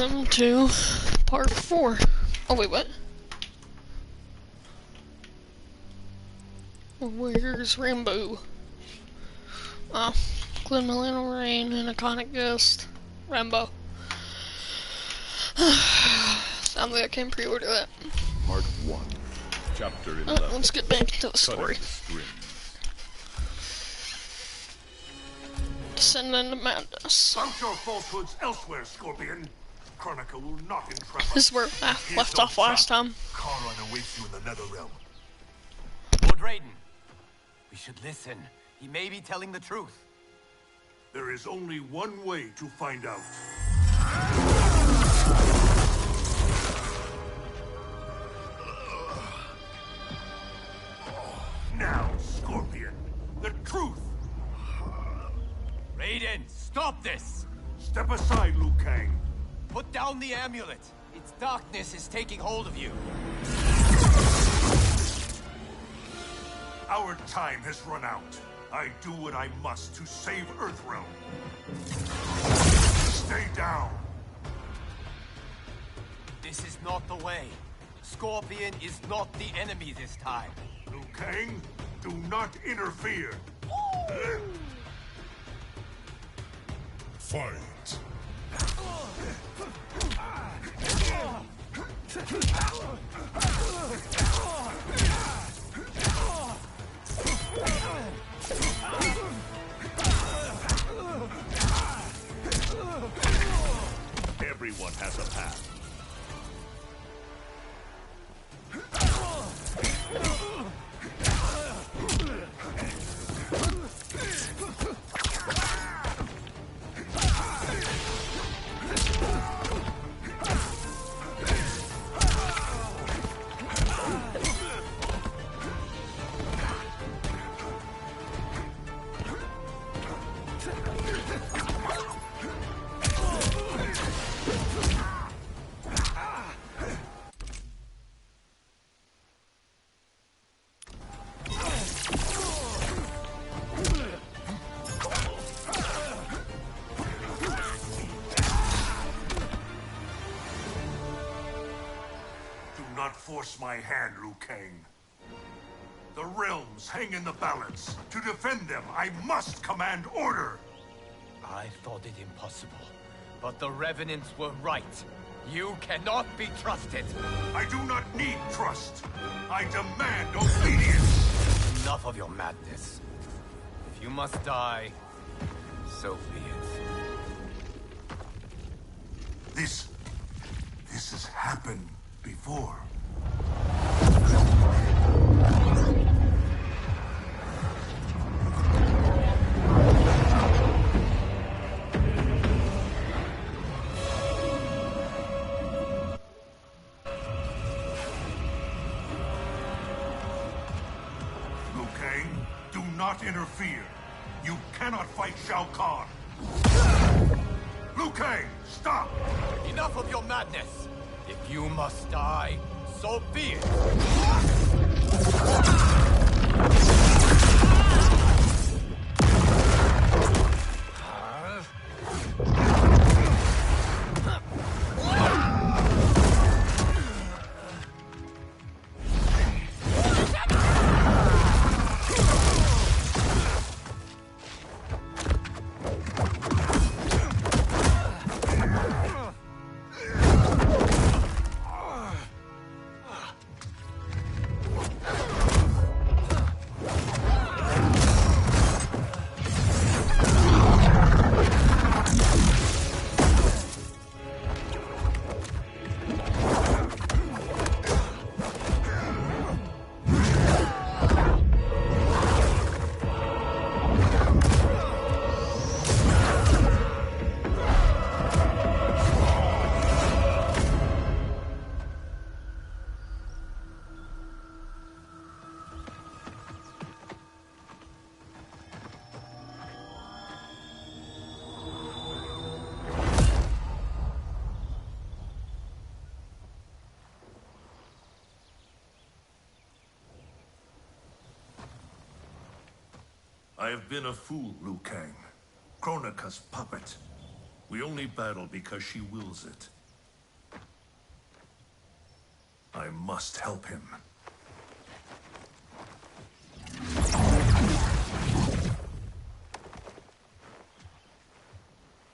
welcome to part 4. Oh wait, what? Where's Rainbow? Oh, Glen Milano Rain, an iconic guest. Rambo. Sounds like I can pre-order that. Part 1, Chapter 11. Let's get back to the story. Descend into madness. Bounce your falsehoods elsewhere, Scorpion. Chronica will not entrap us. This is where I left off last time. Charon awaits you in the Netherrealm. Lord Raiden, we should listen. He may be telling the truth. There is only one way to find out. Now, Scorpion, the truth! Raiden, stop this! Step aside, Liu Kang. Put down the amulet. Its darkness is taking hold of you. Our time has run out. I do what I must to save Earthrealm. Stay down. This is not the way. Scorpion is not the enemy this time. Liu Kang, do not interfere. Fight. Everyone has a path. Force my hand, Liu Kang. The realms hang in the balance. To defend them, I must command order. I thought it impossible, but the Revenants were right. You cannot be trusted. I do not need trust. I demand obedience. Enough of your madness. If you must die, so be it. This has happened before. Liu Kang, do not interfere. You cannot fight Shao Kahn. Liu Kang, stop! Enough of your madness! If you must die, so be it! I have been a fool, Liu Kang. Kronika's puppet. We only battle because she wills it. I must help him.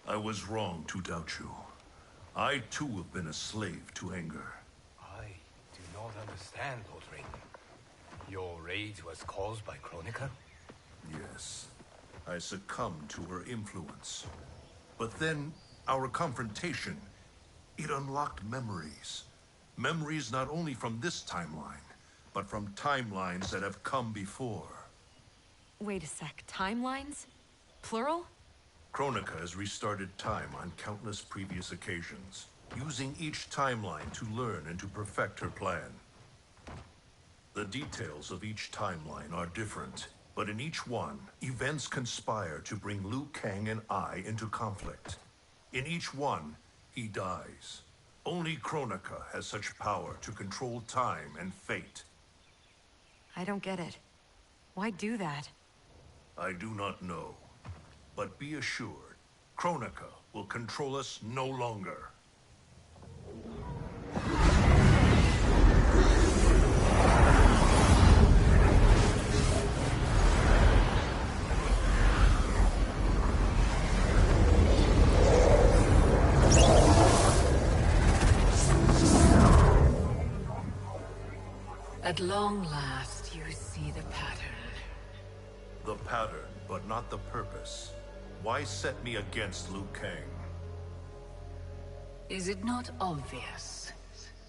I was wrong to doubt you. I too have been a slave to anger. I do not understand, Lord Raiden. Your rage was caused by Kronika? Yes, I succumbed to her influence. But then, our confrontation, it unlocked memories. Memories not only from this timeline, but from timelines that have come before. Wait a sec, timelines? Plural? Kronika has restarted time on countless previous occasions, using each timeline to learn and to perfect her plan. The details of each timeline are different, but in each one, events conspire to bring Liu Kang and I into conflict. In each one, he dies. Only Kronika has such power to control time and fate. I don't get it. Why do that? I do not know. But be assured, Kronika will control us no longer. At long last, you see the pattern. The pattern, but not the purpose. Why set me against Liu Kang? Is it not obvious?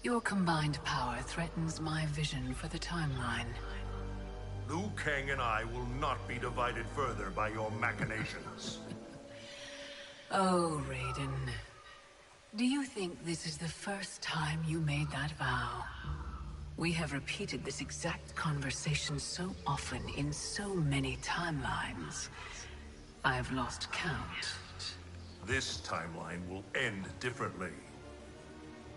Your combined power threatens my vision for the timeline. Liu Kang and I will not be divided further by your machinations. Oh, Raiden. Do you think this is the first time you made that vow? We have repeated this exact conversation so often in so many timelines. I've lost count. This timeline will end differently.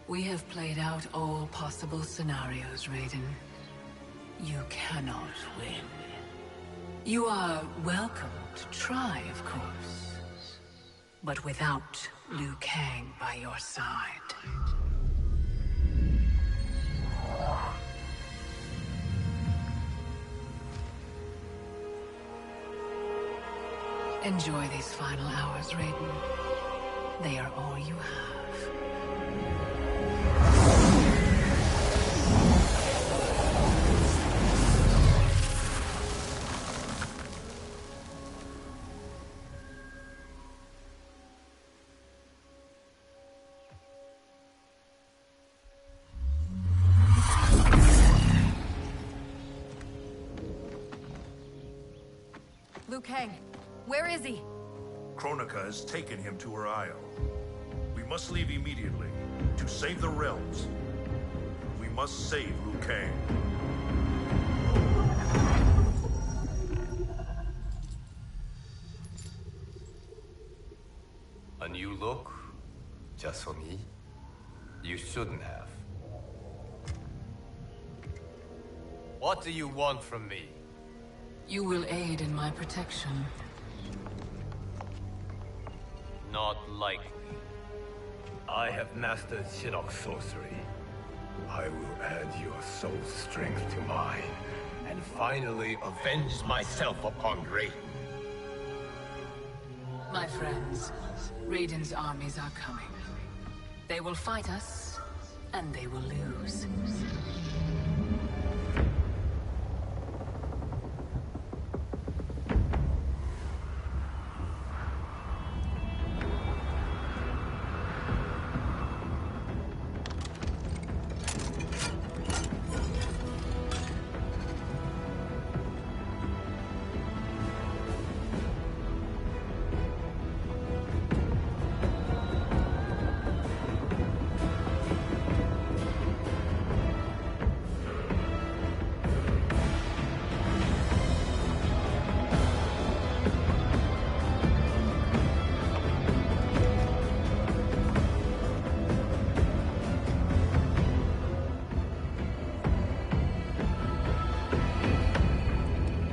We have played out all possible scenarios, Raiden. You cannot win. You are welcome to try, of course. But without Liu Kang by your side. Enjoy these final hours, Raiden. They are all you have. Liu Kang, where is he? Kronika has taken him to her isle. We must leave immediately to save the realms. We must save Liu Kang. A new look? Just for me? You shouldn't have. What do you want from me? You will aid in my protection. Not likely. I have mastered Shinnok sorcery. I will add your soul strength to mine, and finally avenge myself upon Raiden. My friends, Raiden's armies are coming. They will fight us, and they will lose.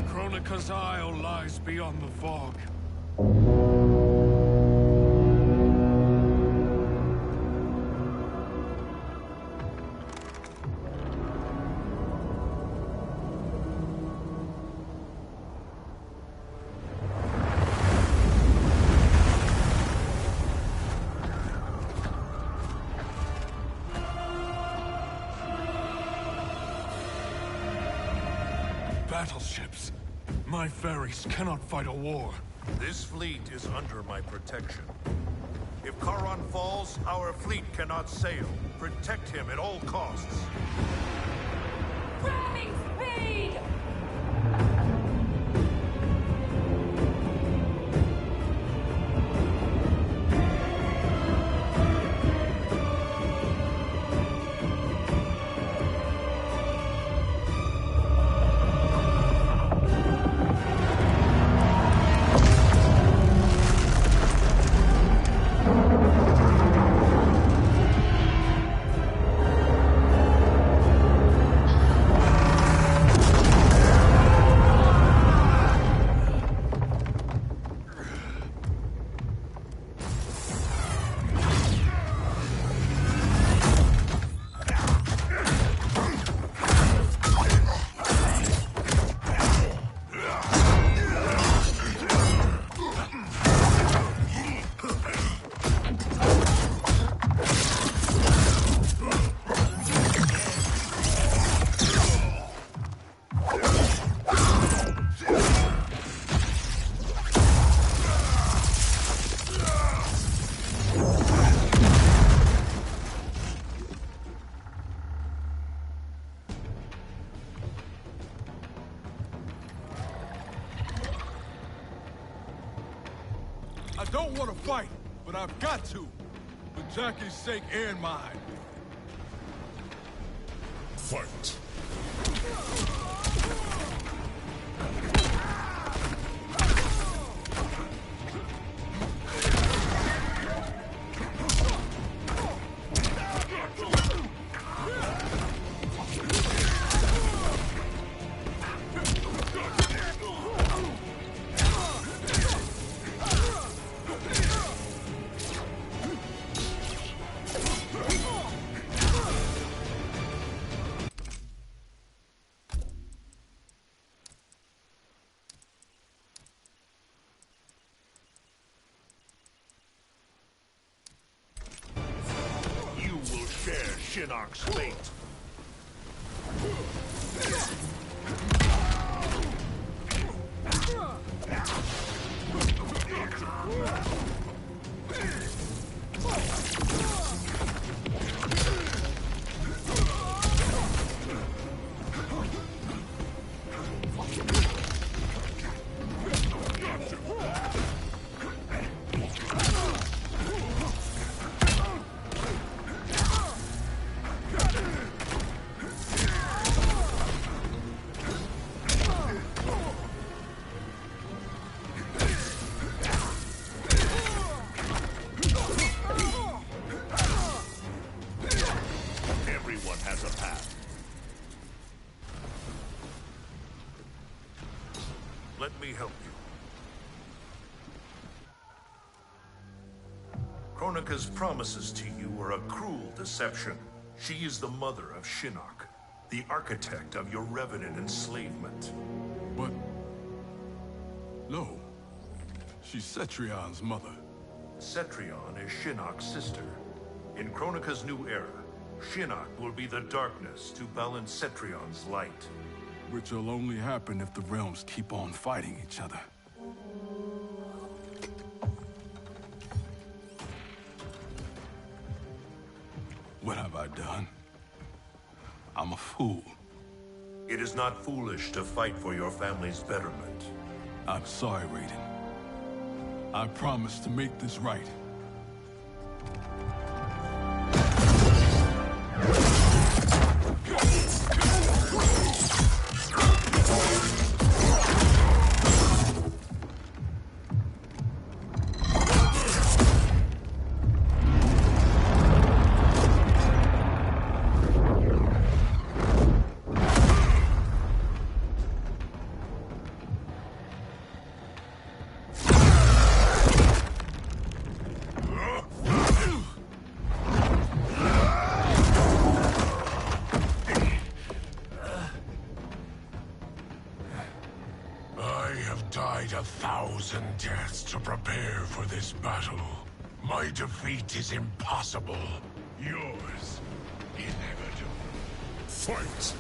Kronika's Isle lies beyond the fog. battleships. My ferries cannot fight a war. This fleet is under my protection. If Charon falls, our fleet cannot sail. Protect him at all costs. Ramming speed! I don't want to fight, but I've got to. For Jackie's sake and mine. Fight. You will share Shinnok's fate. Everyone has a path. Let me help you. Kronika's promises to you are a cruel deception. She is the mother of Shinnok, the architect of your revenant enslavement. But... no. She's Cetrion's mother. Cetrion is Shinnok's sister. In Kronika's new era, Shinnok will be the darkness to balance Cetrion's light. Which will only happen if the realms keep on fighting each other. What have I done? I'm a fool. It is not foolish to fight for your family's betterment. I'm sorry, Raiden. I promise to make this right. Died 1,000 deaths to prepare for this battle. My defeat is impossible. Yours, inevitable. Fight!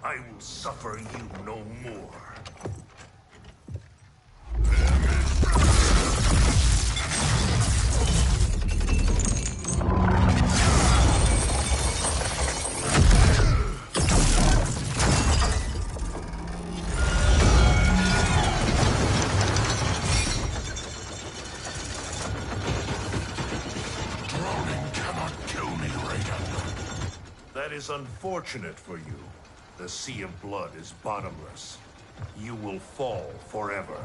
I will suffer you no more. That is unfortunate for you. The sea of blood is bottomless. You will fall forever.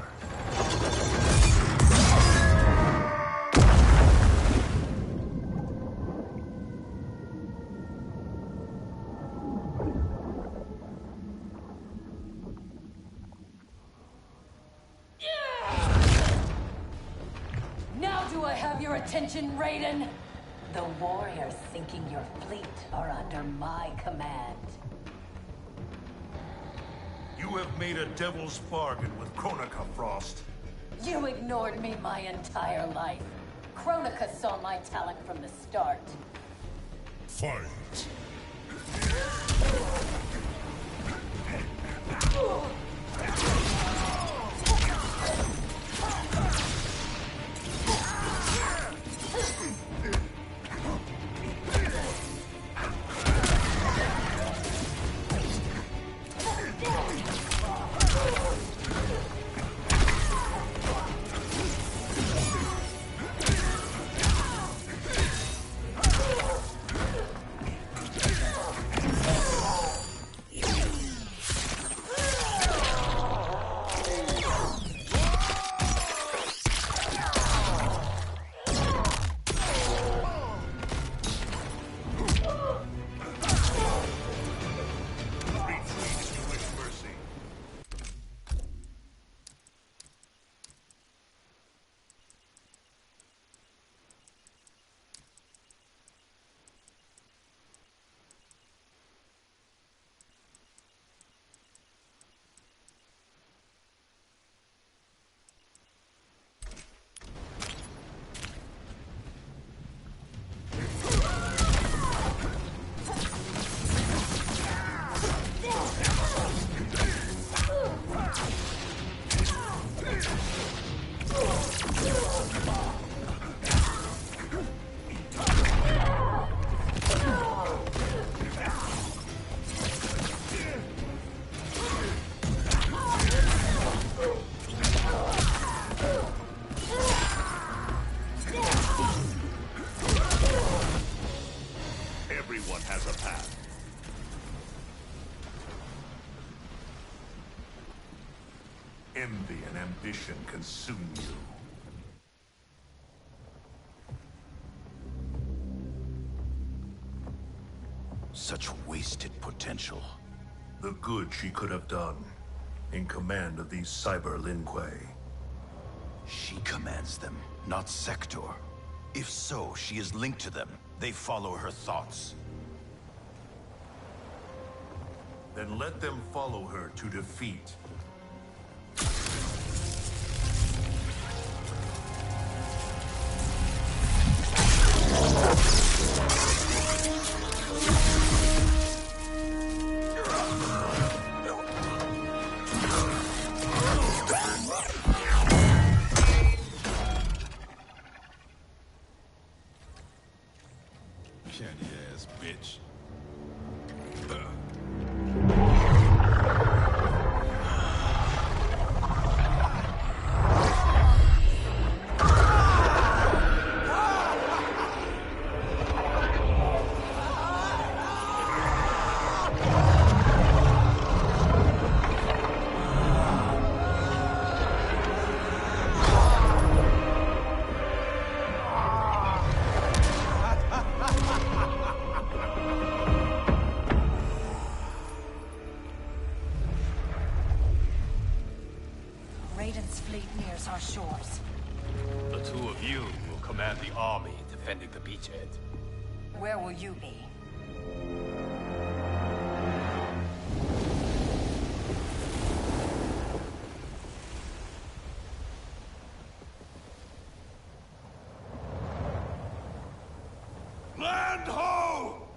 Now do I have your attention, Raiden? The warriors sinking your fleet are under my command. You have made a devil's bargain with Kronika, Frost. You ignored me my entire life. Kronika saw my talent from the start. Fight! Everyone has a path. Envy and ambition consume you. Such wasted potential. The good she could have done in command of these cyber Lin Kuei. She commands them, not Sector. If so, she is linked to them. They follow her thoughts. Then let them follow her to defeat. Candy ass bitch. Raiden's fleet nears our shores. The two of you will command the army defending the beachhead. Where will you be? Land ho!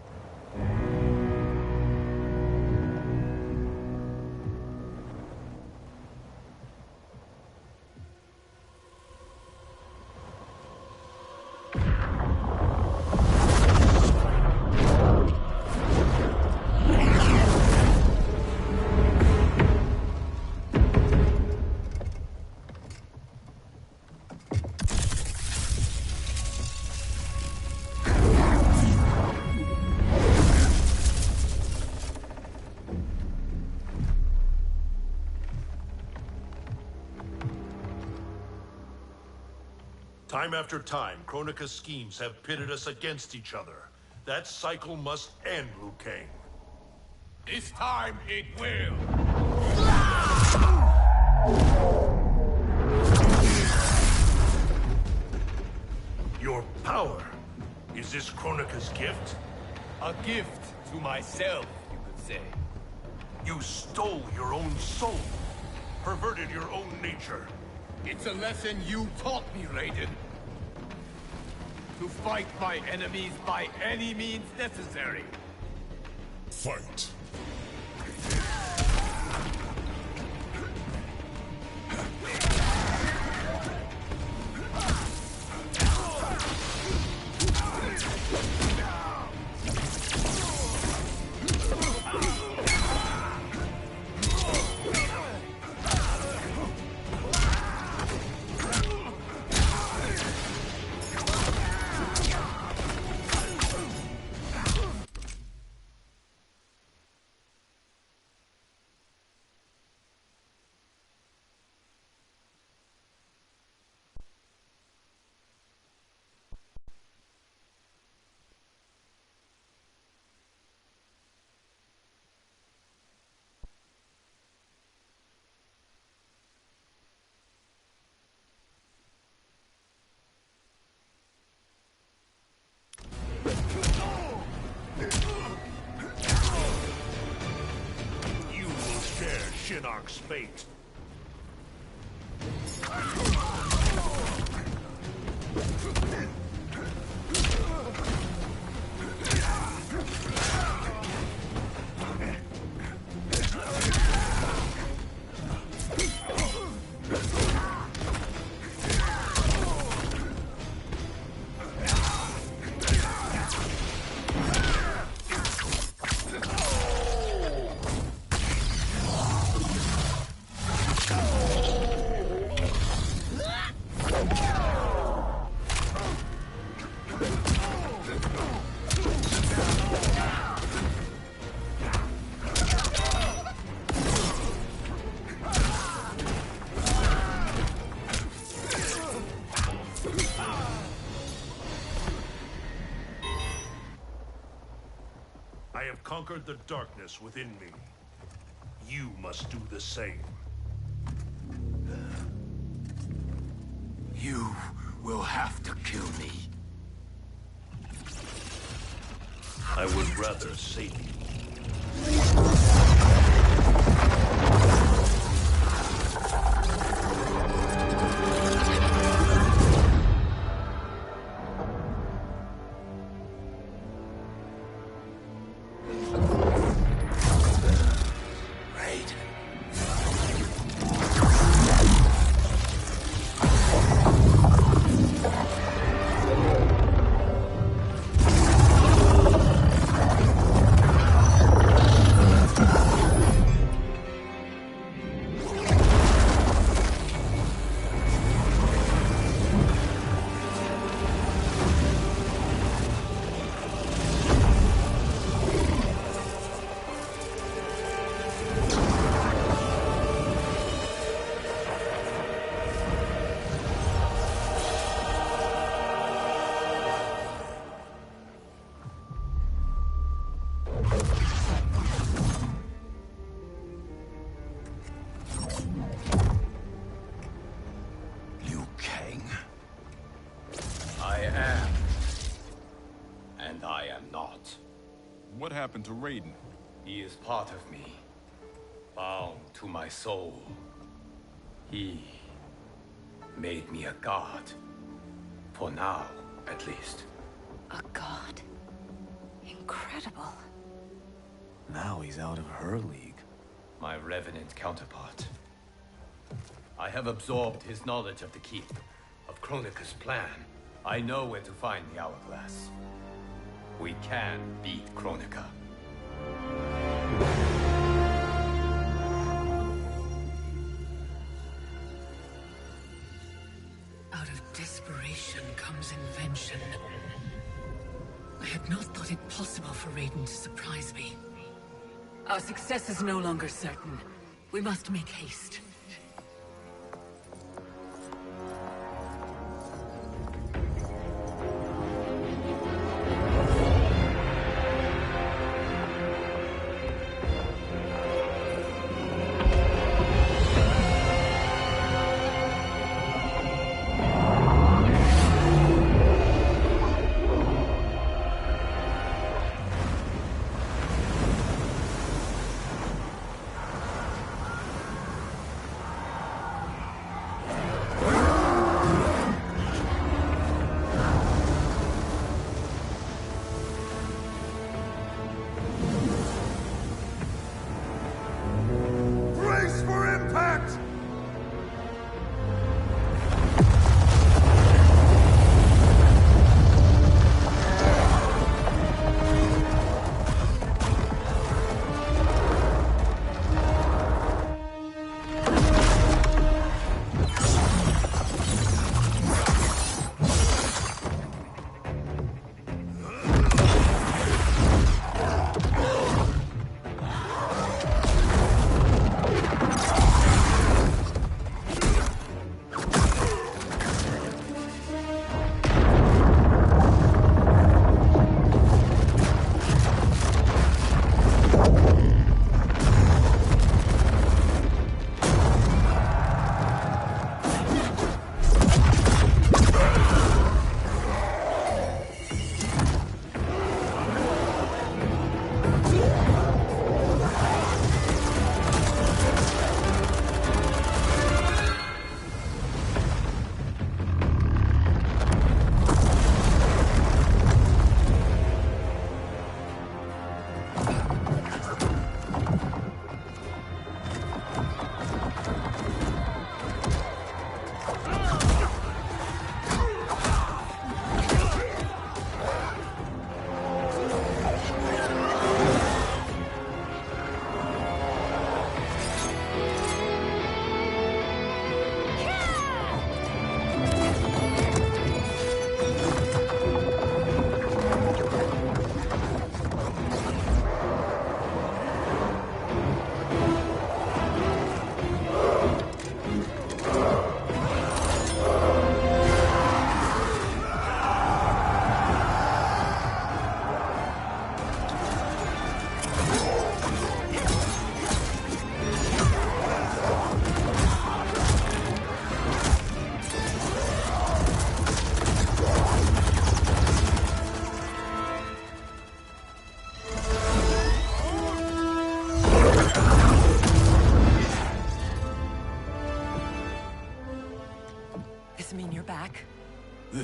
Time after time, Kronika's schemes have pitted us against each other. That cycle must end, Liu Kang. This time it will! Your power. Is this Kronika's gift? A gift to myself, you could say. You stole your own soul. Perverted your own nature. It's a lesson you taught me, Raiden. To fight my enemies by any means necessary. Fight. You will share Shinnok's fate. I have conquered the darkness within me. You must do the same. You will have to kill me. I would rather save you. Liu Kang? I am. And I am not. What happened to Raiden? He is part of me. Bound to my soul. He made me a god. For now, at least. A god? Incredible. Now he's out of her league. My revenant counterpart. I have absorbed his knowledge of the Keep, of Kronika's plan. I know where to find the Hourglass. We can beat Kronika. Out of desperation comes invention. I had not thought it possible for Raiden to surprise me. Our success is no longer certain. We must make haste.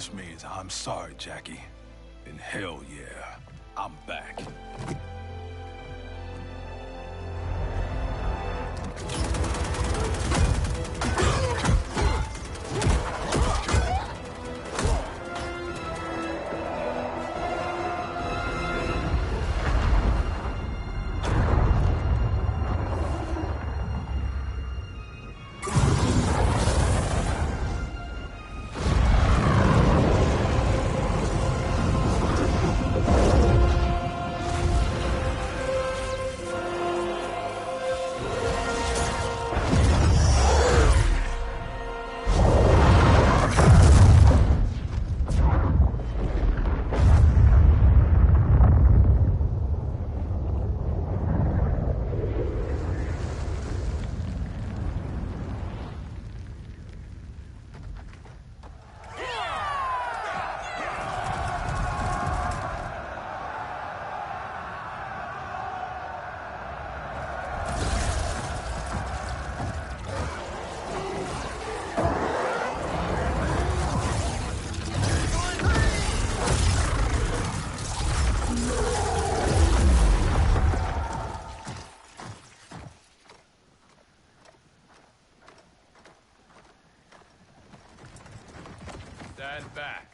this means I'm sorry, Jackie. And hell yeah, I'm back. Stand back.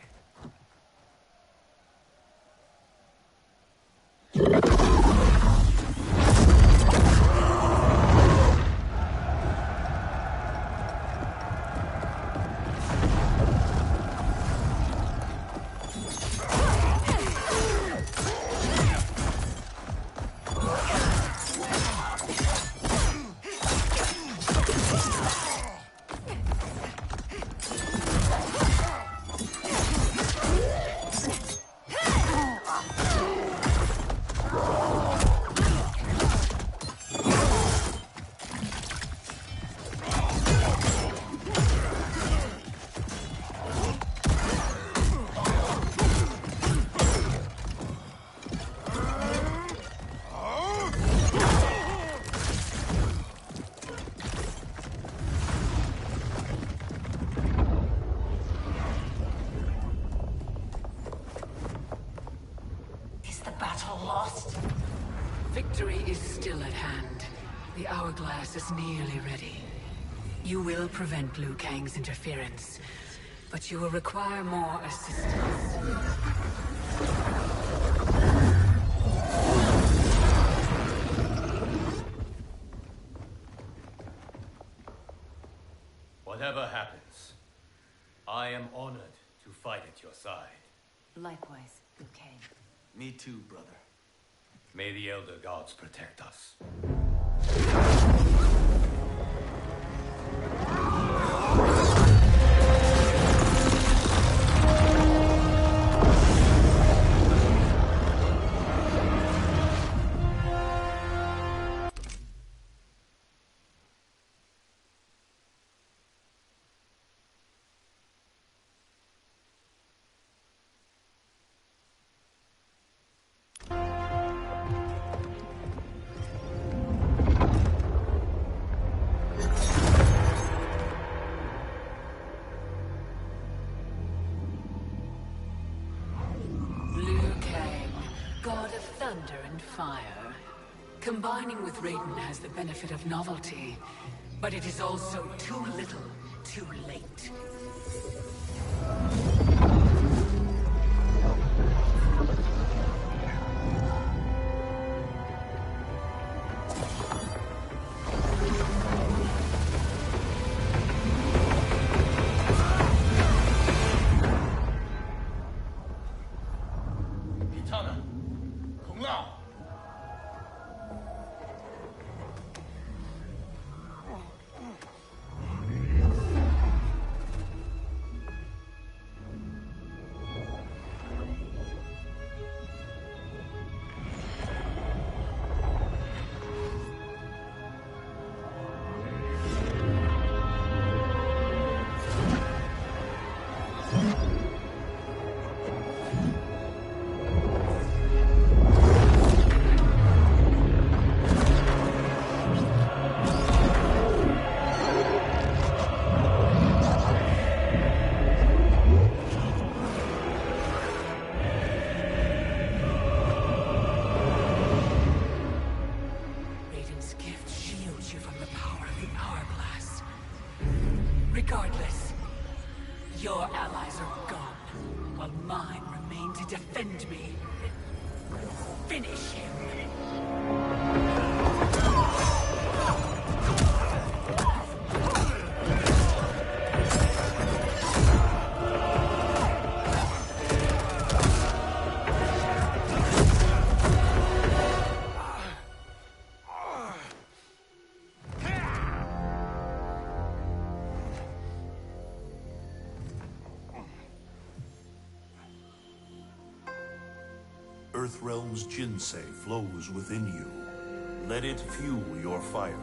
Victory is still at hand. The hourglass is nearly ready. You will prevent Liu Kang's interference, but you will require more assistance. Whatever happens, I am honored to fight at your side. Likewise, Liu Kang. Me too, brother. May the Elder Gods protect us. God of thunder and fire. Combining with Raiden has the benefit of novelty, but it is also too little, too late. Earthrealm's Jinsei flows within you. Let it fuel your fire.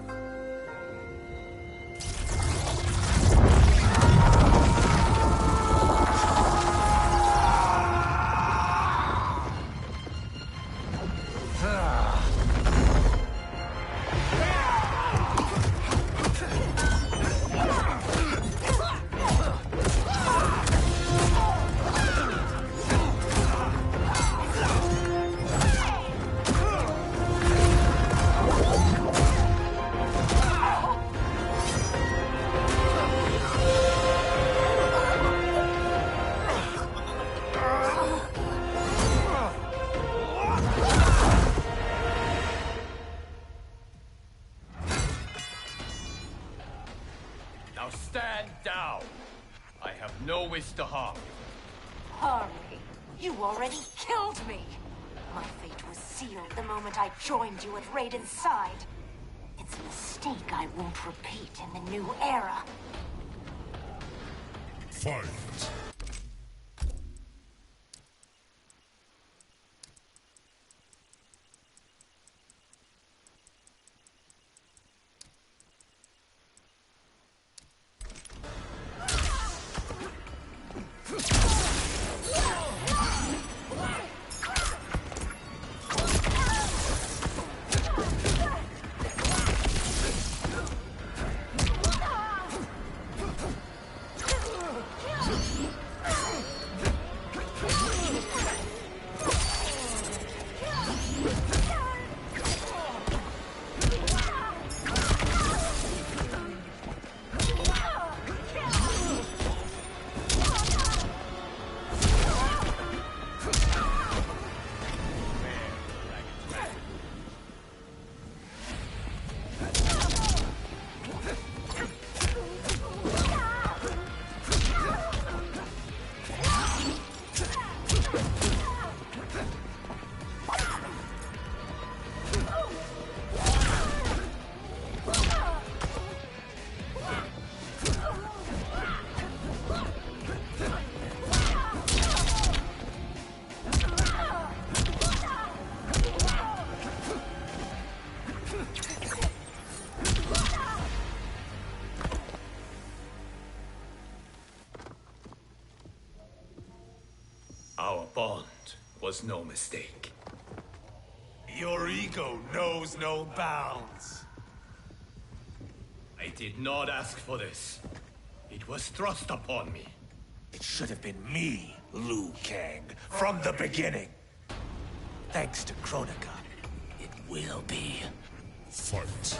Now stand down. I have no wish to harm you. Harm me? You already killed me! My fate was sealed the moment I joined you at Raiden's side. It's a mistake I won't repeat in the new era. Fight. Our bond was no mistake. Your ego knows no bounds. I did not ask for this. It was thrust upon me. It should have been me, Liu Kang, from the beginning. Thanks to Kronika, it will be. Fight.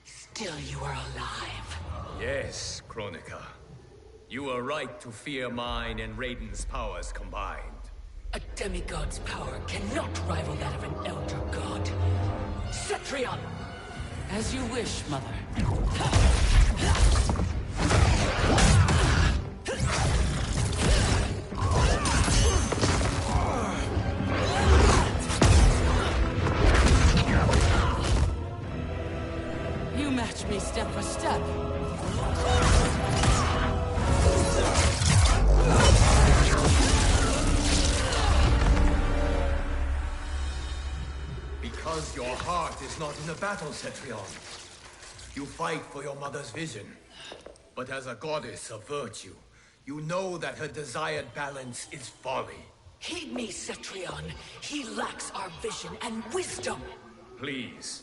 Still you are alive. Yes, Kronika. You were right to fear mine and Raiden's powers combined. A demigod's power cannot rival that of an elder god. Cetrion! As you wish, Mother. You match me step for step. Because your heart is not in the battle, Cetrion. You fight for your mother's vision. But as a goddess of virtue, you know that her desired balance is folly. Heed me, Cetrion. He lacks our vision and wisdom. Please.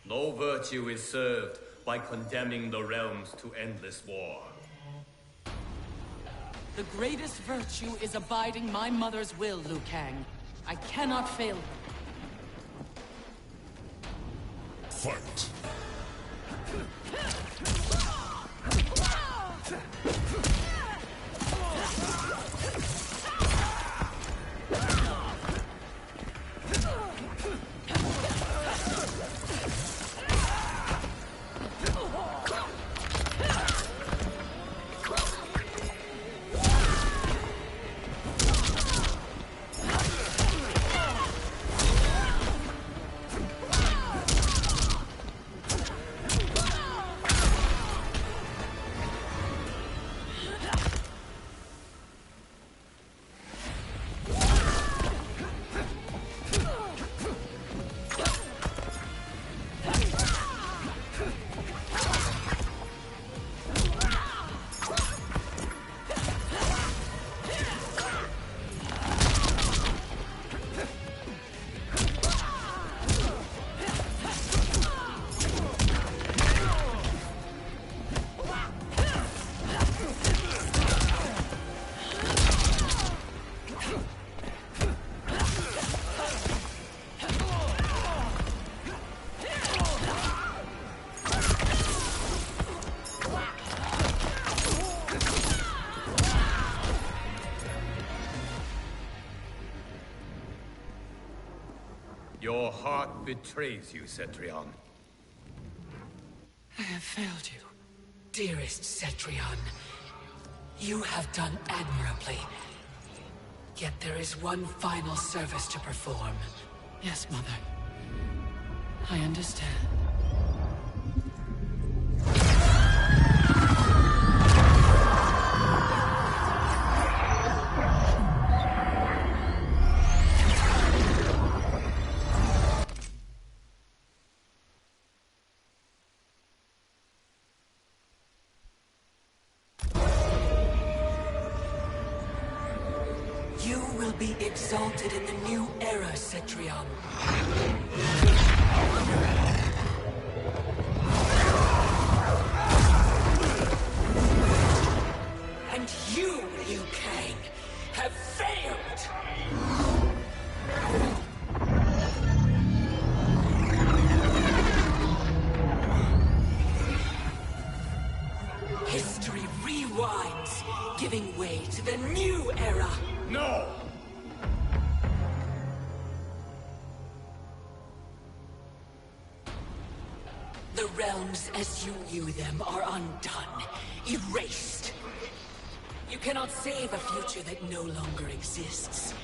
No virtue is served by condemning the realms to endless war. The greatest virtue is abiding my mother's will, Liu Kang. I cannot fail her. Fight. Your heart betrays you, Cetrion. I have failed you. Dearest Cetrion, you have done admirably. Yet there is one final service to perform. Yes, Mother. I understand. You will be exalted in the new era, Cetrion. And you, Liu Kang, have failed! History rewinds, giving way to the new era! No! The realms as you knew them are undone, erased. You cannot save a future that no longer exists.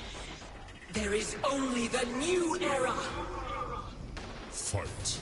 There is only the new era! Fight.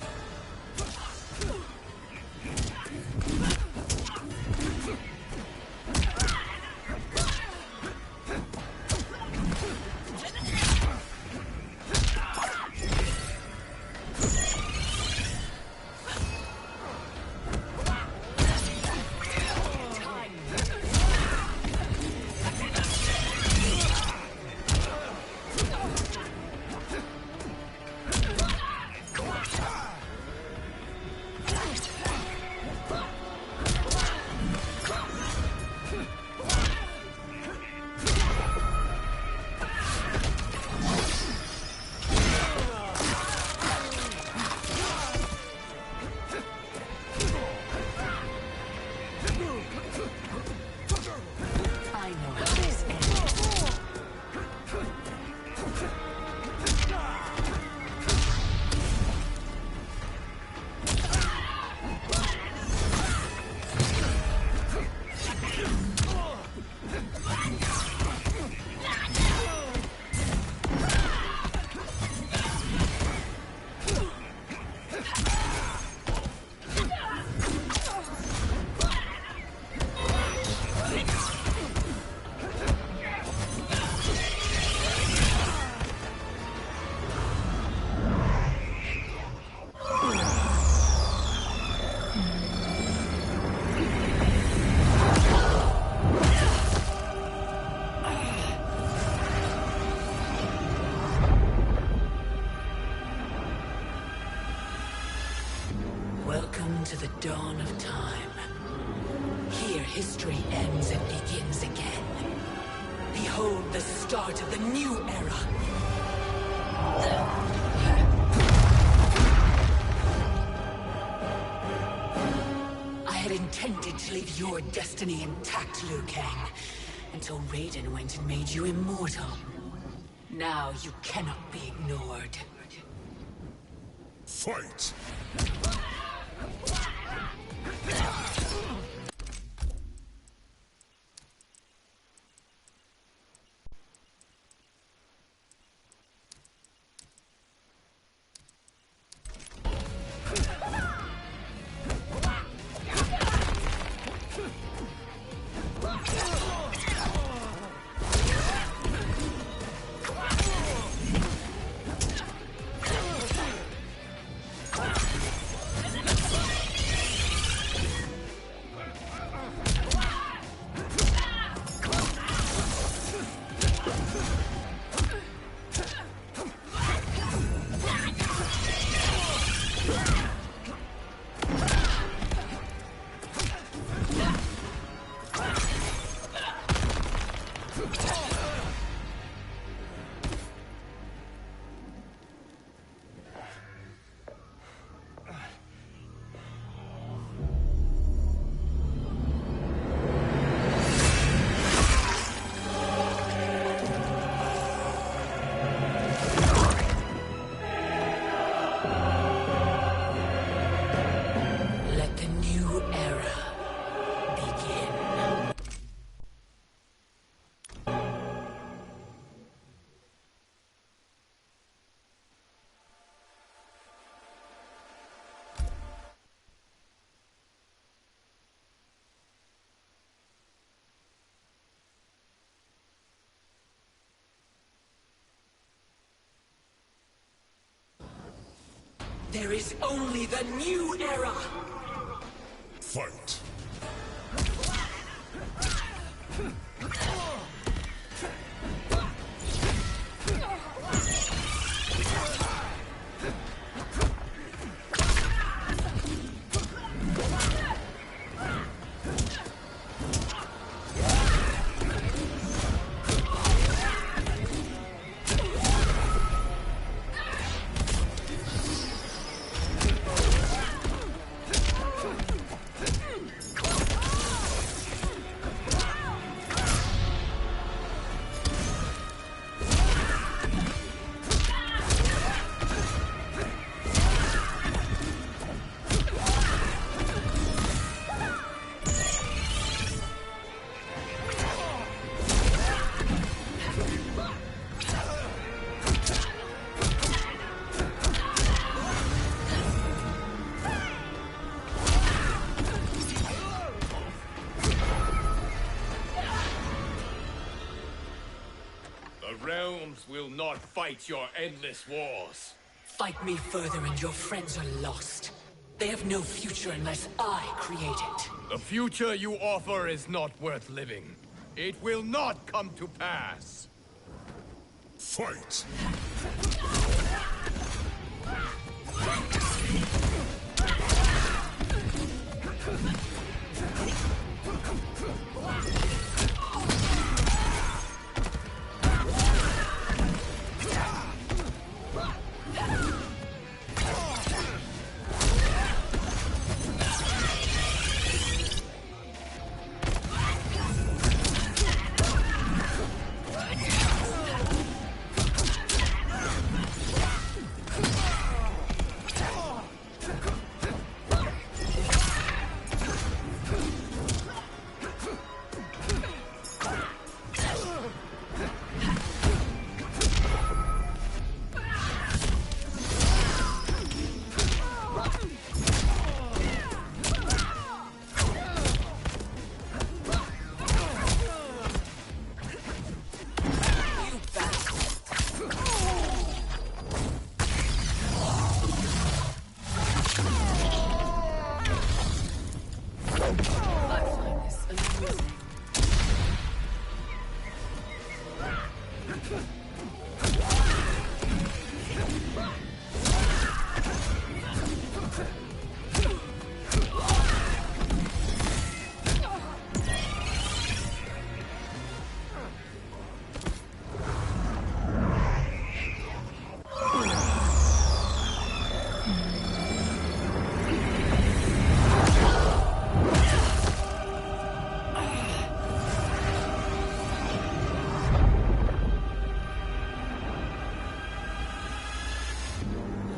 Welcome to the dawn of time. Here history ends and begins again. Behold the start of the new era. I had intended to leave your destiny intact, Liu Kang, until Raiden went and made you immortal. Now you cannot be ignored. Fight! Let the new era begin. There is only the new era! Fight! The realms will not fight your endless wars. Fight me further and your friends are lost. They have no future unless I create it. The future you offer is not worth living. It will not come to pass. Fight!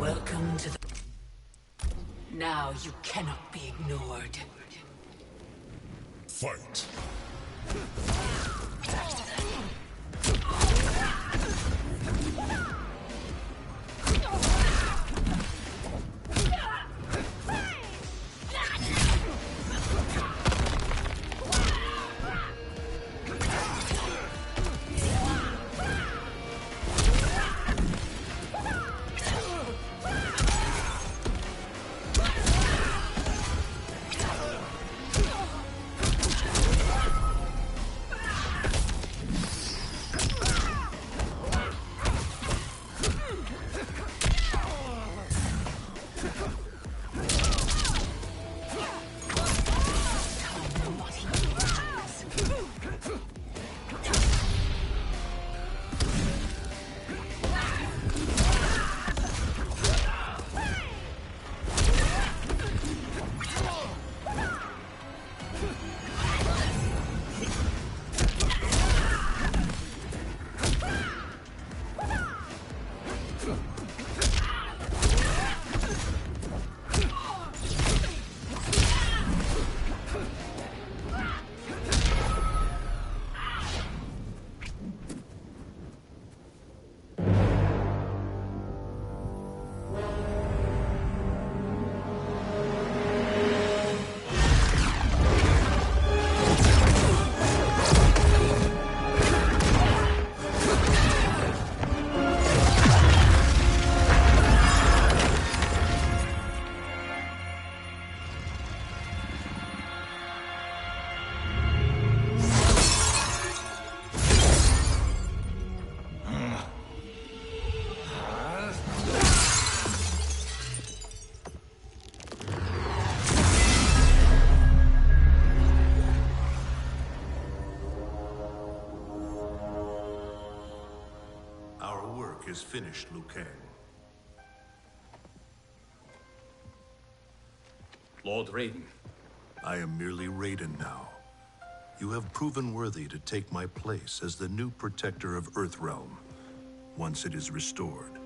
Welcome to the... Now you cannot be ignored. Fight. Is finished, Liu Kang. Lord Raiden. I am merely Raiden now. You have proven worthy to take my place as the new protector of Earthrealm, once it is restored.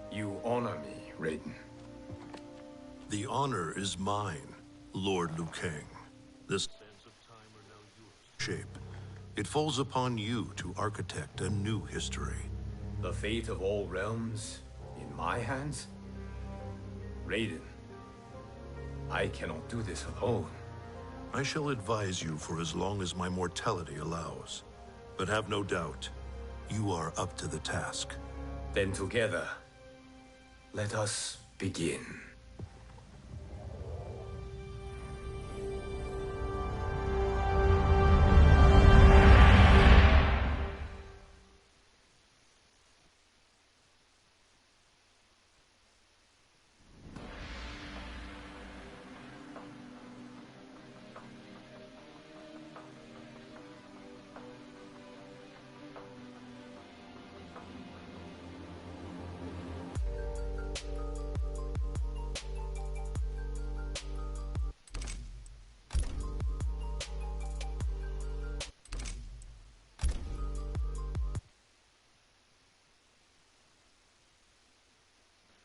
You honor me, Raiden. The honor is mine, Lord Liu Kang. The sands of time are now yours. Shape. It falls upon you to architect a new history. The fate of all realms in my hands? Raiden, I cannot do this alone. I shall advise you for as long as my mortality allows. But have no doubt, you are up to the task. Then together, let us begin.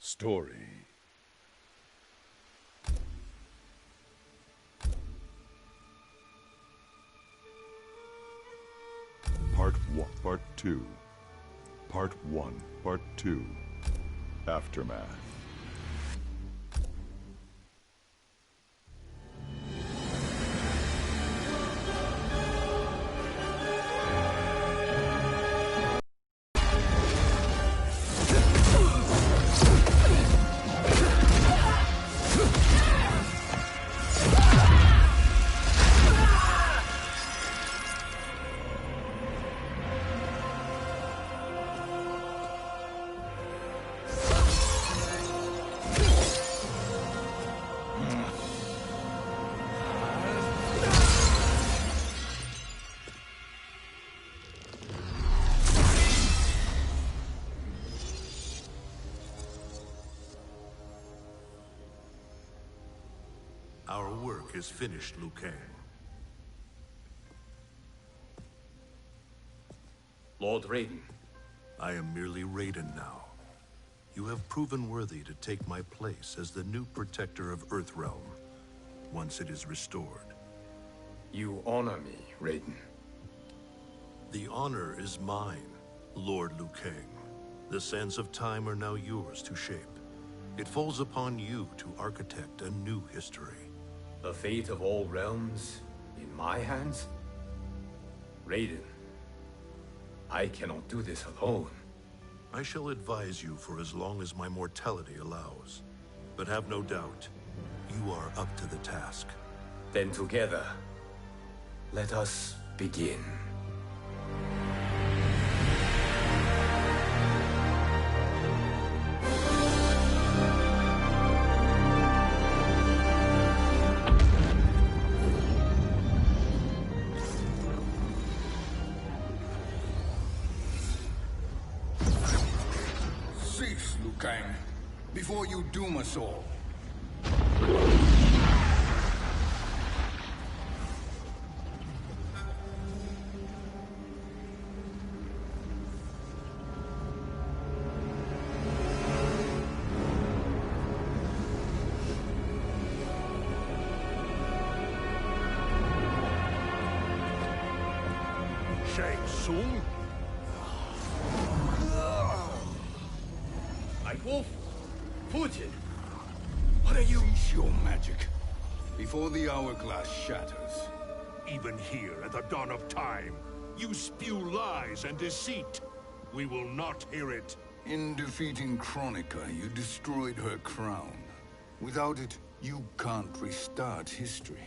Story. Part 1, Part 2. Part 1, Part 2. Aftermath. Our work is finished, Liu Kang. Lord Raiden. I am merely Raiden now. You have proven worthy to take my place as the new protector of Earthrealm, once it is restored. You honor me, Raiden. The honor is mine, Lord Liu Kang. The sands of time are now yours to shape. It falls upon you to architect a new history. The fate of all realms in my hands? Raiden, I cannot do this alone. I shall advise you for as long as my mortality allows. But have no doubt, you are up to the task. Then together, let us begin. Cease, Liu Kang, before you doom us all. Shang Tsung? Nightwolf? Fujin? What are you? Cease your magic, before the hourglass shatters. Even here at the dawn of time, you spew lies and deceit. We will not hear it. In defeating Kronika, you destroyed her crown. Without it, you can't restart history.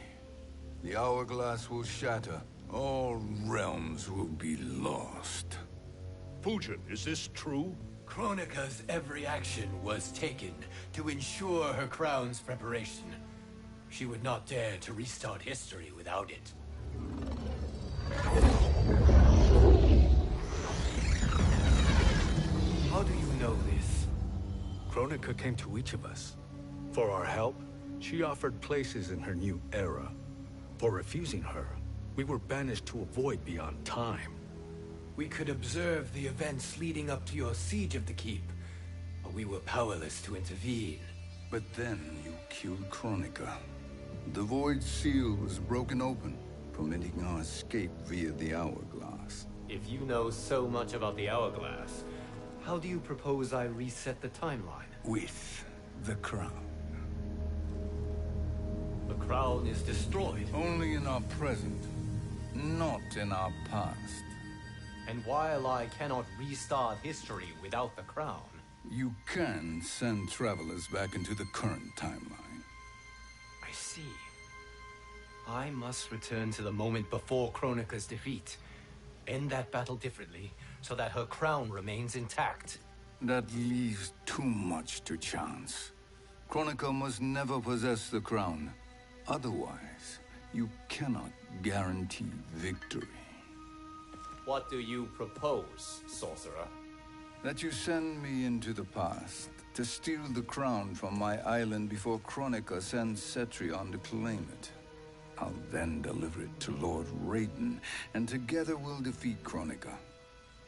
The hourglass will shatter. All realms will be lost. Fujin, is this true? Kronika's every action was taken to ensure her crown's preparation. She would not dare to restart history without it. How do you know this? Kronika came to each of us. For our help, she offered places in her new era. For refusing her, we were banished to a void beyond time. We could observe the events leading up to your siege of the keep, but we were powerless to intervene. But then you killed Kronika. The Void Seal was broken open, permitting our escape via the hourglass. If you know so much about the hourglass, how do you propose I reset the timeline? With the crown. The crown is destroyed. Only in our present, not in our past. And while I cannot restart history without the crown... You can send travelers back into the current timeline. I see. I must return to the moment before Kronika's defeat. End that battle differently, so that her crown remains intact. That leaves too much to chance. Kronika must never possess the crown. Otherwise, you cannot guarantee victory. What do you propose, sorcerer? That you send me into the past to steal the crown from my island before Kronika sends Cetrion to claim it. I'll then deliver it to Lord Raiden, and together we'll defeat Kronika.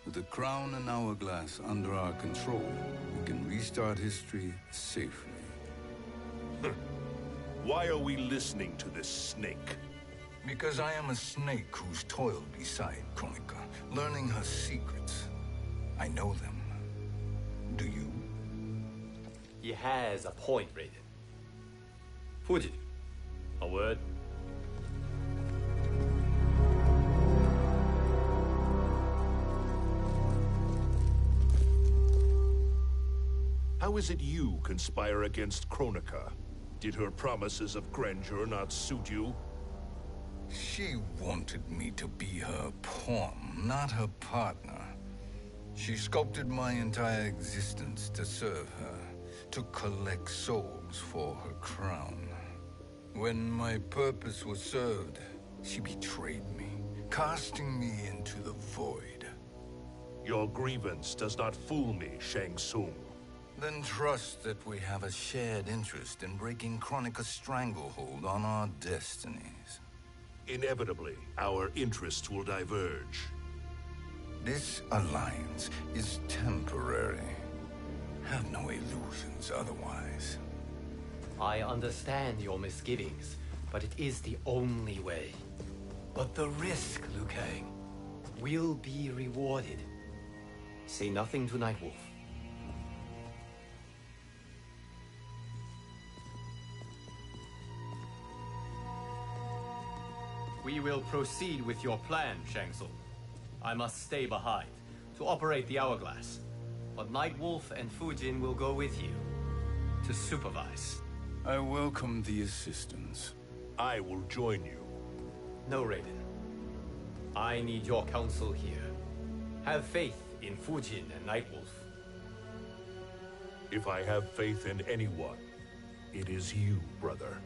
With the crown and hourglass under our control, we can restart history safely. Why are we listening to this snake? Because I am a snake who's toiled beside Kronika, learning her secrets. I know them. Do you? He has a point, Raiden. Fujin, a word? How is it you conspire against Kronika? Did her promises of grandeur not suit you? She wanted me to be her pawn, not her partner. She sculpted my entire existence to serve her, to collect souls for her crown. When my purpose was served, she betrayed me, casting me into the void. Your grievance does not fool me, Shang Tsung. Then trust that we have a shared interest in breaking Kronika's stranglehold on our destinies. Inevitably, our interests will diverge. This alliance is temporary. Have no illusions otherwise. I understand your misgivings, but it is the only way. But the risk, Liu Kang, will be rewarded. Say nothing to Nightwolf. We will proceed with your plan, Shang Tsung. I must stay behind to operate the Hourglass. But Nightwolf and Fujin will go with you to supervise. I welcome the assistance. I will join you. No, Raiden. I need your counsel here. Have faith in Fujin and Nightwolf. If I have faith in anyone, it is you, brother.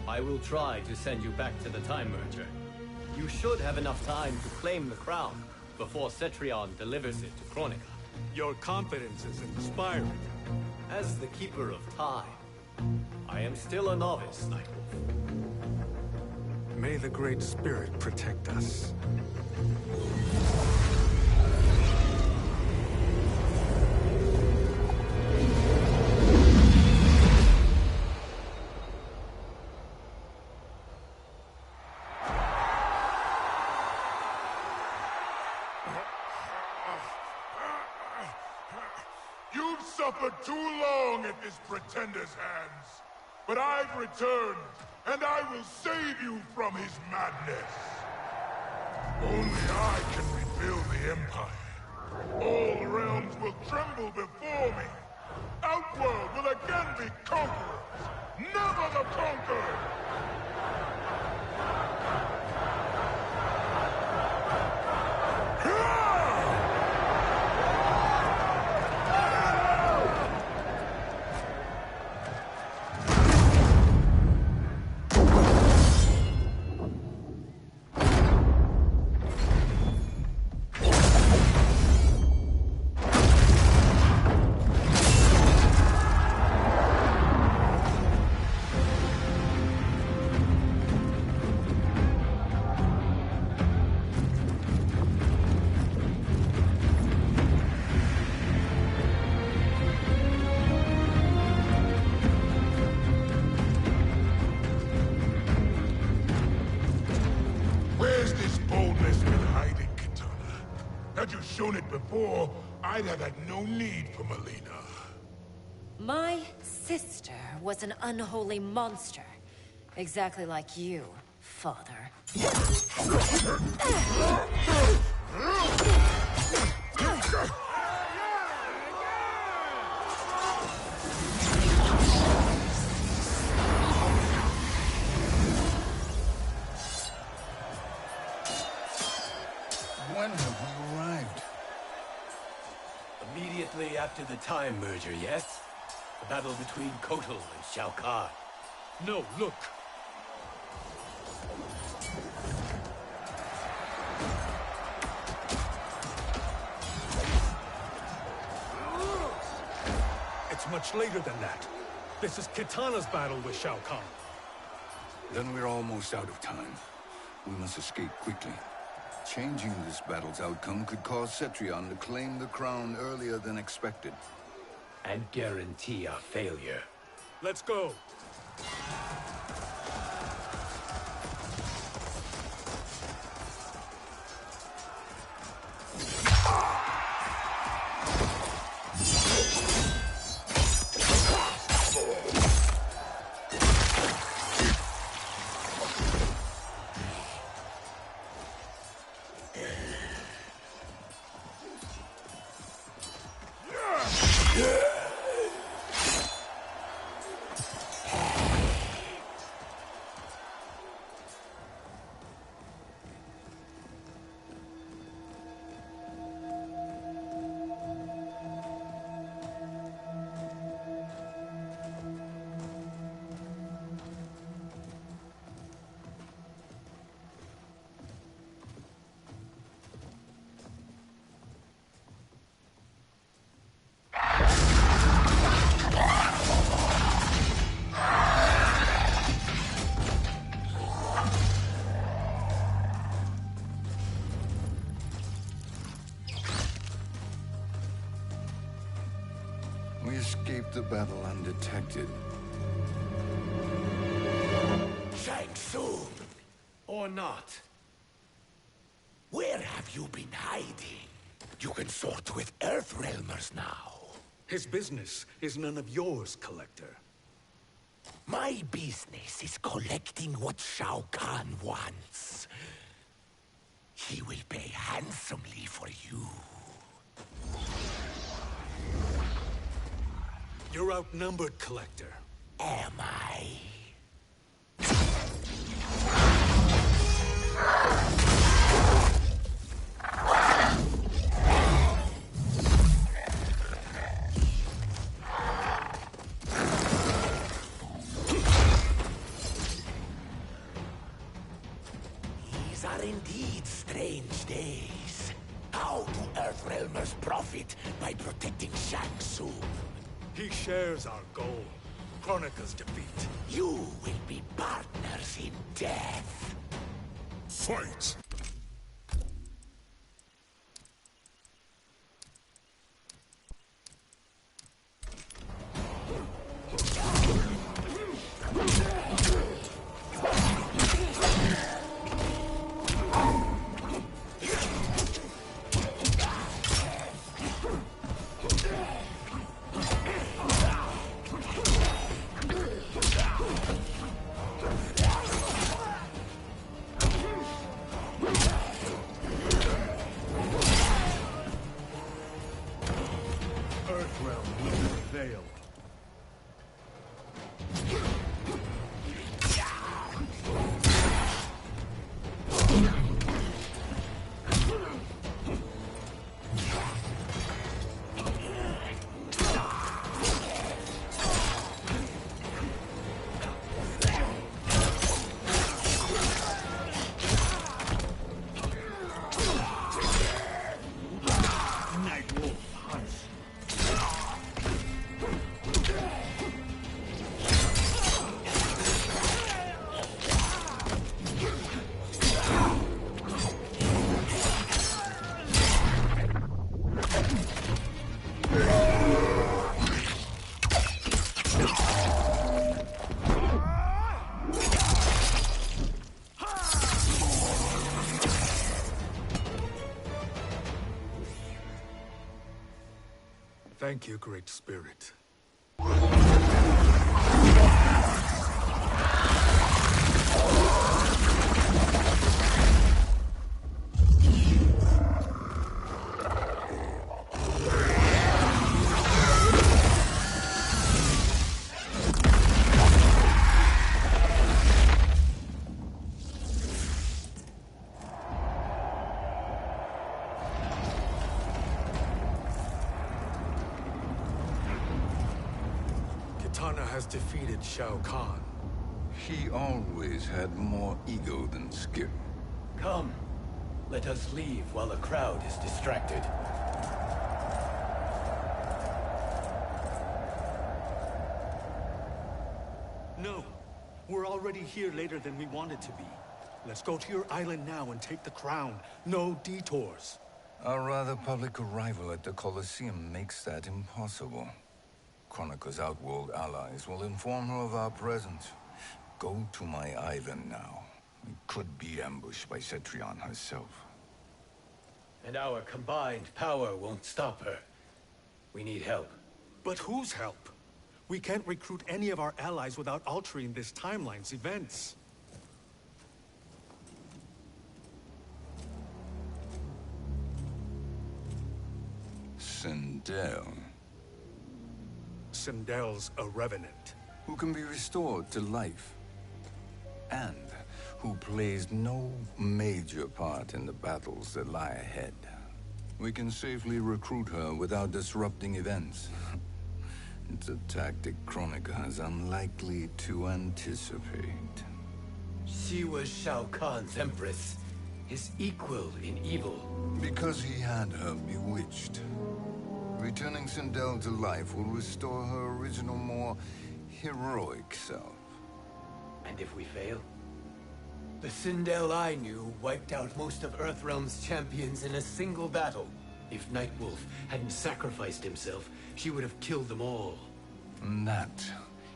I will try to send you back to the Time Merger. You should have enough time to claim the crown before Cetrion delivers it to Kronika. Your confidence is inspiring. As the Keeper of Time, I am still a novice, Nightwolf. May the Great Spirit protect us. You've suffered too long at this pretender's hands. But I've returned, and I will save you from his madness. Only I can rebuild the Empire. All realms will tremble before me. Outworld will again be conquerors, never the conquered! Had you shown it before, I'd have had no need for Melina. My sister was an unholy monster. Exactly like you, father. When have we arrived? Immediately after the Time Merger, yes? The battle between Kotal and Shao Kahn. No, look! It's much later than that. This is Kitana's battle with Shao Kahn. Then we're almost out of time. We must escape quickly. Changing this battle's outcome could cause Cetrion to claim the crown earlier than expected. And guarantee our failure. Let's go! We escaped the battle undetected. Shang Tsung! Or not? Where have you been hiding? You consort with Earthrealmers now. His business is none of yours, Collector. My business is collecting what Shao Kahn wants. He will pay handsomely for you. You're outnumbered, Collector. Am I? These are indeed strange days. How do Earthrealmers profit by protecting Shang Tsung? He shares our goal. Kronika's defeat. You will be partners in death. Fight! Earthrealm will prevail. Thank you, Great Spirit. Kitana has defeated Shao Kahn. He always had more ego than skill. Come, let us leave while the crowd is distracted. No, we're already here later than we wanted to be. Let's go to your island now and take the crown. No detours. Our rather public arrival at the Colosseum makes that impossible. Kronika's outworld allies will inform her of our presence. Go to my island now. We could be ambushed by Cetrion herself. And our combined power won't stop her. We need help. But whose help? We can't recruit any of our allies without altering this timeline's events. Sindel, Sindel's a revenant. who can be restored to life, and who plays no major part in the battles that lie ahead. We can safely recruit her without disrupting events. It's a tactic Kronika is unlikely to anticipate. She was Shao Kahn's empress, his equal in evil. Because he had her bewitched. Returning Sindel to life will restore her original, more heroic self. And if we fail? The Sindel I knew wiped out most of Earthrealm's champions in a single battle. If Nightwolf hadn't sacrificed himself, she would have killed them all. And that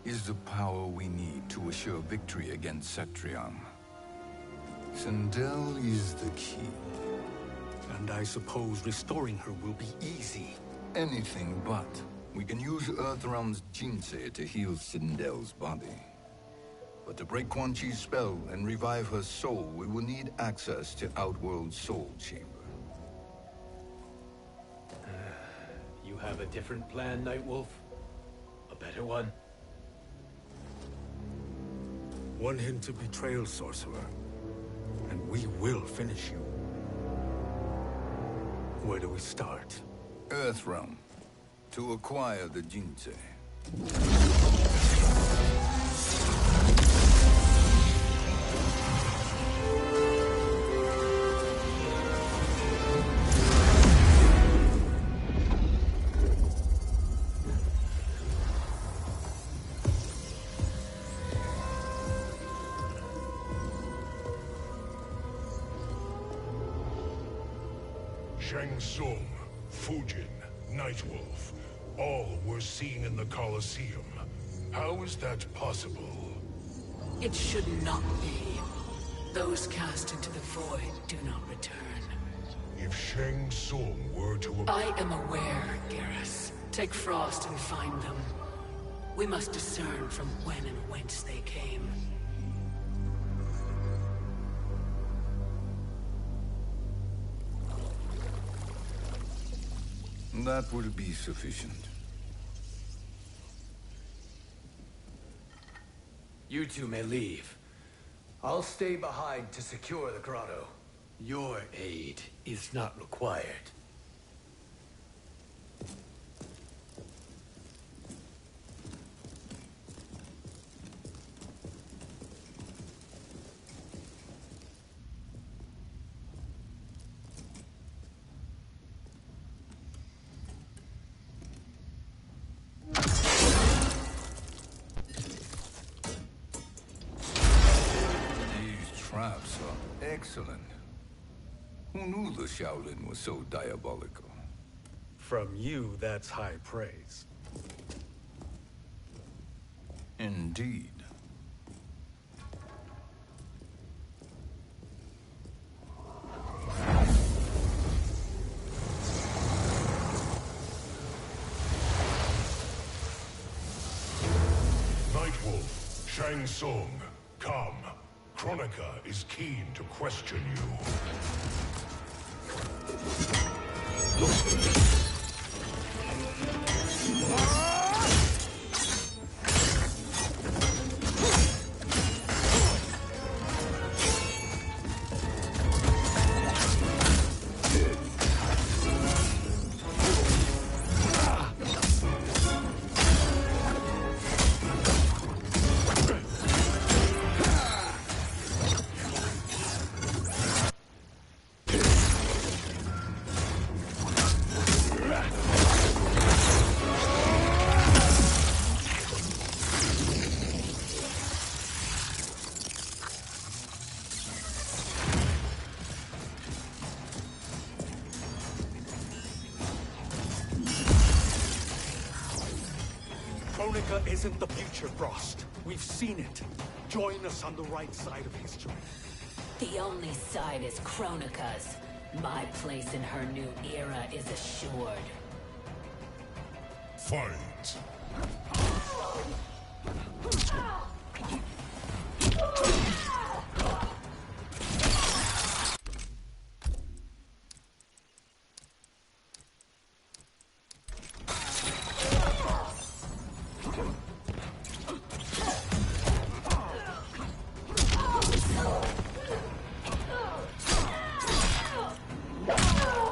is the power we need to assure victory against Cetrion. Sindel is the key. And I suppose restoring her will be easy. Anything but. We can use Earthrealm's Jinsei to heal Sindel's body. But to break Quan Chi's spell and revive her soul, we will need access to Outworld's Soul Chamber. You have a different plan, Nightwolf? A better one? One hint to betrayal, Sorcerer, and we will finish you. Where do we start? Earthrealm. To acquire the Jinsei. Shang Tsung, Fujin, Nightwolf, all were seen in the Colosseum. How is that possible? It should not be. Those cast into the void do not return. If Shang Tsung were to... I am aware, Garrus. Take Frost and find them. We must discern from when and whence they came. That will be sufficient. You two may leave. I'll stay behind to secure the grotto. Your aid is not required. Traps are excellent. Who knew the Shaolin was so diabolical? From you, that's high praise. Indeed. Nightwolf, Shang Tsung, come. Kronika is keen to question you. Kronika isn't the future, Frost. We've seen it. Join us on the right side of history. The only side is Kronika's. My place in her new era is assured. Fight.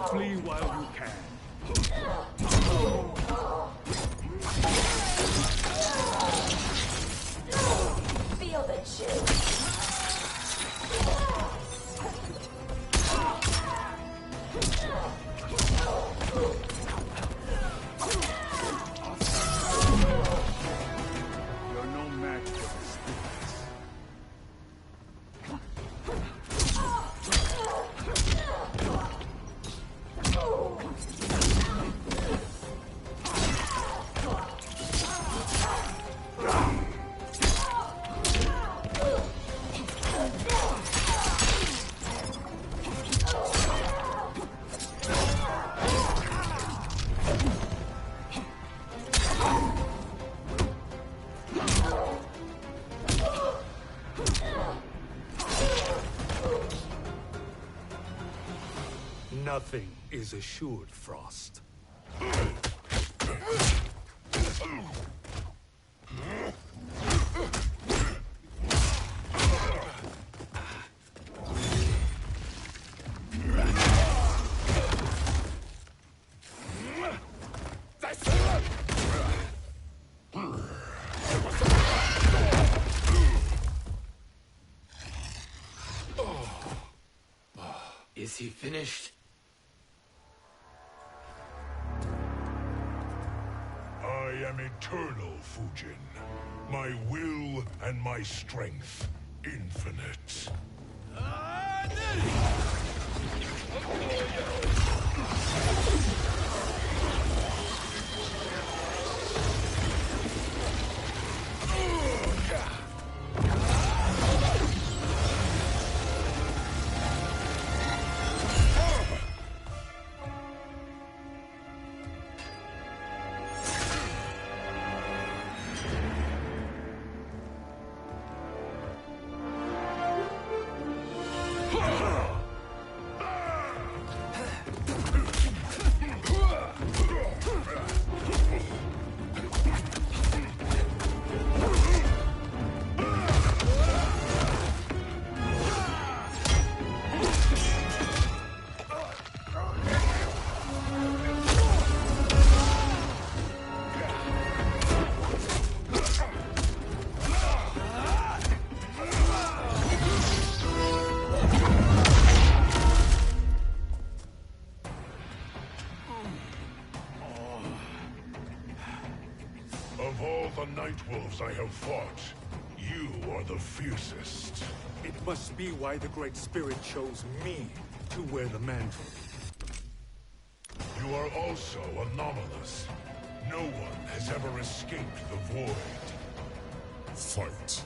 Flee while you can. Feel the chill. You're no match for the spirits. Nothing is assured, Frost. Is he finished? I am eternal, Fujin. My will and my strength, infinite. Of all the Nightwolves I have fought, you are the fiercest. It must be why the Great Spirit chose me to wear the mantle. You are also anomalous. No one has ever escaped the void. Fight.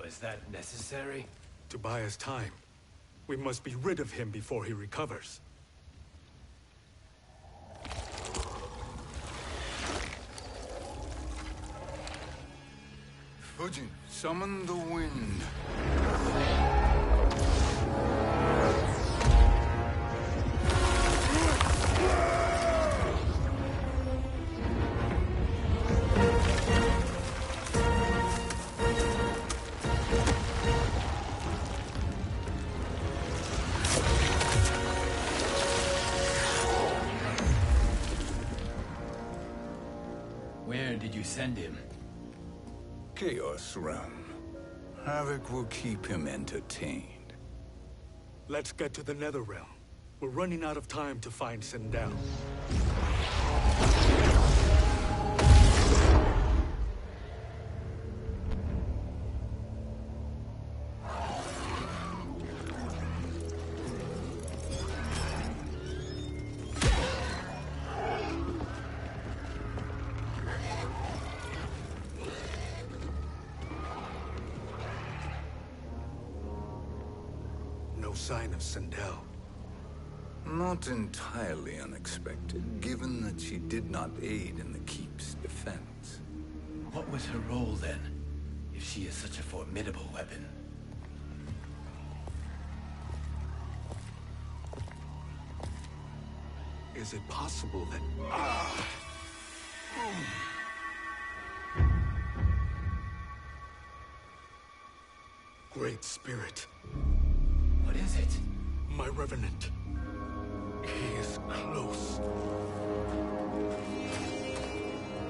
Was that necessary? To buy us time. We must be rid of him before he recovers. Fujin, summon the wind. Where did you send him? Chaos Realm. Havoc will keep him entertained. Let's get to the Netherrealm. We're running out of time to find Sindel. No sign of Sindel. Not entirely unexpected, given that she did not aid in the Keep's defense. What was her role then, if she is such a formidable weapon? Is it possible that... Great Spirit. What is it? My Revenant. He is close.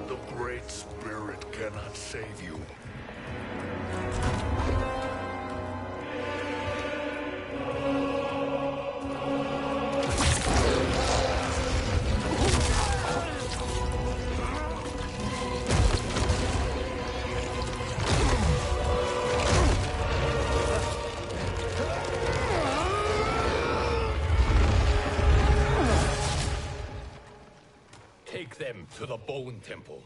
The Great Spirit cannot save you. Take them to the Bone Temple.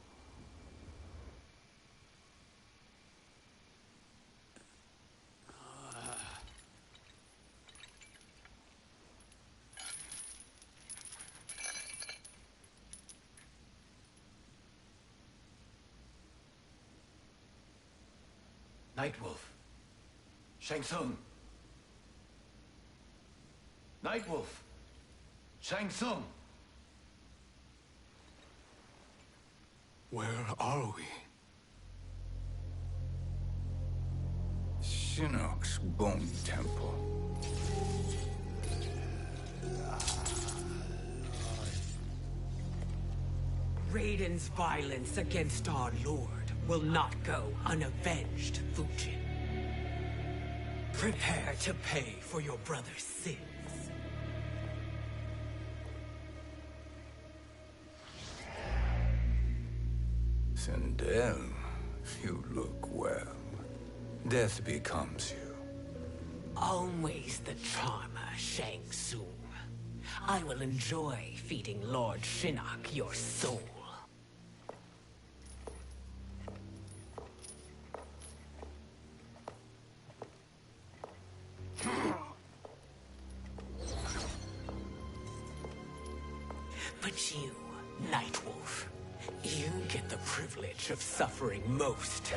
Nightwolf. Shang Tsung. Nightwolf. Shang Tsung. Where are we? Shinnok's Bone Temple. Raiden's violence against our Lord will not go unavenged, Fujin. Prepare to pay for your brother's sins. Sindel, you look well. Death becomes you. Always the charmer, Shang Tsung. I will enjoy feeding Lord Shinnok your soul. But you, Nightwolf, you get the privilege of suffering most.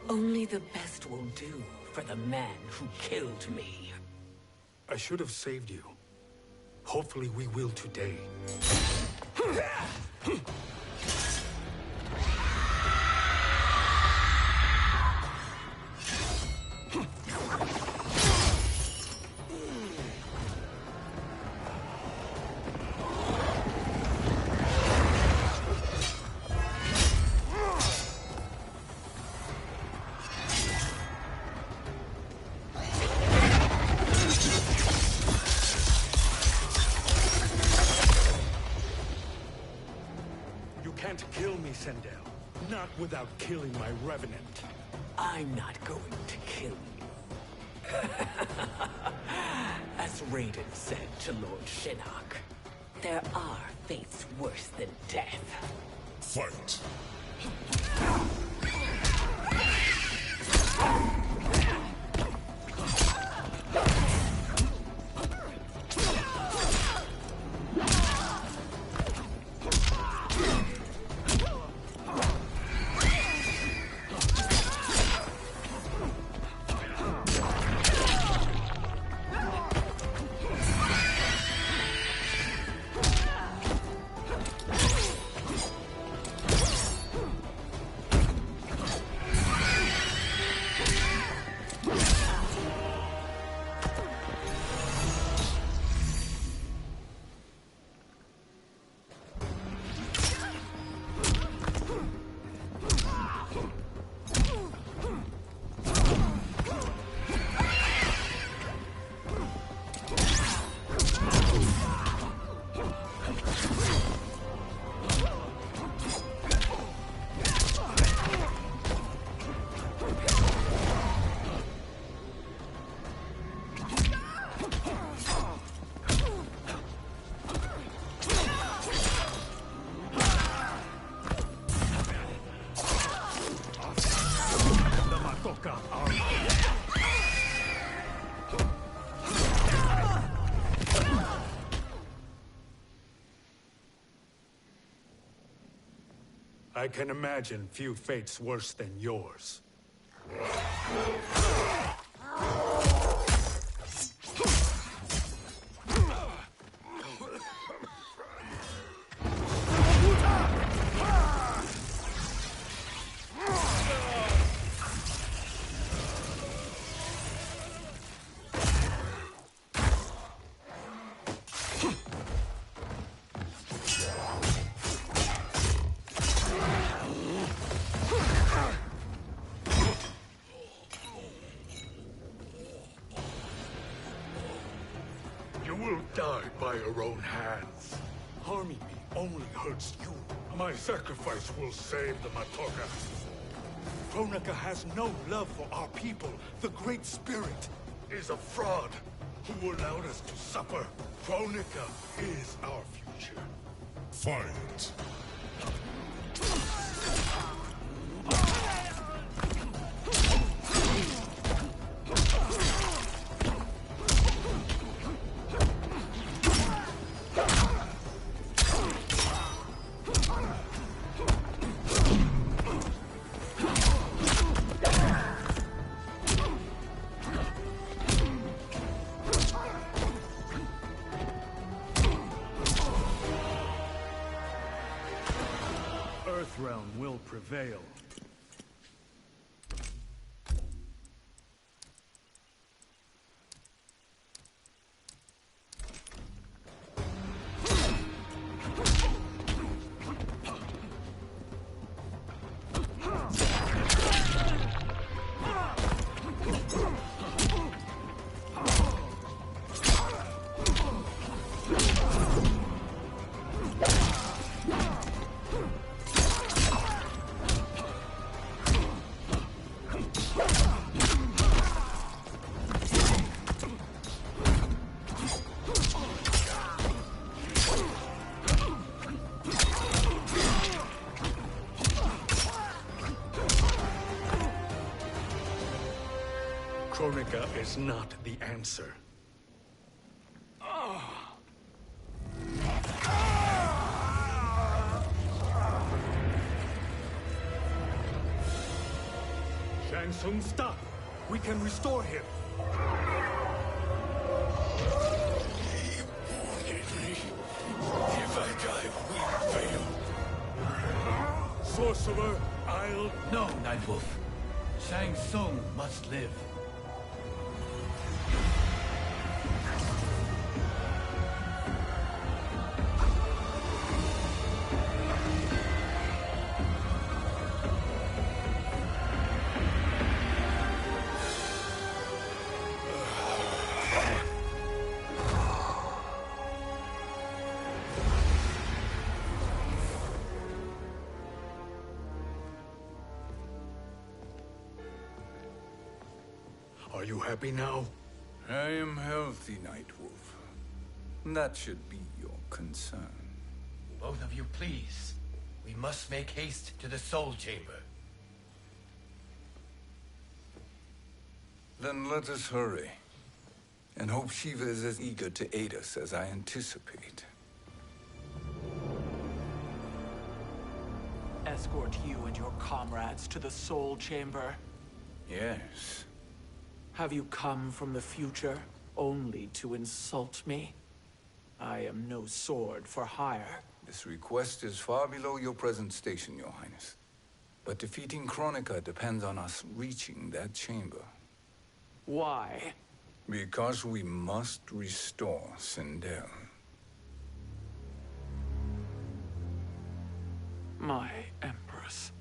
Only the best will do for the man who killed me. I should have saved you. Hopefully we will today. Can't kill me, Sindel. Not without killing my Revenant. I'm not going to kill you. As Raiden said to Lord Shinnok, there are fates worse than death. Fight. I can imagine few fates worse than yours. You will die by your own hands. Harming me only hurts you. My sacrifice will save the Matoka. Kronika has no love for our people. The Great Spirit Is a fraud who allowed us to suffer. Kronika is our future. Fight. Earthrealm will prevail. Kronika is not the answer. Shang Tsung, stop! We can restore him. If I die, we fail. Sorcerer, I'll... No, Nightwolf. Shang Tsung must live. Are you happy now? I am healthy, Nightwolf. That should be your concern. Both of you, please. We must make haste to the Soul Chamber. Then let us hurry. And hope Shiva is as eager to aid us as I anticipate. Escort you and your comrades to the Soul Chamber? Yes. Have you come from the future only to insult me? I am no sword for hire. This request is far below your present station, Your Highness. But defeating Kronika depends on us reaching that chamber. Why? Because we must restore Sindel. My Empress.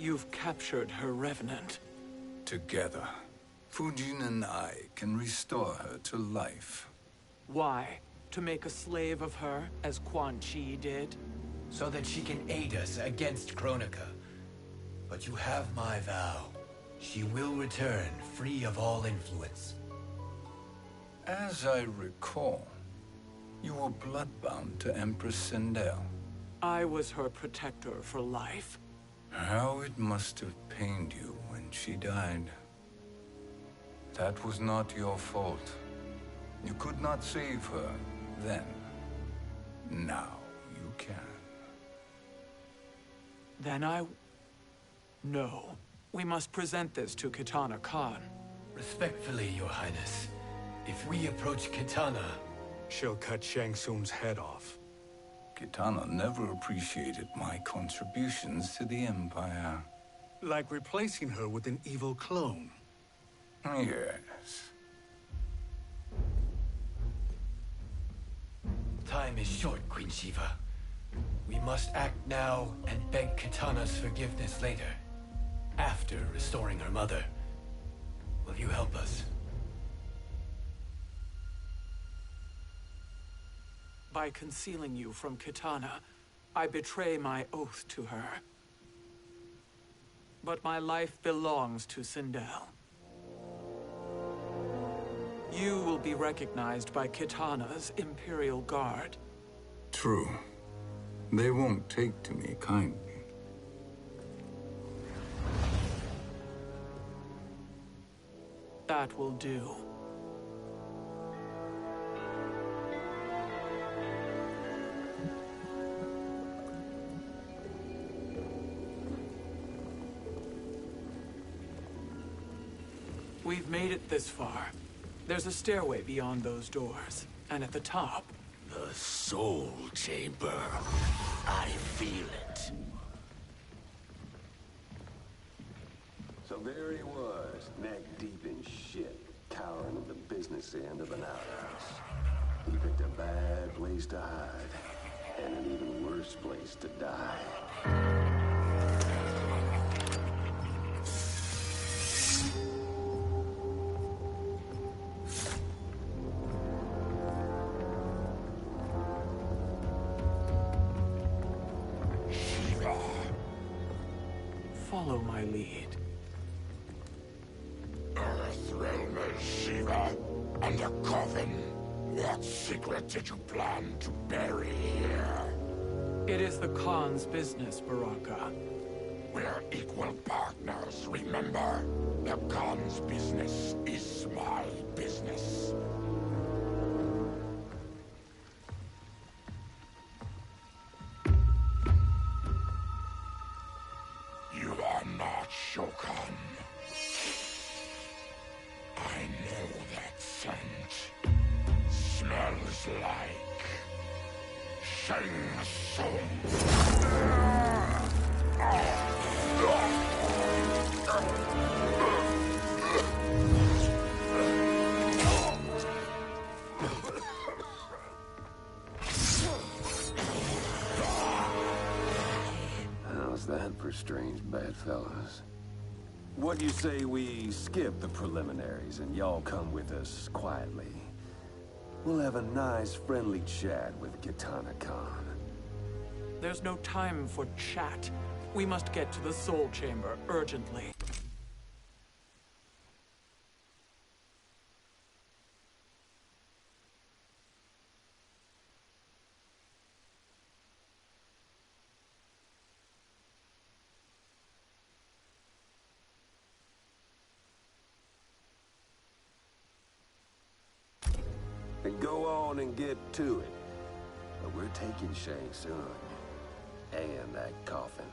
You've captured her revenant. Together, Fujin and I can restore her to life. Why? To make a slave of her, as Quan Chi did? So that she can aid us against Kronika. But you have my vow. She will return free of all influence. As I recall, you were bloodbound to Empress Sindel. I was her protector for life. How it must have pained you when she died. That was not your fault. You could not save her then. Now you can. Then No. We must present this to Kitana Khan. Respectfully, Your Highness. If we approach Kitana... She'll cut Shang Tsung's head off. Kitana never appreciated my contributions to the Empire. Like replacing her with an evil clone. Yes. Time is short, Queen Shiva. We must act now and beg Kitana's forgiveness later. After restoring her mother. Will you help us? By concealing you from Kitana, I betray my oath to her. But my life belongs to Sindel. You will be recognized by Kitana's Imperial Guard. True. They won't take to me kindly. That will do. We've made it this far. There's a stairway beyond those doors, and at the top... The Soul Chamber. I feel it. So there he was, neck deep in shit, cowering at the business end of an outhouse. He picked a bad place to hide, and an even worse place to die. Follow my lead. Earthrealm is Shiva, and a coffin. What secret did you plan to bury here? It is the Khan's business, Baraka. We're equal partners, remember? The Khan's business is my business. You are not Shokan. I know that scent. Smells like... Shang How's that for strange bedfellows? What do you say we skip the preliminaries and y'all come with us quietly? We'll have a nice, friendly chat with Kitana Khan. There's no time for chat. We must get to the Soul Chamber urgently. Then go on and get to it. But we're taking Shang Tsung. And that coffin.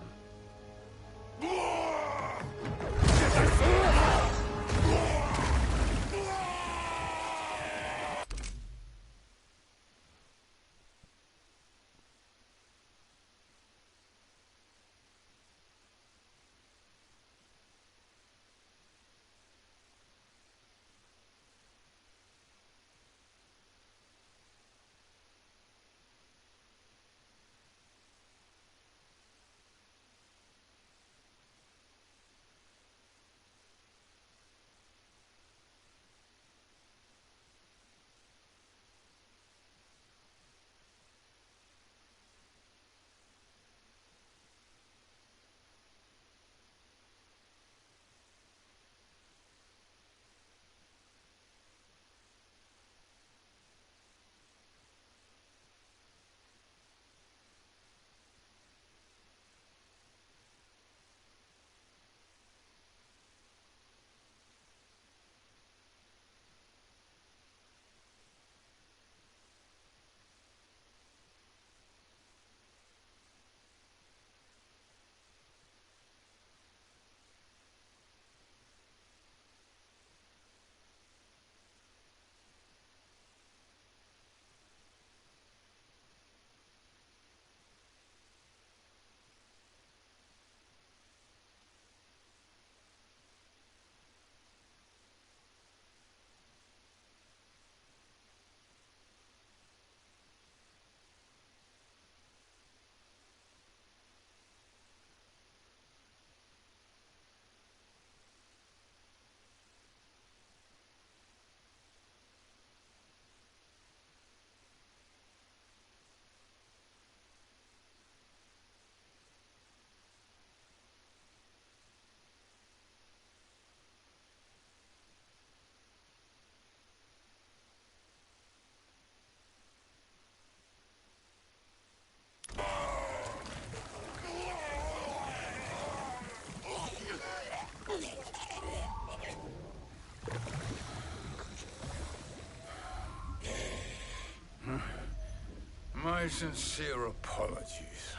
My sincere apologies.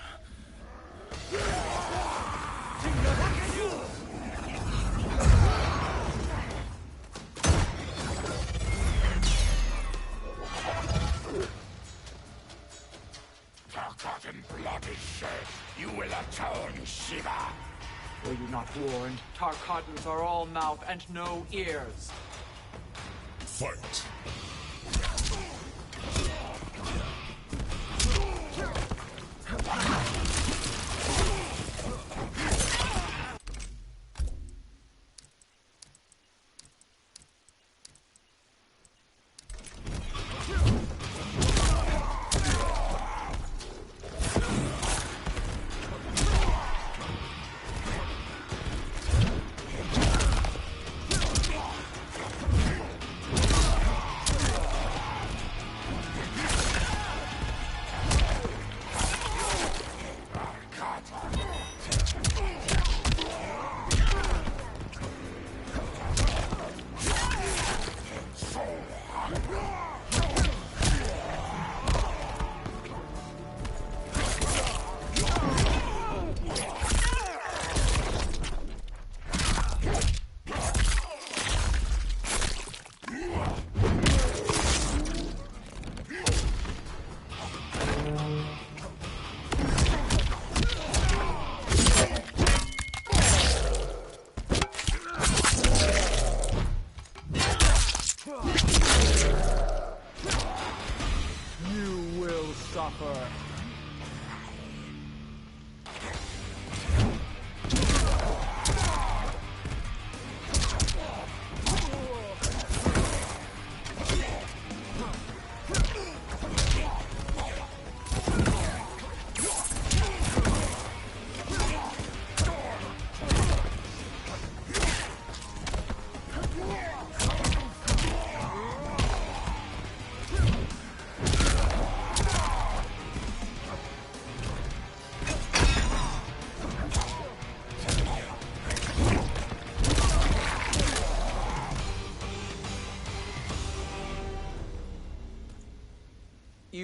Forgotten blood is shed. You will atone, Shiva. Were you not warned? Tarkatans are all mouth and no ears. Fight.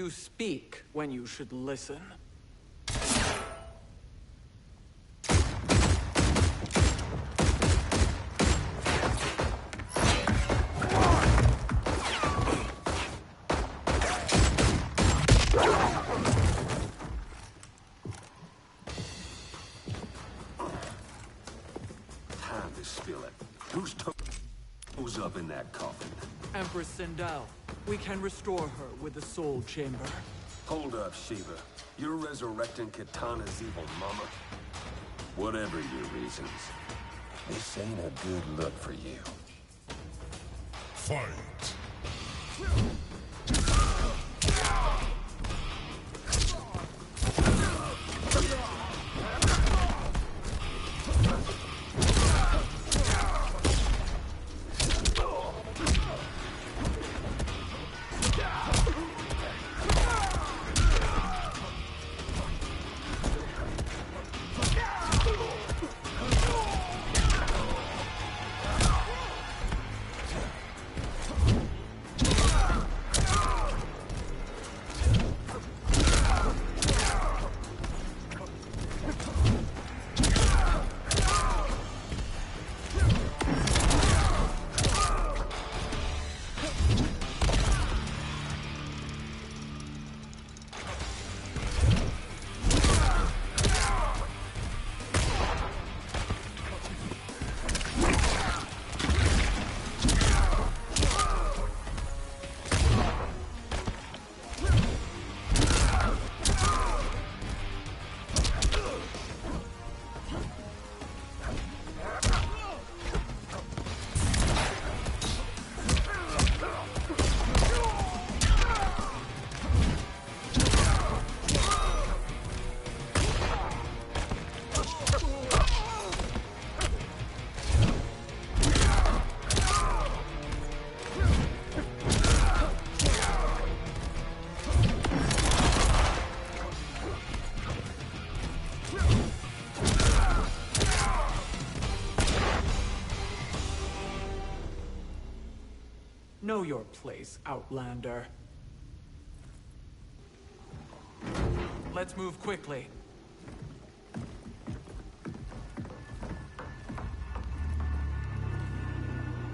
You speak when you should listen. Time to spill it. Whose toes up in that coffin? Empress Sindel. We can restore her with the Soul Chamber. Hold up, Shiva. You're resurrecting Kitana's evil mama? Whatever your reasons, this ain't a good look for you. Fight! Know your place, Outlander. Let's move quickly.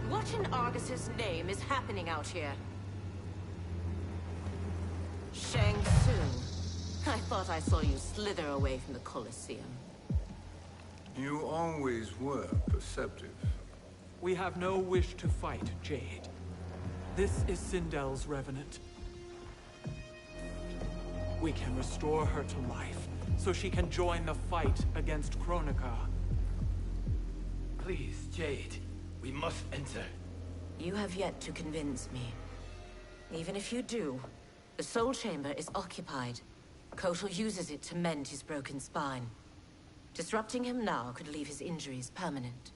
What in Argus's name is happening out here? Shang Tsung. I thought I saw you slither away from the Colosseum. You always were perceptive. We have no wish to fight, Jade. This is Sindel's Revenant. We can restore her to life, so she can join the fight against Kronika. Please, Jade. We must enter. You have yet to convince me. Even if you do, the Soul Chamber is occupied. Kotal uses it to mend his broken spine. Disrupting him now could leave his injuries permanent.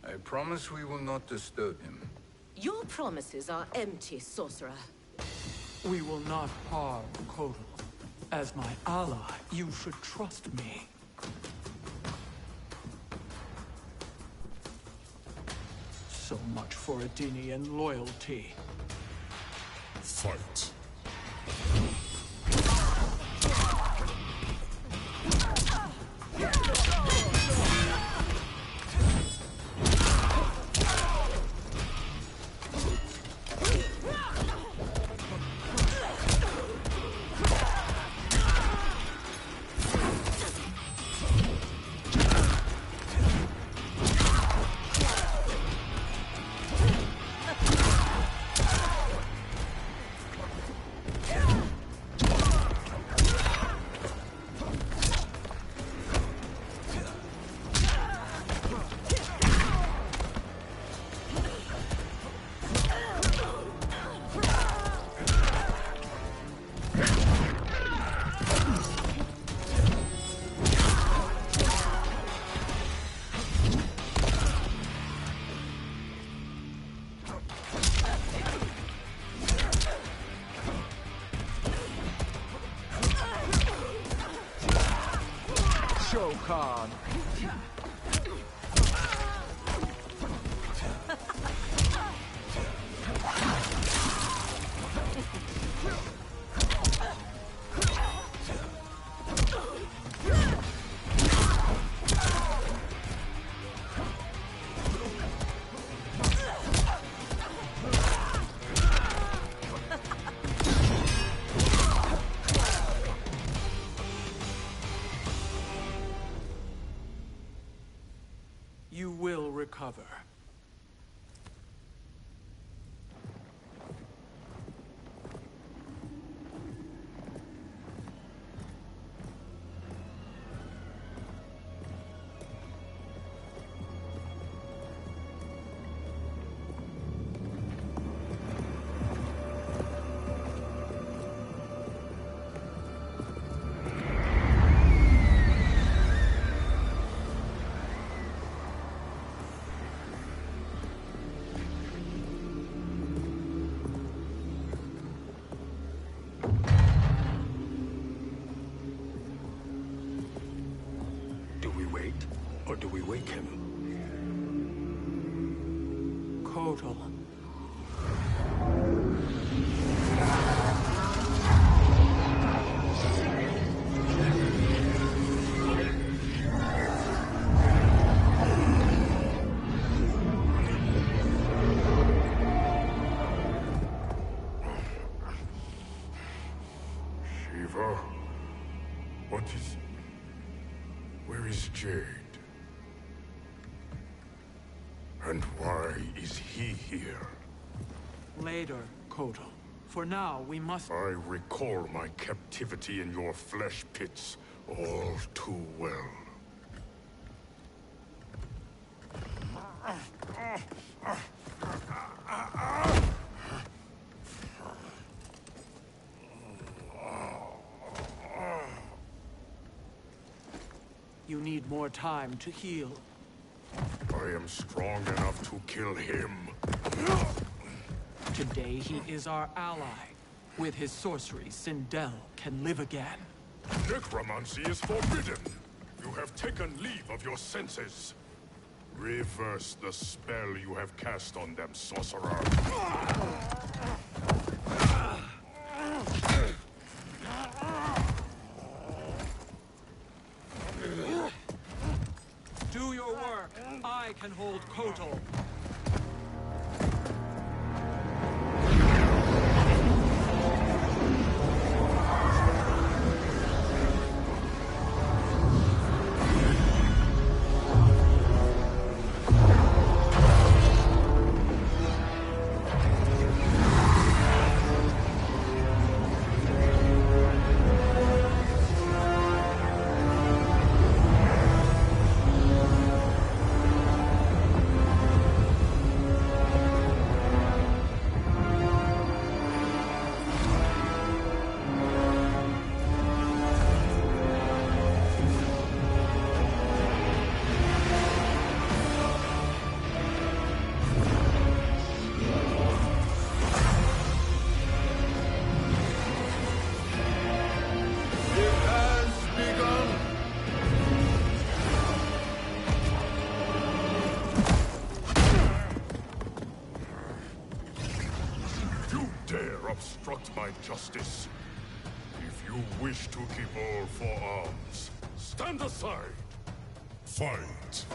I promise we will not disturb him. Your promises are empty, sorcerer. We will not harm Kotal. As my ally, you should trust me. So much for Adenian loyalty. Fight. Shokan. You will recover. Or do we wake him? Kotal. Shiva? What is... Where is Jade? And why is he here? Later, Kotal. For now, we must... I recall my captivity in your flesh pits all too well. You need more time to heal. I am strong enough to kill him. Today he is our ally. With his sorcery, Sindel can live again. Necromancy is forbidden. You have taken leave of your senses. Reverse the spell you have cast on them, sorcerer. Do your work. I can hold Kotal. Obstruct my justice. If you wish to keep all four arms, stand aside. Fight.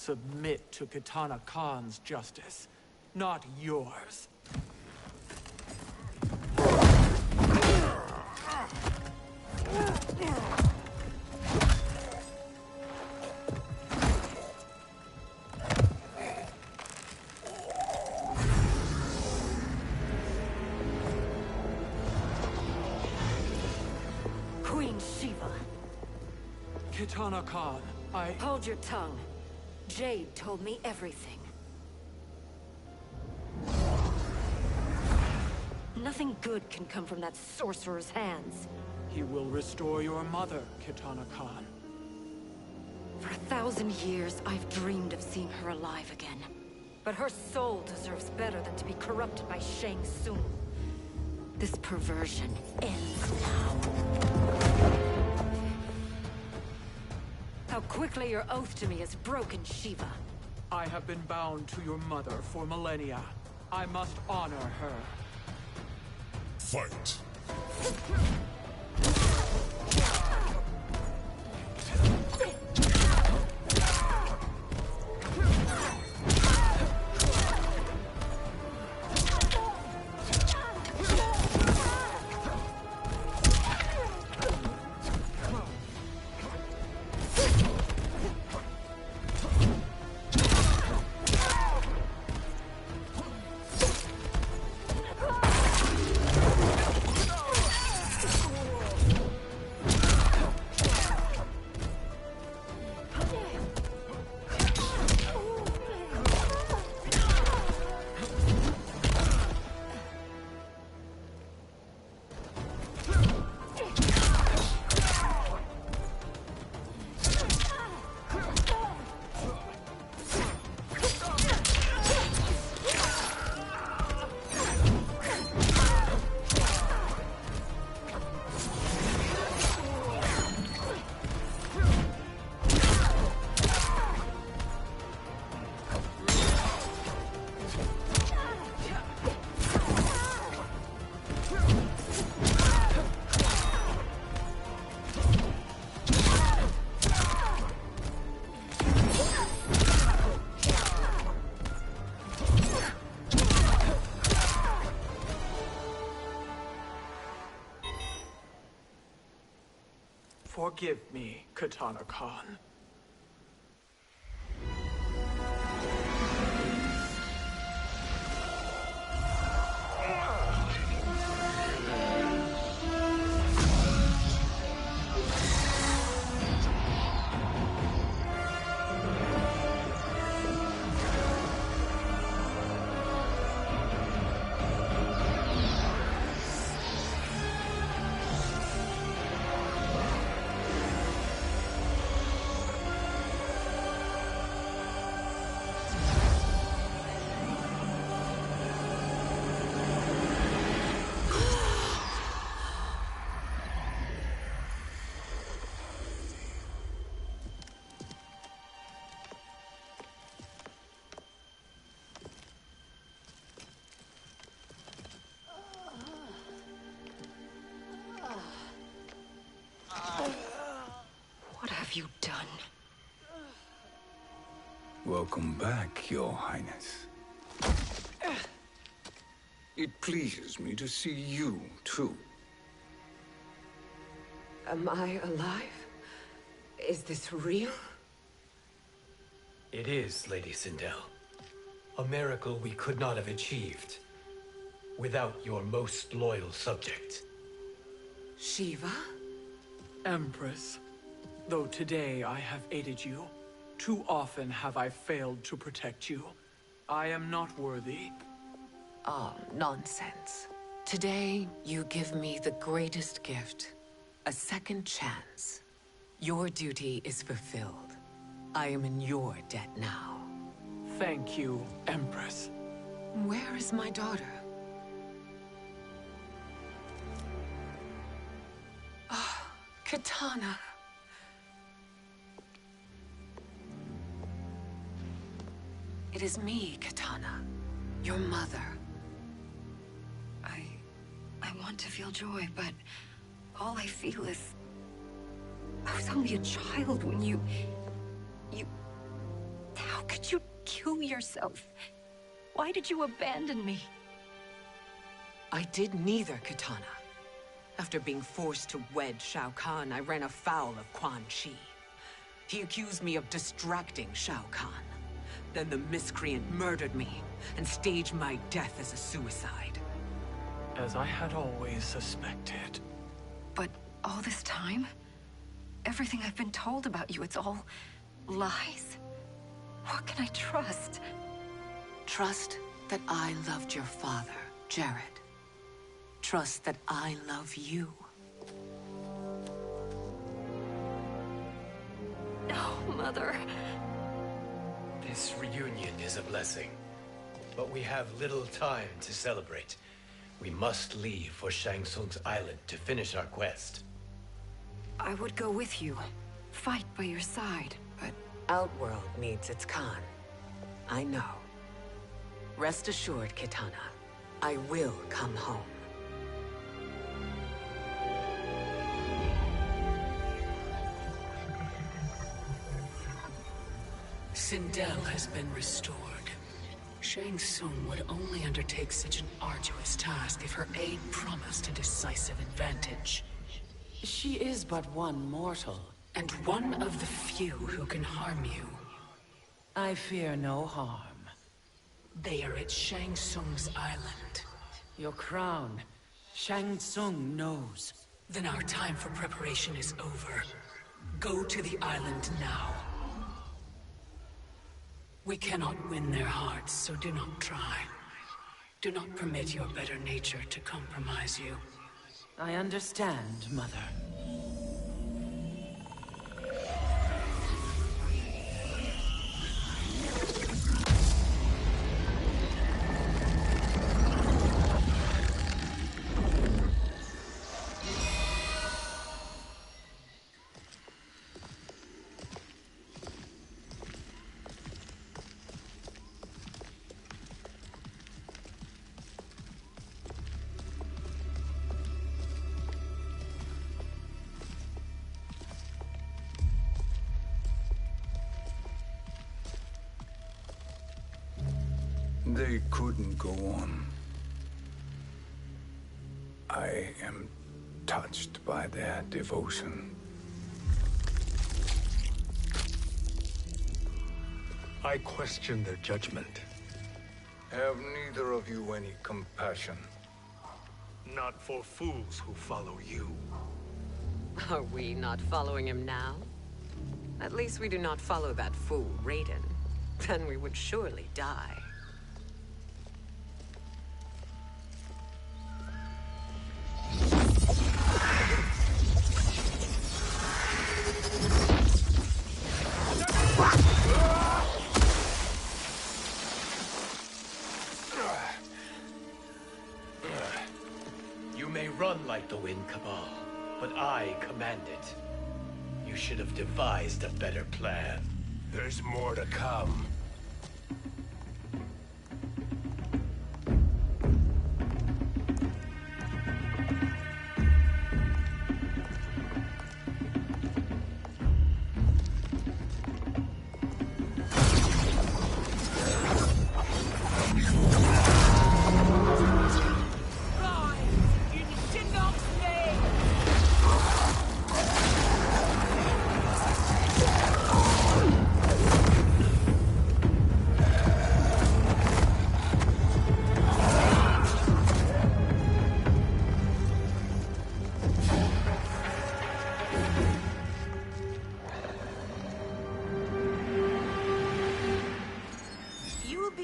submit to Kitana Khan's justice, not yours. Queen Shiva. Kitana Khan, Hold your tongue. Jade told me everything. Nothing good can come from that sorcerer's hands. He will restore your mother, Kitana Khan. For 1,000 years, I've dreamed of seeing her alive again. But her soul deserves better than to be corrupted by Shang Tsung. This perversion ends now. How quickly your oath to me is broken, Shiva. I have been bound to your mother for millennia. I must honor her. Fight. Forgive me, Kitana Khan. What have you done? Welcome back, Your Highness. It pleases me to see you, too. Am I alive? Is this real? It is, Lady Sindel. A miracle we could not have achieved without your most loyal subject. Shiva? Empress, though today I have aided you, too often have I failed to protect you. I am not worthy. Oh, nonsense. Today, you give me the greatest gift. A second chance. Your duty is fulfilled. I am in your debt now. Thank you, Empress. Where is my daughter? Oh, Kitana. It is me, Kitana. Your mother. I want to feel joy, but all I feel is... I was only a child when you... How could you kill yourself? Why did you abandon me? I did neither, Katana. After being forced to wed Shao Kahn, I ran afoul of Quan Chi. He accused me of distracting Shao Kahn. Then the miscreant murdered me and staged my death as a suicide. As I had always suspected. But all this time? Everything I've been told about you, it's all lies? What can I trust? Trust that I loved your father, Jared. Trust that I love you. No, Mother. This reunion is a blessing, but we have little time to celebrate. We must leave for Shang Tsung's island to finish our quest. I would go with you, fight by your side, but... Outworld needs its Khan. I know. Rest assured, Kitana, I will come home. Sindel has been restored. Shang Tsung would only undertake such an arduous task if her aid promised a decisive advantage. She is but one mortal. And one of the few who can harm you. I fear no harm. They are at Shang Tsung's island. Your crown. Shang Tsung knows. Then our time for preparation is over. Go to the island now. We cannot win their hearts, so do not try. Do not permit your better nature to compromise you. I understand, Mother. They couldn't go on. I am touched by their devotion. I question their judgment. Have neither of you any compassion? Not for fools who follow you. Are we not following him now? At least we do not follow that fool, Raiden. Then we would surely die. You may run like the wind, Cabal, but I command it. You should have devised a better plan. There's more to come.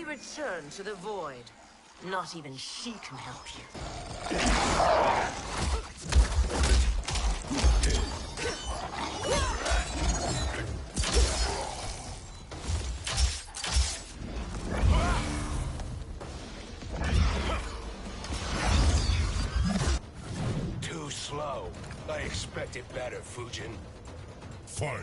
Return to the void. Not even she can help you. Too slow. I expected better, Fujin. Fight.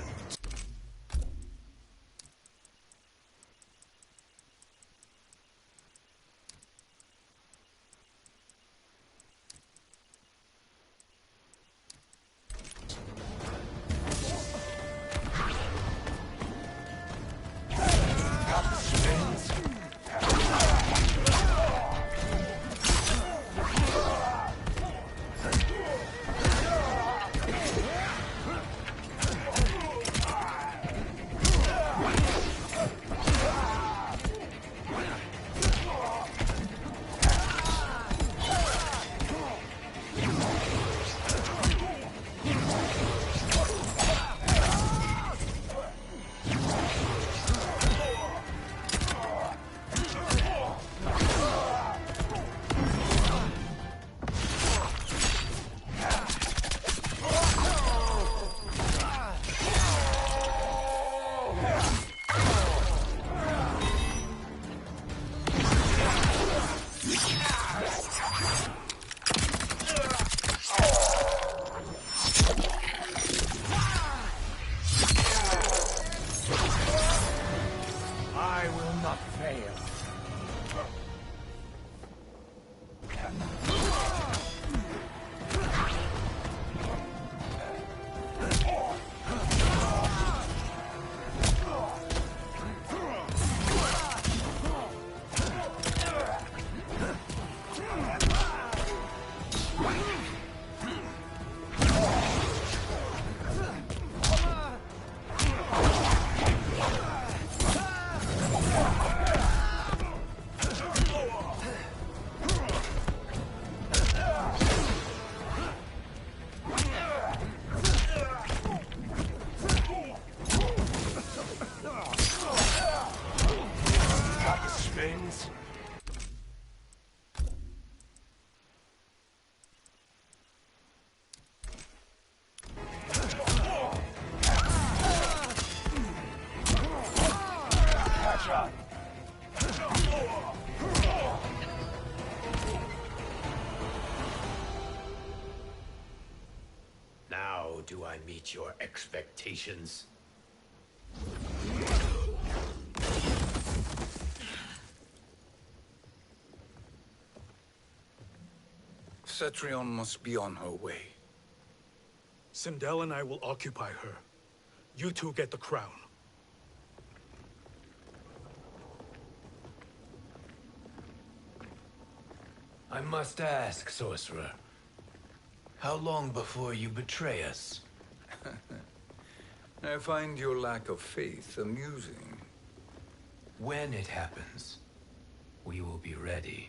fail. Now do I meet your expectations? Cetrion must be on her way. Sindel and I will occupy her. You two get the crown. I must ask, sorcerer. How long before you betray us? I find your lack of faith amusing. When it happens, we will be ready.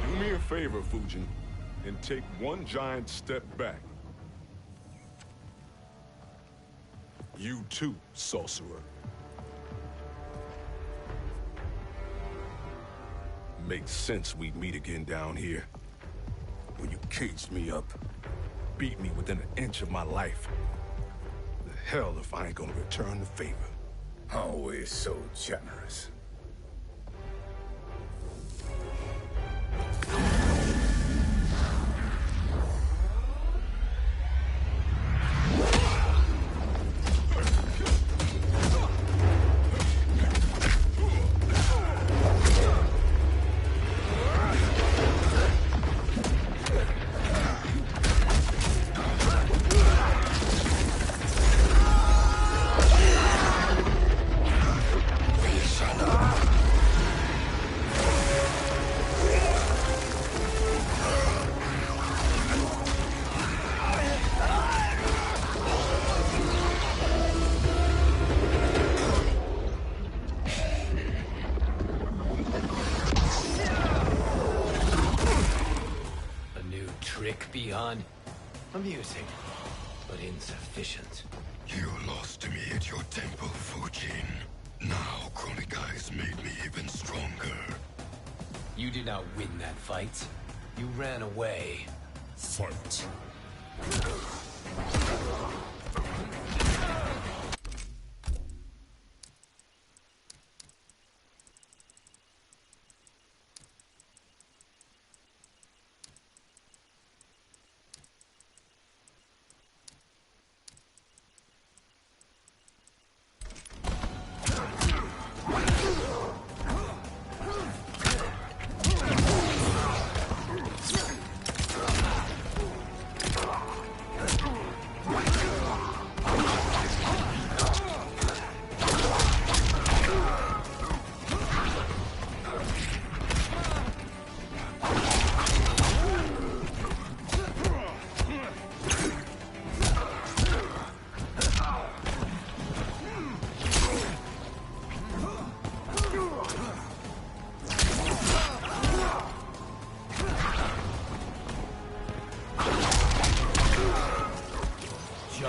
Do me a favor, Fujin, and take one giant step back. You too, sorcerer. Makes sense we'd meet again down here. When you caged me up, beat me within an inch of my life. The hell if I ain't gonna return the favor. Always so generous. Beyond amusing, but insufficient. You lost to me at your temple, Fujin. Now Kronika has made me even stronger. You did not win that fight. You ran away. Fight.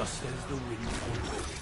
just as the wind foretold.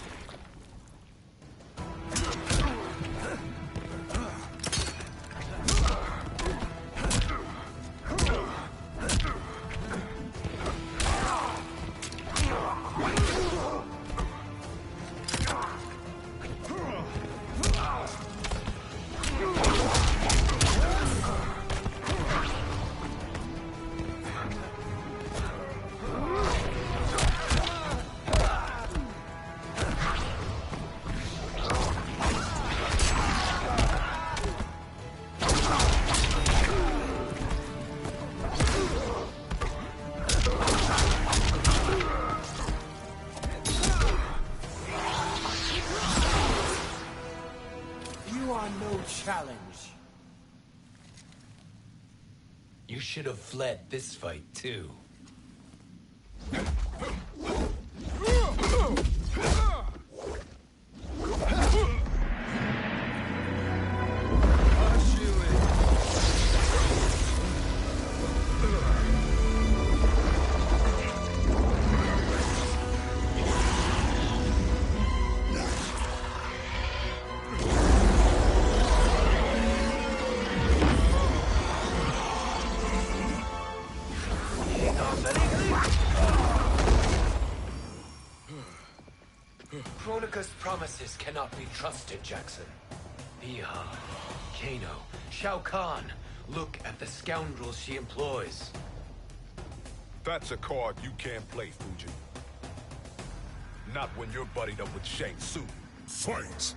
Challenge. You should have fled this fight, too. Kronika's promises cannot be trusted, Jackson. Biha, Kano, Shao Kahn. Look at the scoundrels she employs. That's a card you can't play, Fujin. Not when you're buddied up with Shang Tsung. Fight!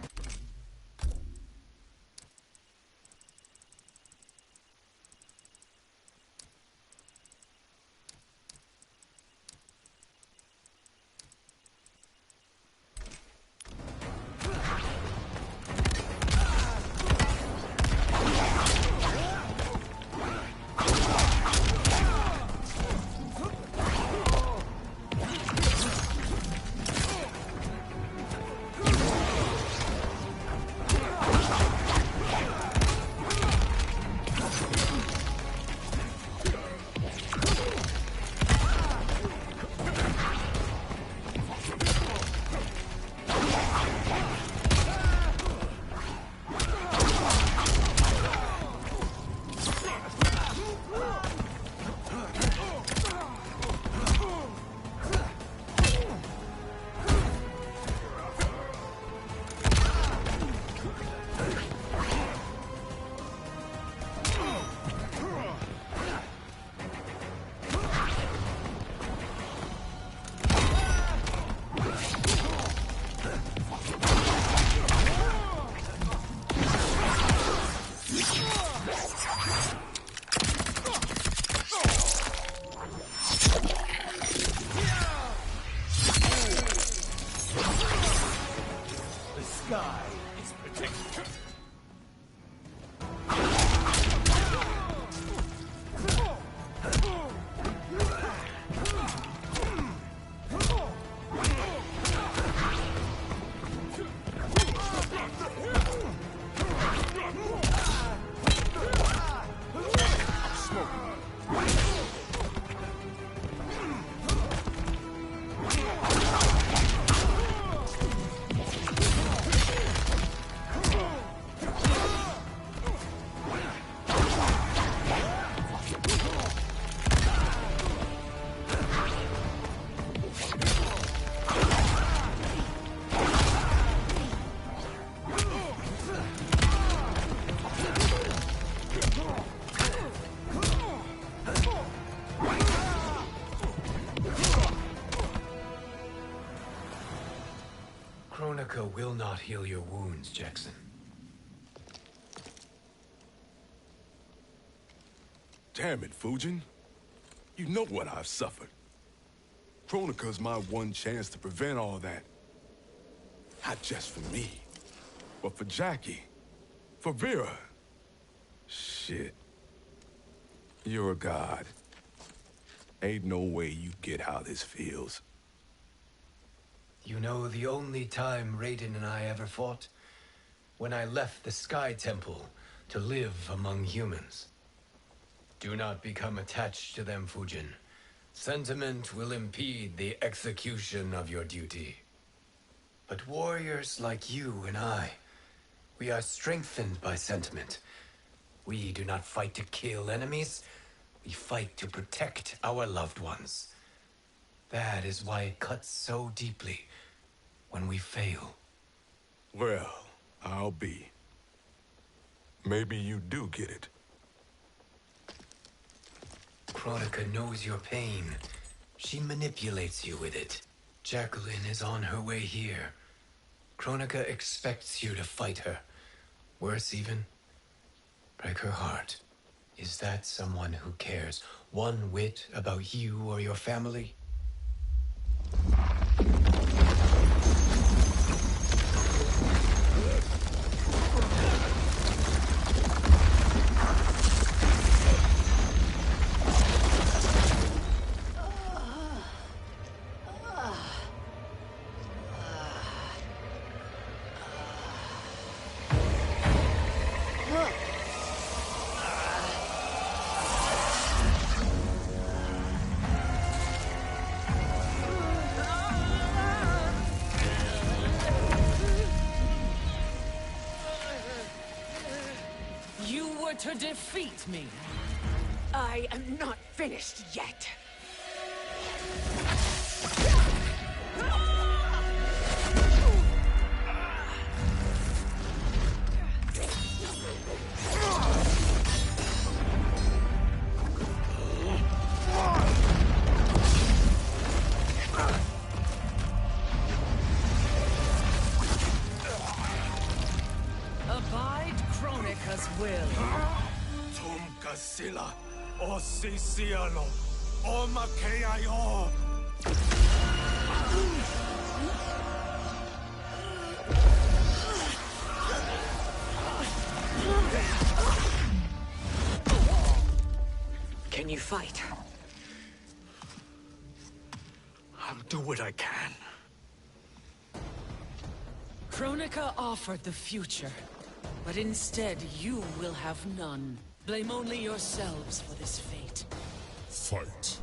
Kronika will not heal your wounds, Jackson. Damn it, Fujin. You know what I've suffered. Kronika's my one chance to prevent all that. Not just for me, but for Jackie, for Vera. Shit. You're a god. Ain't no way you get how this feels. You know the only time Raiden and I ever fought? When I left the Sky Temple to live among humans. Do not become attached to them, Fujin. Sentiment will impede the execution of your duty. But warriors like you and I, we are strengthened by sentiment. We do not fight to kill enemies. We fight to protect our loved ones. That is why it cuts so deeply when we fail. Well, I'll be. Maybe you do get it. Kronika knows your pain. She manipulates you with it. Jacqueline is on her way here. Kronika expects you to fight her. Worse even, break her heart. Is that someone who cares one whit about you or your family? To defeat me. I am not finished yet. Abide Kronika's will. Sila, o Sicialo, o Makeayo. Can you fight? I'll do what I can. Kronika offered the future, but instead you will have none. Blame only yourselves for this fate. Fight.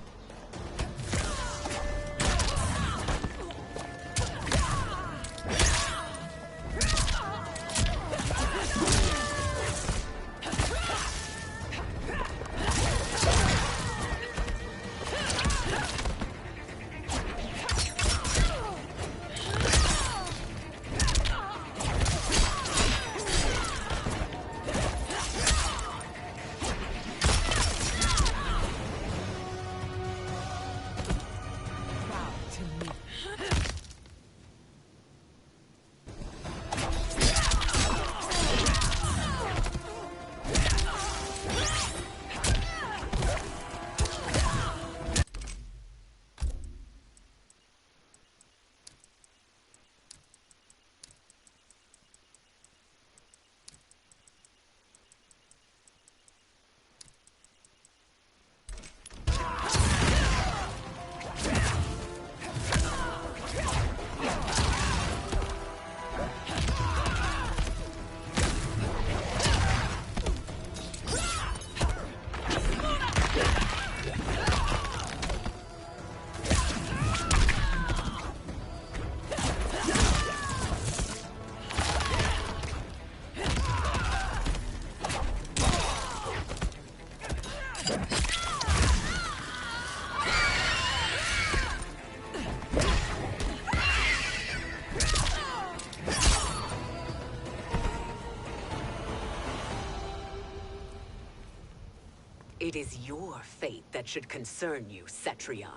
It is your fate that should concern you, Cetrion.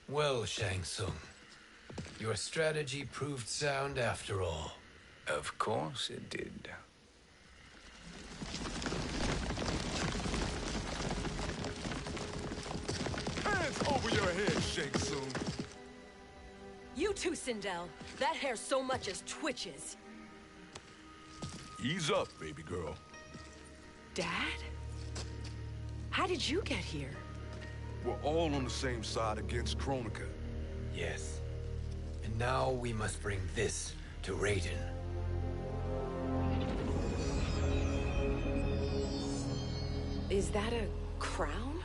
Well, Shang Tsung, your strategy proved sound after all. Of course it did. Hands over your head, Shang Tsung. You too, Sindel. That hair so much as twitches. Ease up, baby girl. Dad? How did you get here? We're all on the same side against Kronika. Yes. And now we must bring this to Raiden. Is that a crown?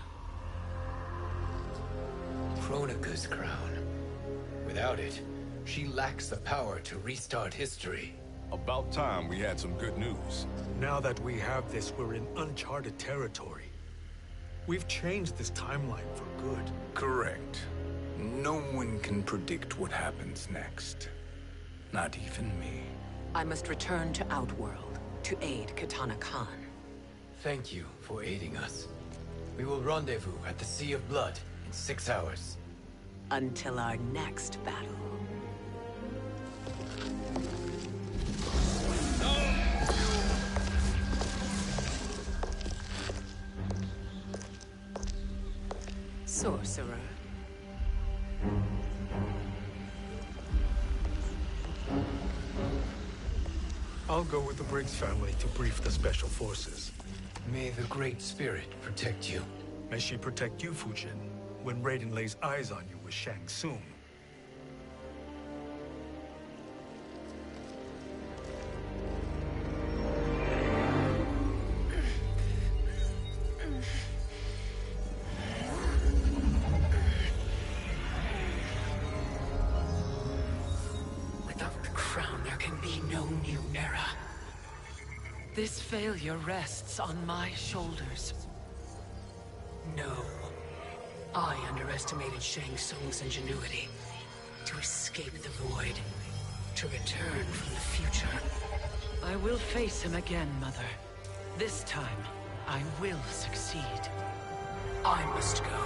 Kronika's crown. Without it, she lacks the power to restart history. About time we had some good news. Now that we have this, we're in uncharted territory. We've changed this timeline for good. Correct. No one can predict what happens next. Not even me. I must return to Outworld to aid Katana Khan. Thank you for aiding us. We will rendezvous at the Sea of Blood in 6 hours. Until our next battle. Sorcerer. I'll go with the Briggs family to brief the Special Forces. May the Great Spirit protect you. May she protect you, Fujin, when Raiden lays eyes on you with Shang Tsung. Without the crown, there can be no new era. This failure rests on my shoulders. No. I underestimated Shang Tsung's ingenuity. To escape the void. To return from the future. I will face him again, Mother. This time, I will succeed. I must go.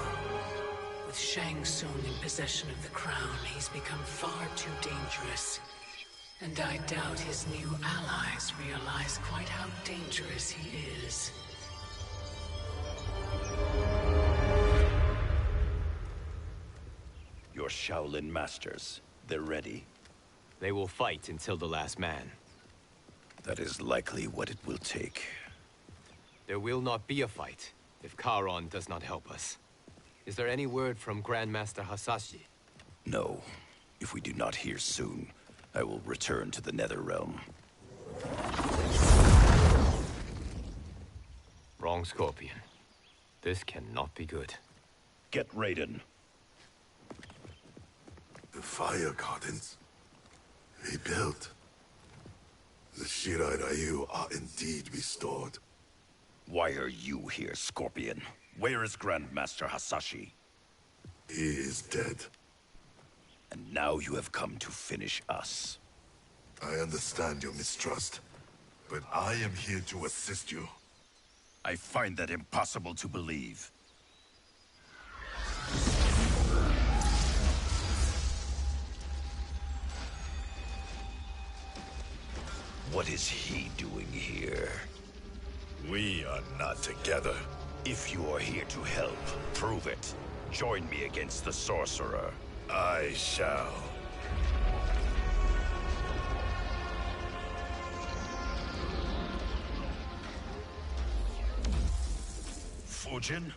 With Shang Tsung in possession of the crown, he's become far too dangerous. And I doubt his new allies realize quite how dangerous he is. Your Shaolin masters, they're ready. They will fight until the last man. That is likely what it will take. There will not be a fight if Charon does not help us. Is there any word from Grandmaster Hasashi? No. If we do not hear soon, I will return to the Netherrealm. Wrong, Scorpion. This cannot be good. Get Raiden. The fire gardens. Rebuilt. The Shirai Ryu are indeed restored. Why are you here, Scorpion? Where is Grandmaster Hasashi? He is dead. And now you have come to finish us. I understand your mistrust, but I am here to assist you. I find that impossible to believe. What is he doing here? We are not together. If you are here to help, prove it. Join me against the Sorcerer. I shall. Fujin?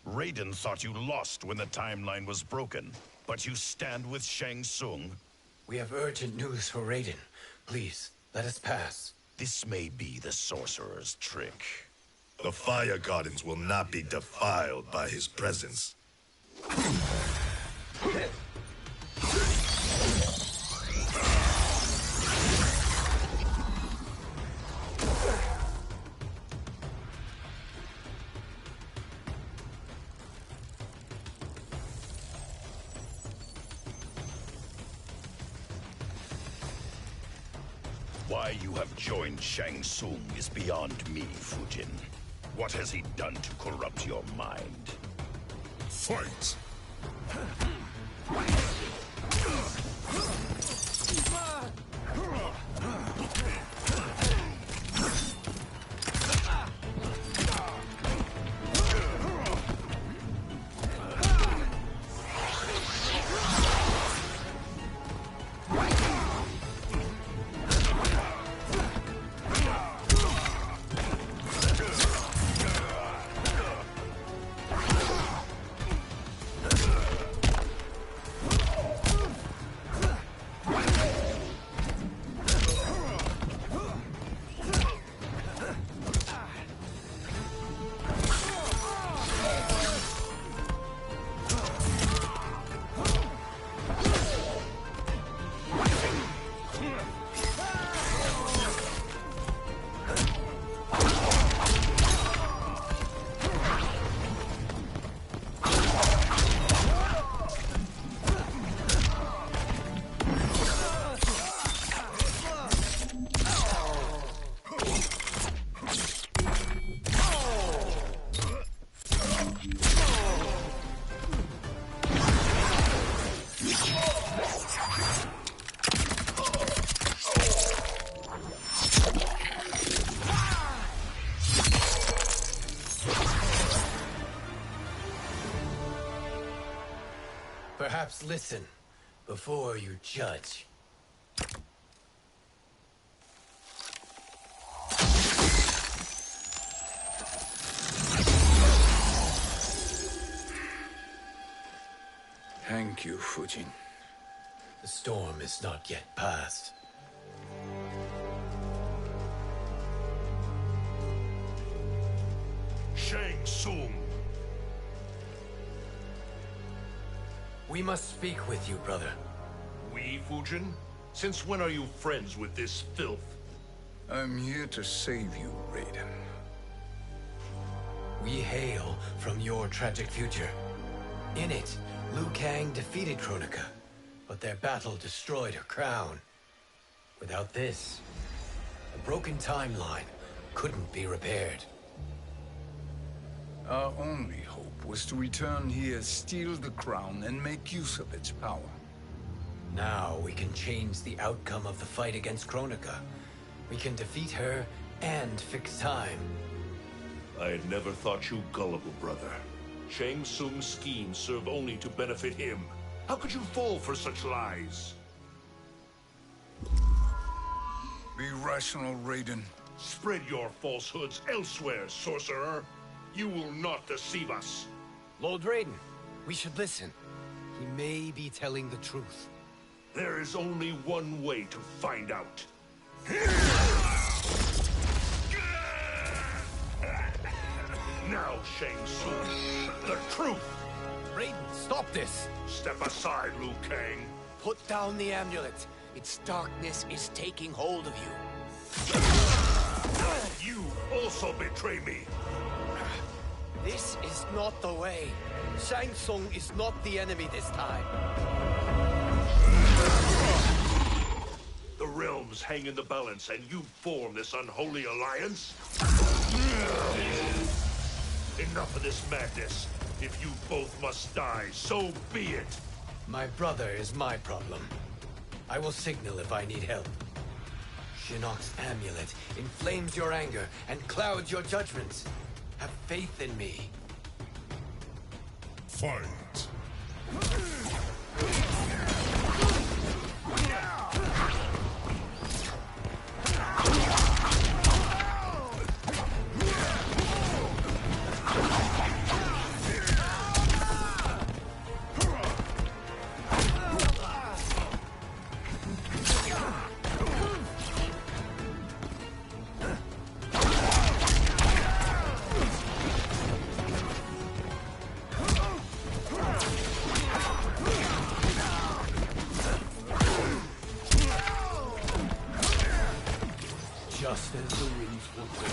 Raiden thought you lost when the timeline was broken, but you stand with Shang Tsung. We have urgent news for Raiden. Please, let us pass. This may be the Sorcerer's trick. The Fire Gardens will not be defiled by his presence. Why you have joined Shang Tsung is beyond me, Fujin. What has he done to corrupt your mind? Fight! Perhaps listen before you judge. Thank you, Fujin. The storm is not yet past. Shang Tsung. We must speak with you, brother. We, Fujin? Since when are you friends with this filth? I'm here to save you, Raiden. We hail from your tragic future. In it, Liu Kang defeated Kronika, but their battle destroyed her crown. Without this, a broken timeline couldn't be repaired. Our only hope was to return here, steal the crown, and make use of its power. Now we can change the outcome of the fight against Kronika. We can defeat her and fix time. I had never thought you gullible, brother. Shang Tsung's schemes serve only to benefit him. How could you fall for such lies? Be rational, Raiden. Spread your falsehoods elsewhere, sorcerer. You will not deceive us. Lord Raiden, we should listen. He may be telling the truth. There is only one way to find out. Now, Shang Tsung, the truth! Raiden, stop this! Step aside, Liu Kang. Put down the amulet. Its darkness is taking hold of you. You also betray me. This is not the way. Shang Tsung is not the enemy this time. The realms hang in the balance, and you form this unholy alliance? Enough of this madness. If you both must die, so be it. My brother is my problem. I will signal if I need help. Shinnok's amulet inflames your anger and clouds your judgments. Have faith in me. Fight. Just as the winds will go.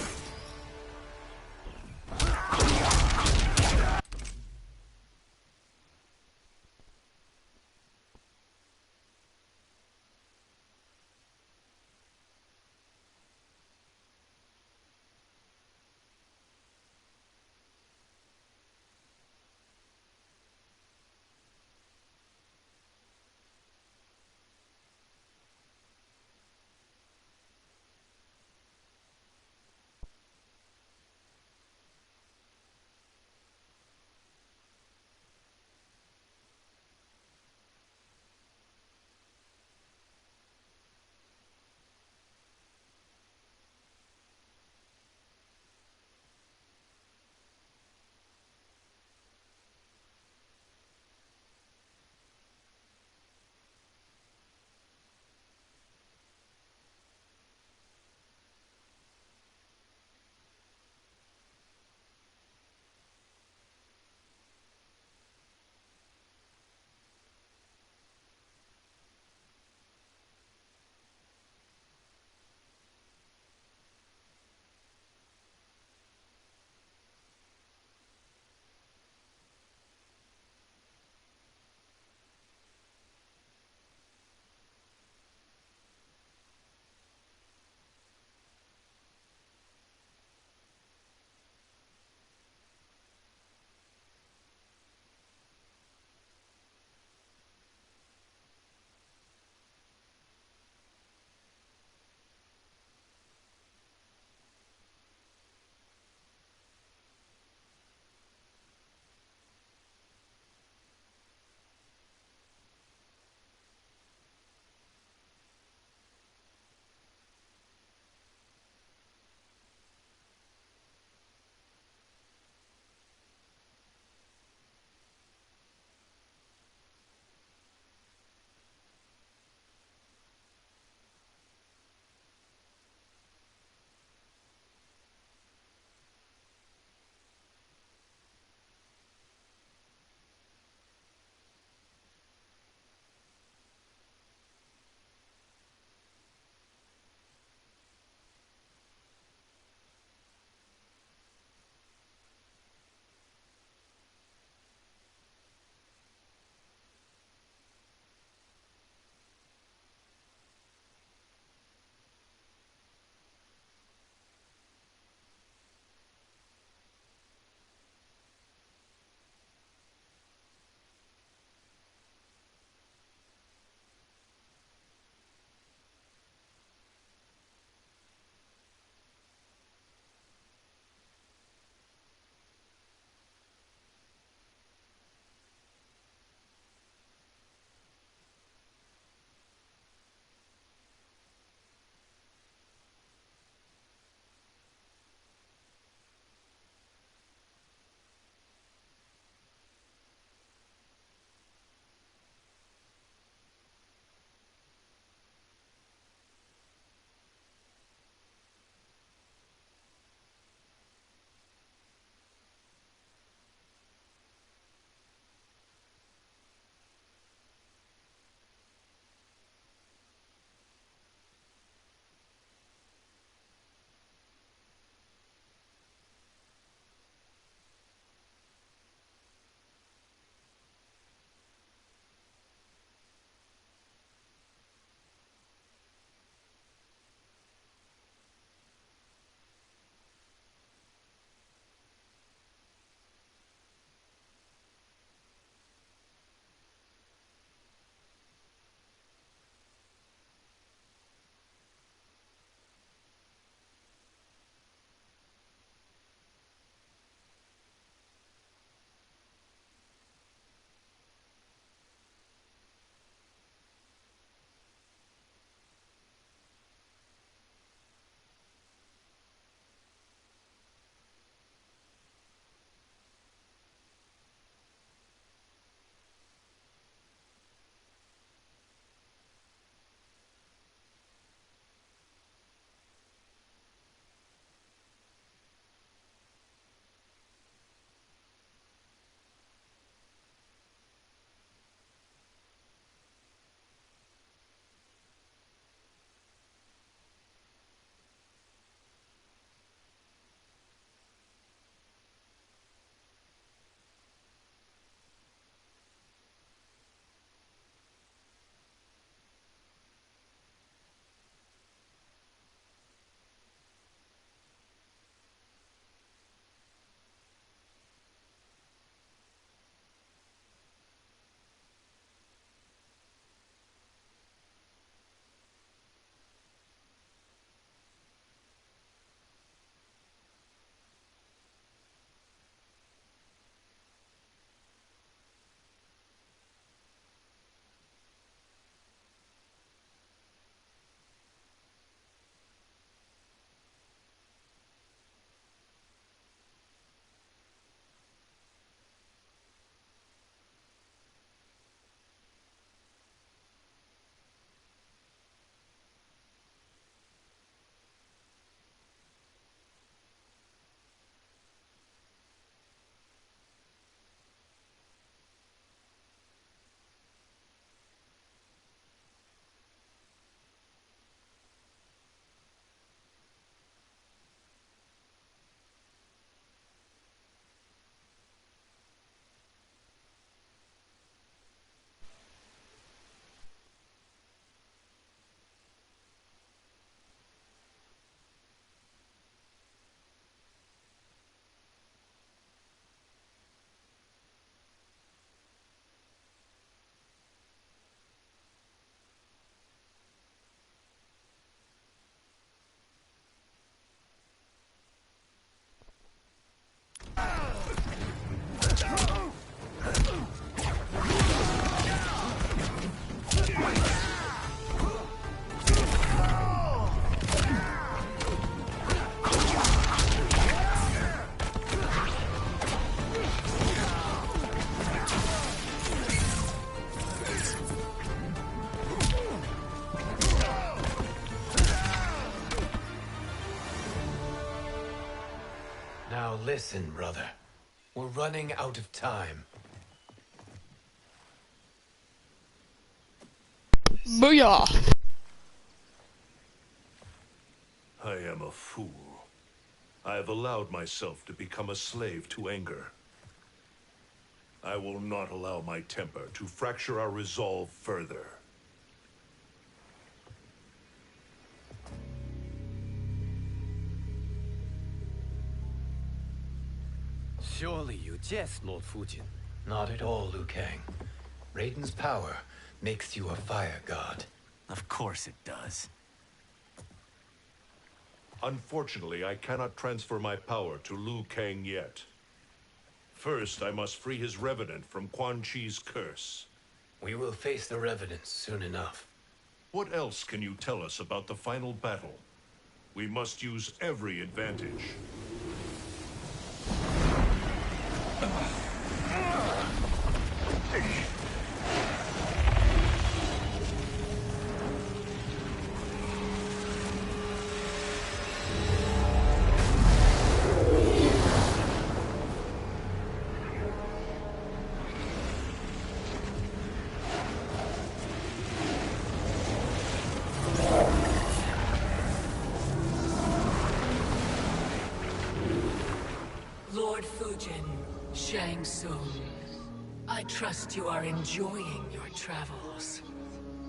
Now listen, brother. We're running out of time. Booyah! I am a fool. I have allowed myself to become a slave to anger. I will not allow my temper to fracture our resolve further. Surely you jest, Lord Fujin. Not at all, Liu Kang. Raiden's power makes you a fire god. Of course it does. Unfortunately, I cannot transfer my power to Liu Kang yet. First, I must free his Revenant from Quan Chi's curse. We will face the Revenants soon enough. What else can you tell us about the final battle? We must use every advantage. Lord Fujin, Shang Tsung, I trust you are enjoying your travels.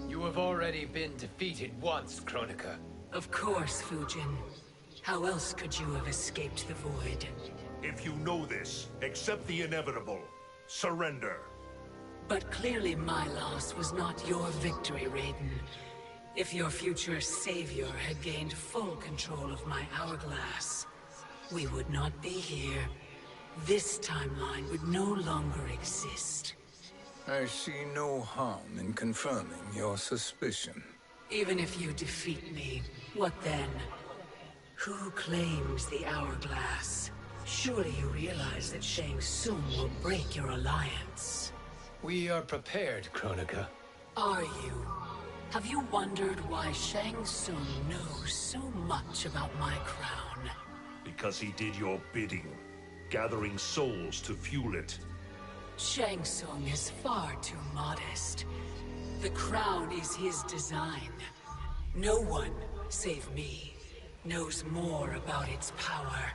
You have already been defeated once, Kronika. Of course, Fujin. How else could you have escaped the void? If you know this, accept the inevitable. Surrender. But clearly my loss was not your victory, Raiden. If your future savior had gained full control of my hourglass, we would not be here. This timeline would no longer exist. I see no harm in confirming your suspicion. Even if you defeat me, what then? Who claims the hourglass? Surely you realize that Shang Tsung will break your alliance. We are prepared, Kronika. Are you? Have you wondered why Shang Tsung knows so much about my crown? Because he did your bidding, gathering souls to fuel it. Shang Tsung is far too modest. The crown is his design. No one, save me, knows more about its power.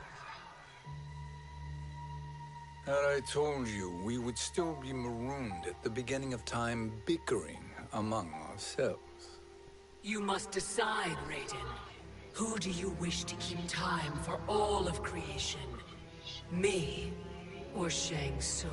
Had I told you, we would still be marooned at the beginning of time, bickering among ourselves. You must decide, Raiden. Who do you wish to keep time for all of creation? Me or Shang Tsung?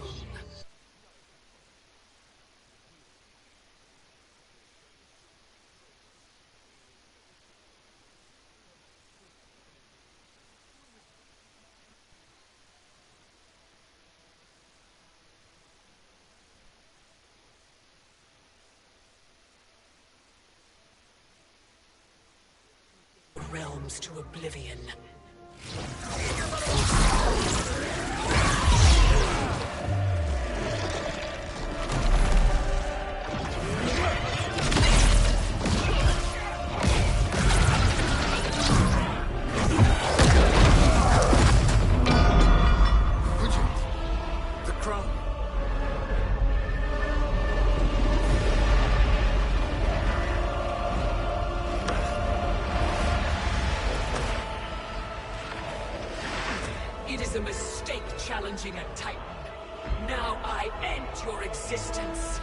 Realms to oblivion. The crown. It is a mistake challenging a Titan. Now I end your existence.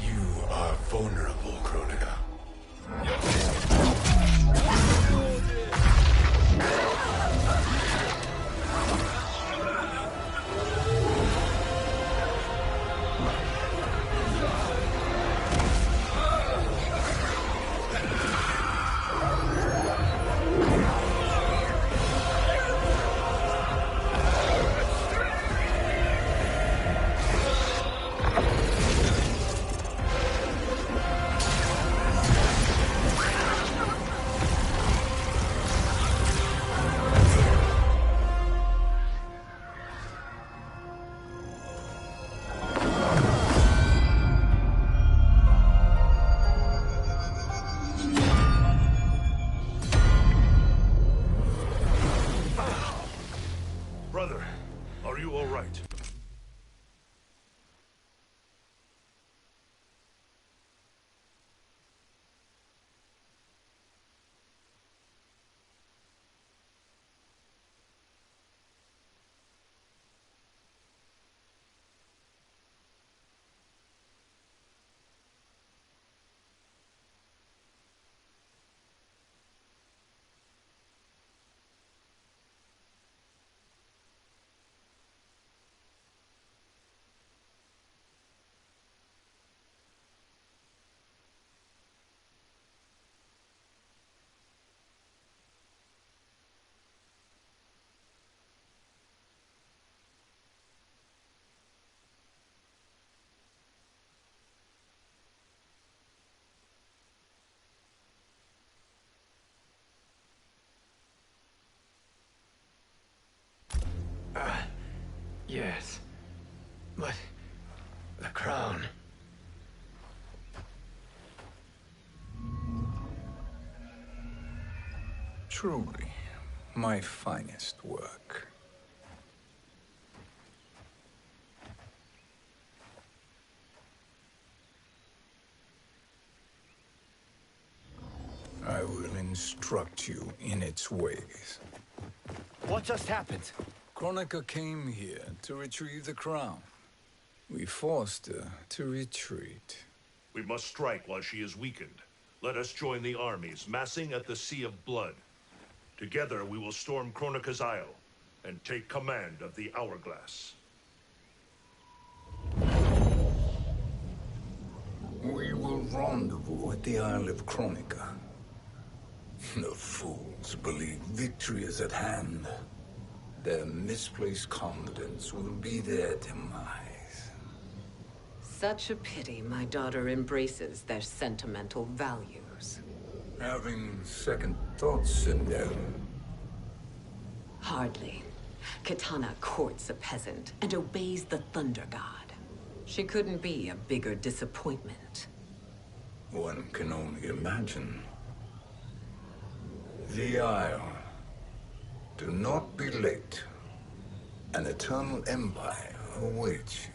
You are vulnerable, Kronika. Truly, my finest work. I will instruct you in its ways. What just happened? Kronika came here to retrieve the crown. We forced her to retreat. We must strike while she is weakened. Let us join the armies, massing at the Sea of Blood. Together we will storm Kronika's Isle, and take command of the Hourglass. We will rendezvous at the Isle of Kronika. The fools believe victory is at hand. Their misplaced confidence will be their demise. Such a pity my daughter embraces their sentimental values. Having second thoughts, Sindel? Hardly. Kitana courts a peasant and obeys the Thunder God. She couldn't be a bigger disappointment. One can only imagine. The Isle. Do not be late. An eternal empire awaits you.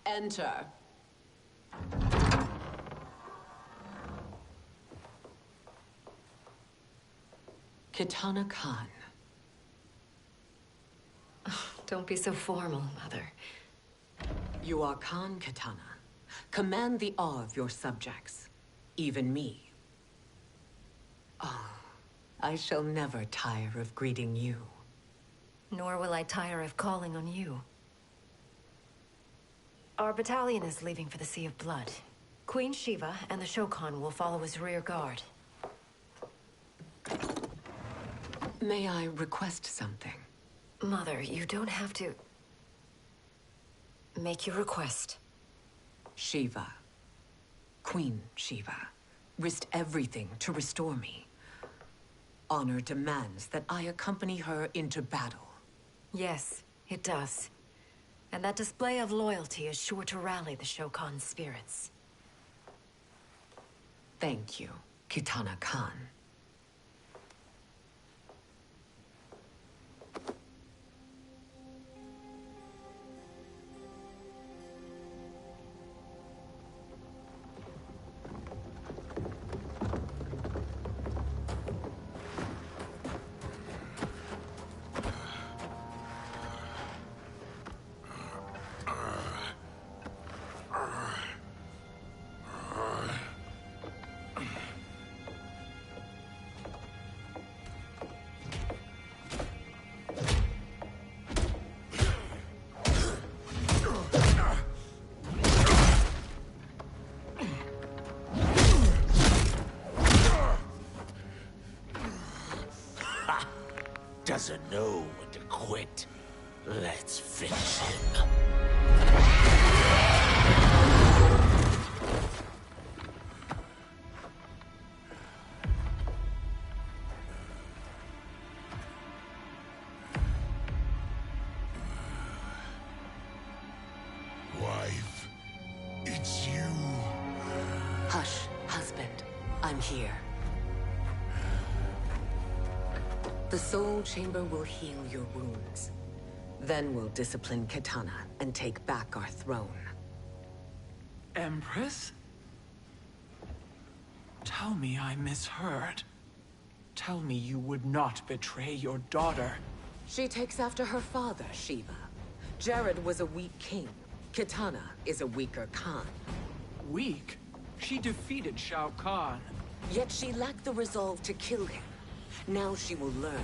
Enter. Kitana Khan. Don't be so formal, Mother. You are Khan Kitana. Command the awe of your subjects. Even me. Oh, I shall never tire of greeting you. Nor will I tire of calling on you. Our battalion is leaving for the Sea of Blood. Queen Shiva and the Shokan will follow as rear guard. May I request something? Mother, you don't have to... make your request. Shiva. Queen Shiva. Risked everything to restore me. Honor demands that I accompany her into battle. Yes, it does. And that display of loyalty is sure to rally the Shokan's spirits. Thank you, Kitana Khan. Doesn't know when to quit. Let's finish him. Wife, it's you. Hush, husband. I'm here. The Soul Chamber will heal your wounds. Then we'll discipline Kitana and take back our throne. Empress? Tell me I misheard. Tell me you would not betray your daughter. She takes after her father, Shiva. Jared was a weak king. Kitana is a weaker Khan. Weak? She defeated Shao Kahn. Yet she lacked the resolve to kill him. Now she will learn.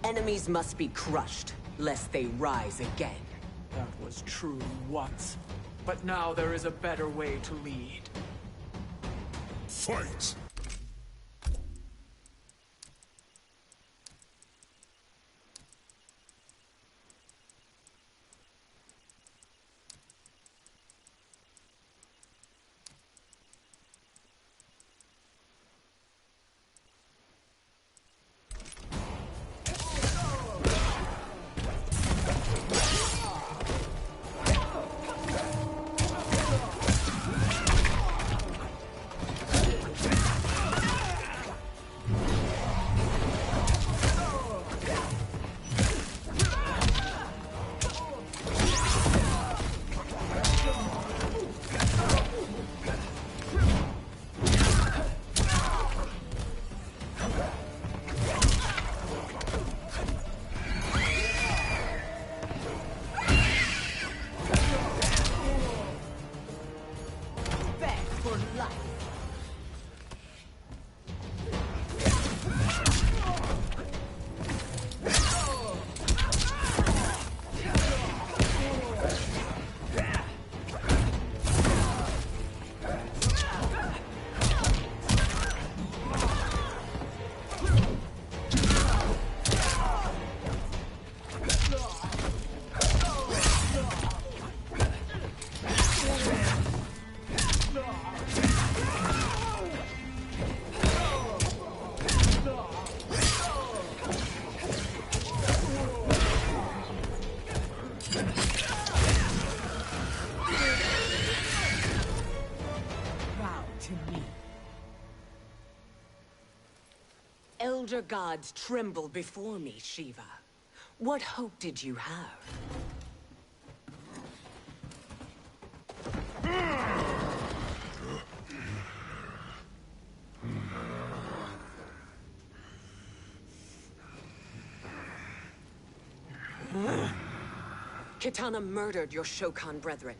Enemies must be crushed, lest they rise again. That was true once. But now there is a better way to lead. Fight! elder gods tremble before me, Shiva. What hope did you have? Kitana murdered your Shokan brethren.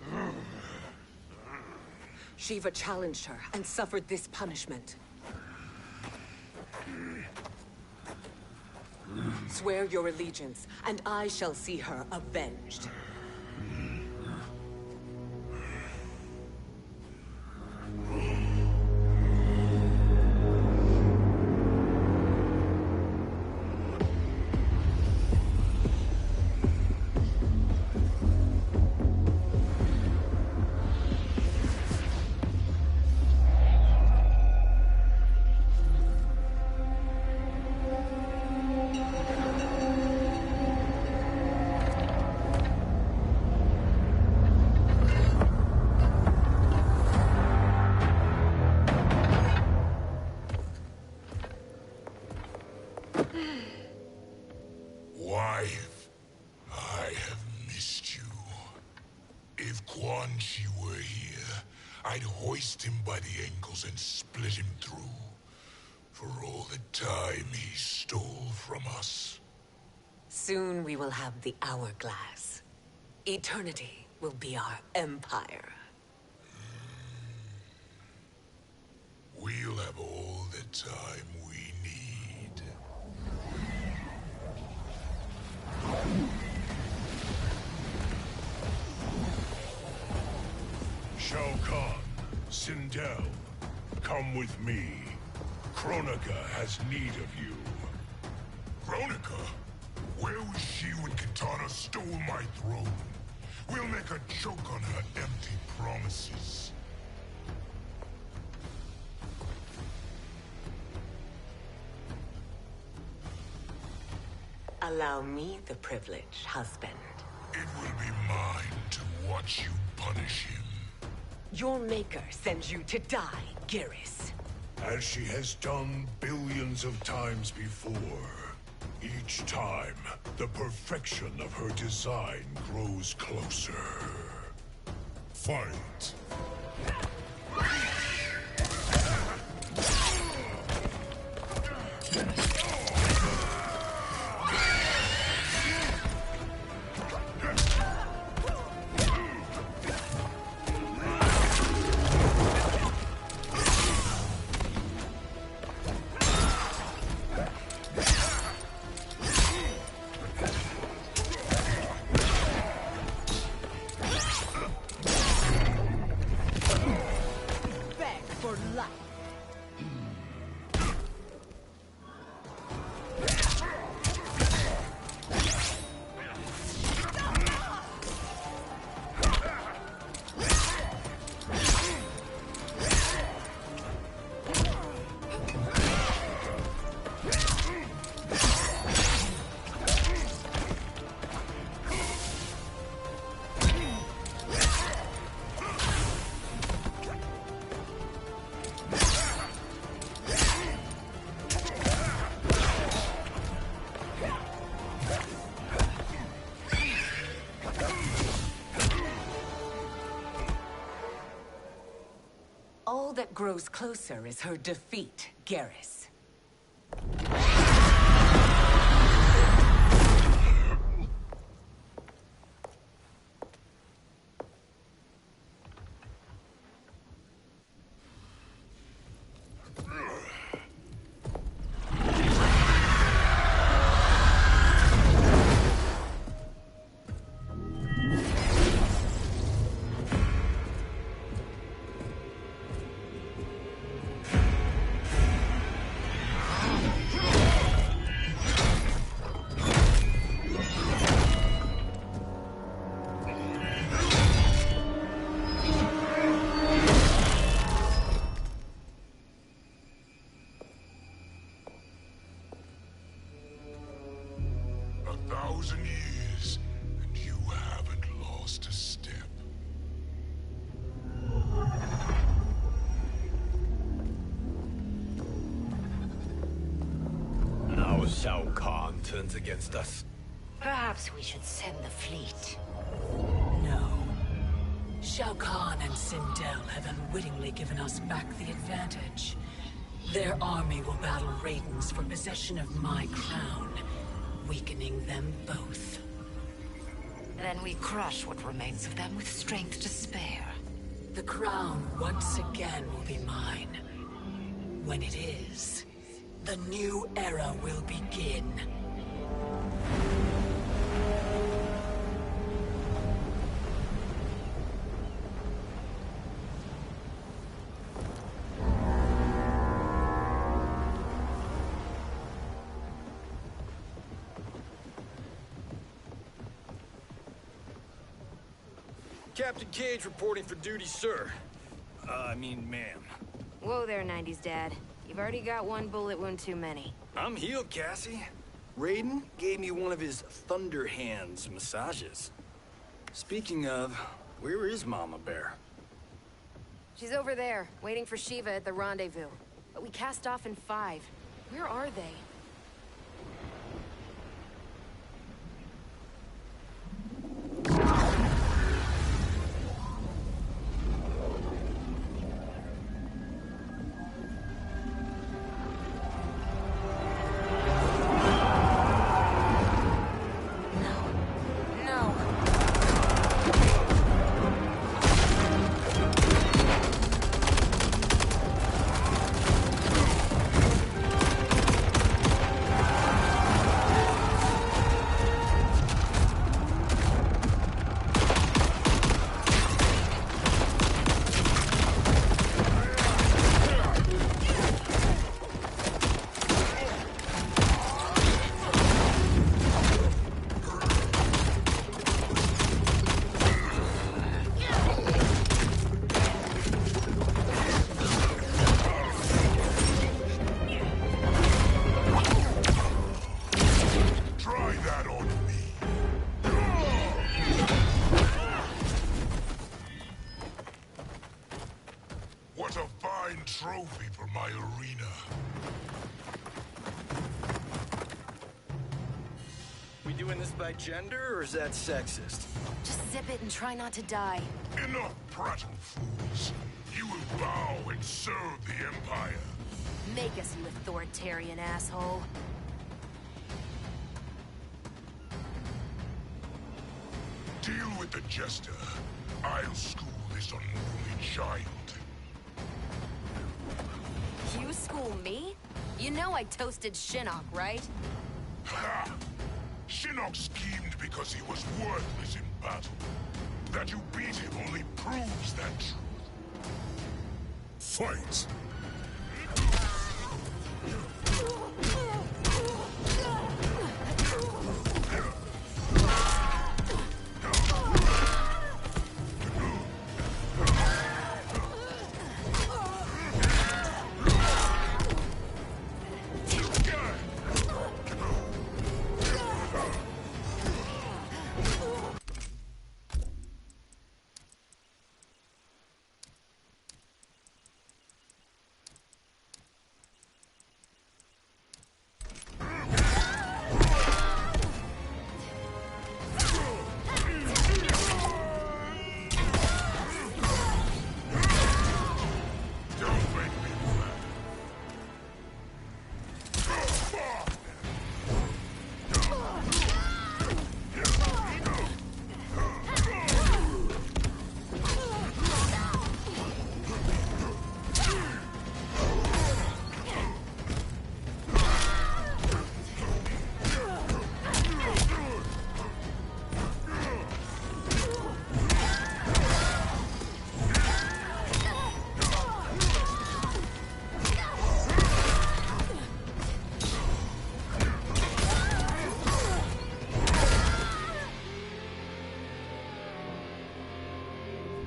Shiva challenged her and suffered this punishment. Swear your allegiance, and I shall see her avenged. Wife, I have missed you. If Quan Chi were here, I'd hoist him by the ankles and split him through. For all the time he stole from us. Soon we will have the hourglass. Eternity will be our empire. We'll have all the time we need. Shao Kahn, Sindel, come with me. Kronika has need of you. Kronika? Where was she when Kitana stole my throne? We'll make a joke on her empty promises. Allow me the privilege, husband. It will be mine to watch you punish him. Your maker sends you to die, Geras. As she has done billions of times before. Each time, the perfection of her design grows closer. Fight! All that grows closer is her defeat, Geras. Years, and you haven't lost a step. turns against us. Perhaps we should send the fleet. No. Shao Kahn and Sindel have unwittingly given us back the advantage. Their army will battle Raidens for possession of my crown, weakening them both. Then we crush what remains of them with strength to spare. The crown once again will be mine. When it is, the new era will begin. Captain Cage reporting for duty, sir. I mean, ma'am. Whoa there, 90s dad. You've already got one bullet wound too many. I'm healed, Cassie. Raiden gave me one of his Thunder Hands massages. Speaking of, where is Mama Bear? She's over there, waiting for Shiva at the rendezvous. But we cast off in 5. Where are they? What a fine trophy for my arena. We doing this by gender, or is that sexist? Just zip it and try not to die. Enough prattle, fools. You will bow and serve the Empire. Make us, you authoritarian asshole. Deal with the jester. I'll school this unruly child. You school me? You know I toasted Shinnok, right? Ha! Shinnok schemed because he was worthless in battle. That you beat him only proves that truth. Fight!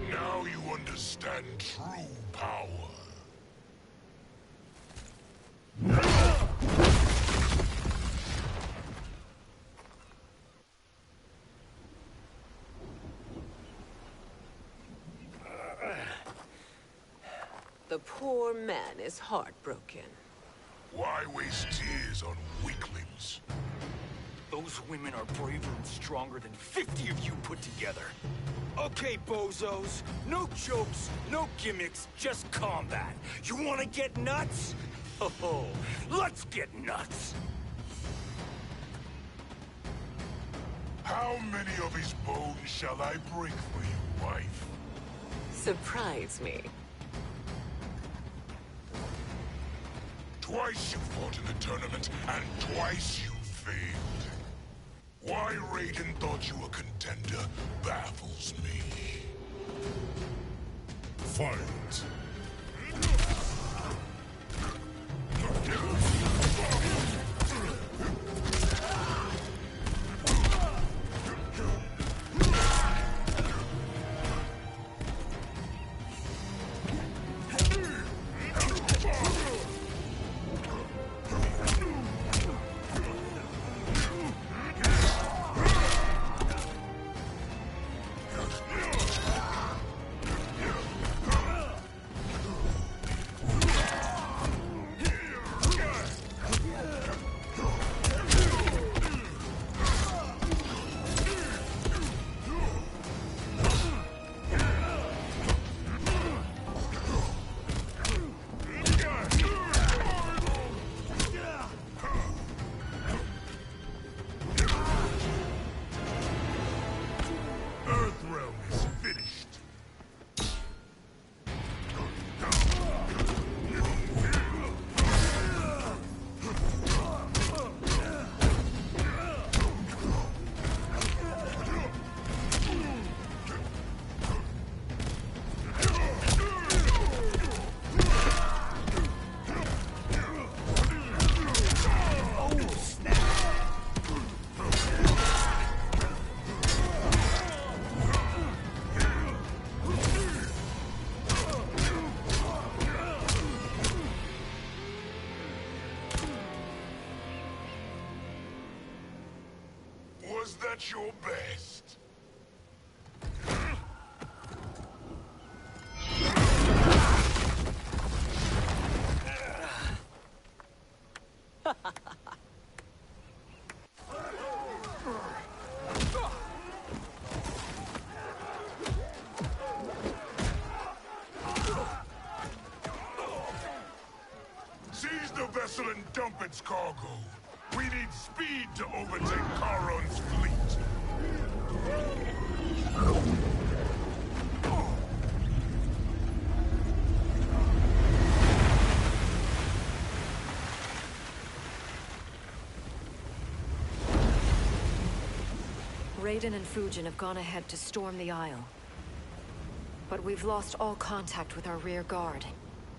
Now you understand true power. The poor man is heartbroken. Why waste tears on weaklings? Those women are braver and stronger than 50 of you put together. Okay, bozos. No jokes, no gimmicks, just combat. You wanna get nuts? Oh, let's get nuts! How many of his bones shall I break for you, wife? Surprise me. Twice you fought in the tournament, and twice you failed. Why Raiden thought you a contender baffles me. Fight. Was that your best? Seize the vessel and dump its cargo. We need speed to overtake Charon's fleet. Raiden and Fujin have gone ahead to storm the Isle. But we've lost all contact with our rear guard.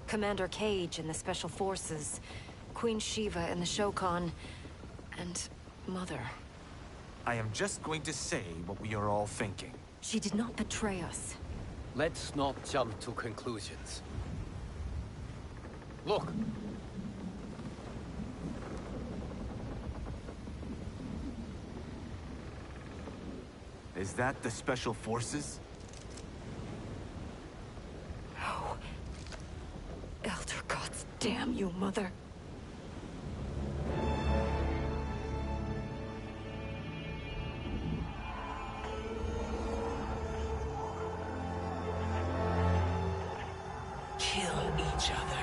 Commander Cage and the Special Forces, Queen Shiva and the Shokan, and Mother. I am just going to say what we are all thinking. She did not betray us. Let's not jump to conclusions. Look! Is that the Special Forces? No. Elder gods damn you, Mother. Kill each other.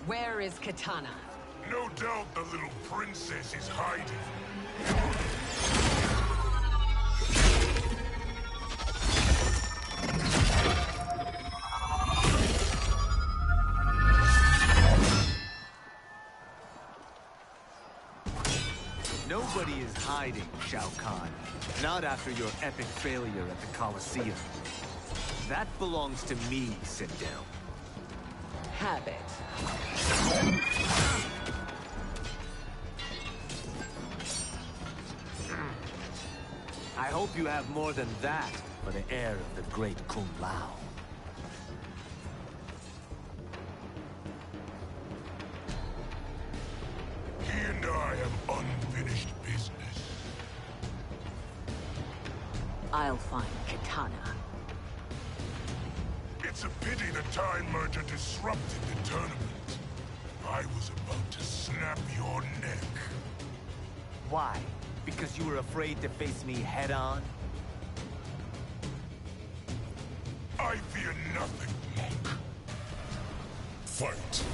Where is Katana? No doubt the little princess is hiding. Nobody is hiding, Shao Kahn. Not after your epic failure at the Colosseum. That belongs to me, Sindel. Have it. I hope you have more than that for the heir of the great Kung Lao. He and I have unfinished business. I'll find Kitana. It's a pity the Time Merger disrupted the tournament. I was about to snap your neck. Why? Because you were afraid to face me head-on? I fear nothing, monk. Fight.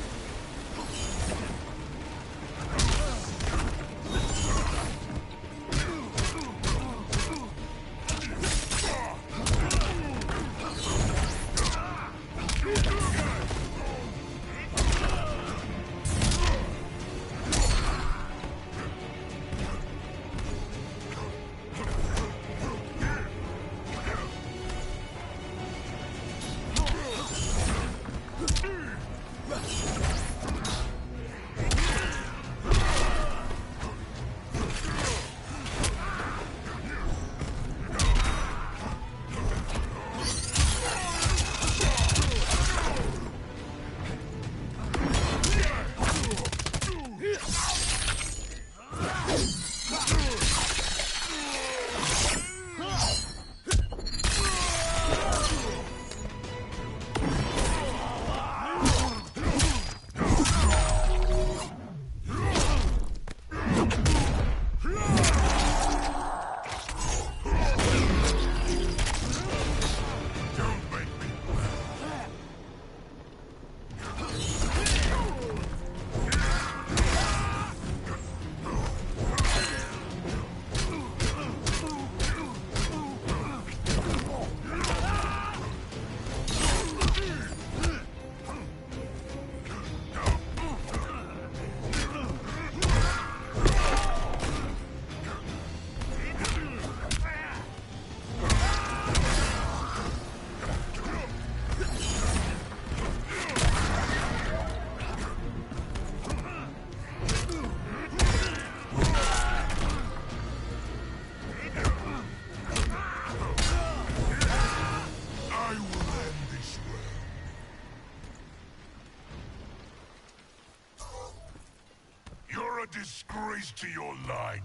Disgrace to your line.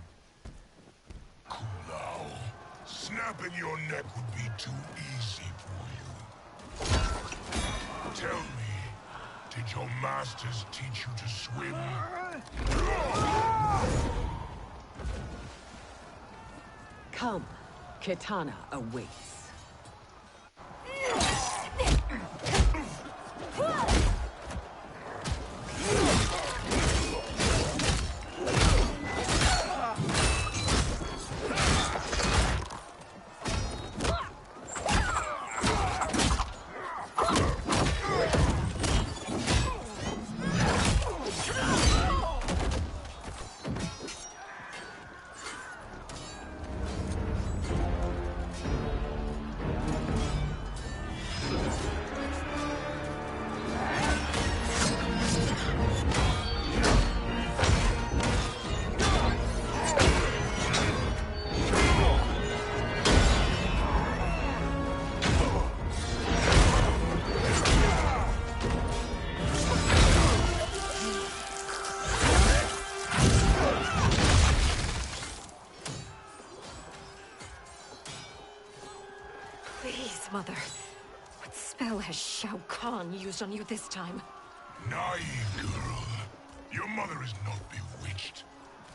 Kung Lao, snapping your neck would be too easy for you. Tell me, did your masters teach you to swim? Come, Kitana awaits. Please, Mother. What spell has Shao Kahn used on you this time? Naive girl. Your mother is not bewitched.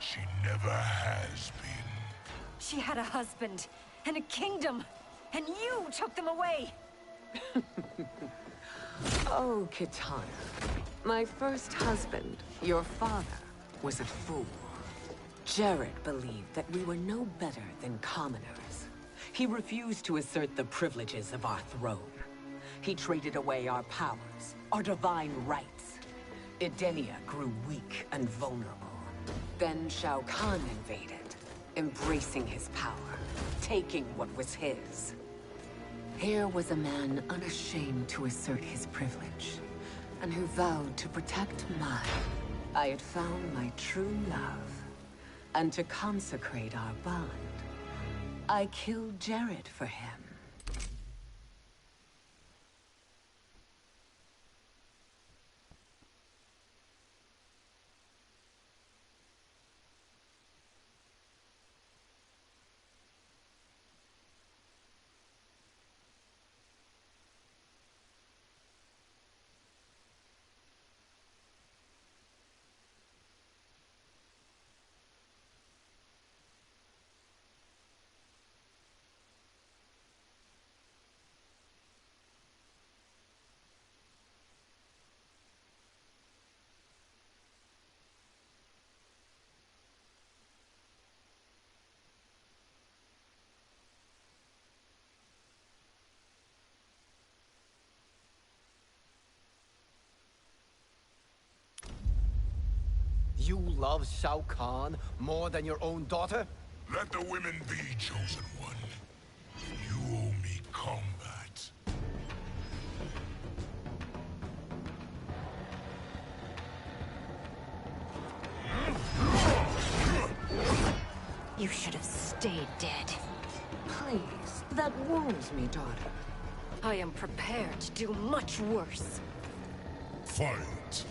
She never has been. She had a husband and a kingdom, and you took them away! Oh, Kitana. My first husband, your father, was a fool. Jared believed that we were no better than commoners. He refused to assert the privileges of our throne. He traded away our powers, our divine rights. Edenia grew weak and vulnerable. Then Shao Kahn invaded, embracing his power, taking what was his. Here was a man unashamed to assert his privilege, and who vowed to protect mine. I had found my true love, and to consecrate our bond, I killed Jared for him. You love Shao Kahn more than your own daughter? Let the women be, Chosen One. You owe me combat. You should have stayed dead. Please, that wounds me, daughter. I am prepared to do much worse. Fight.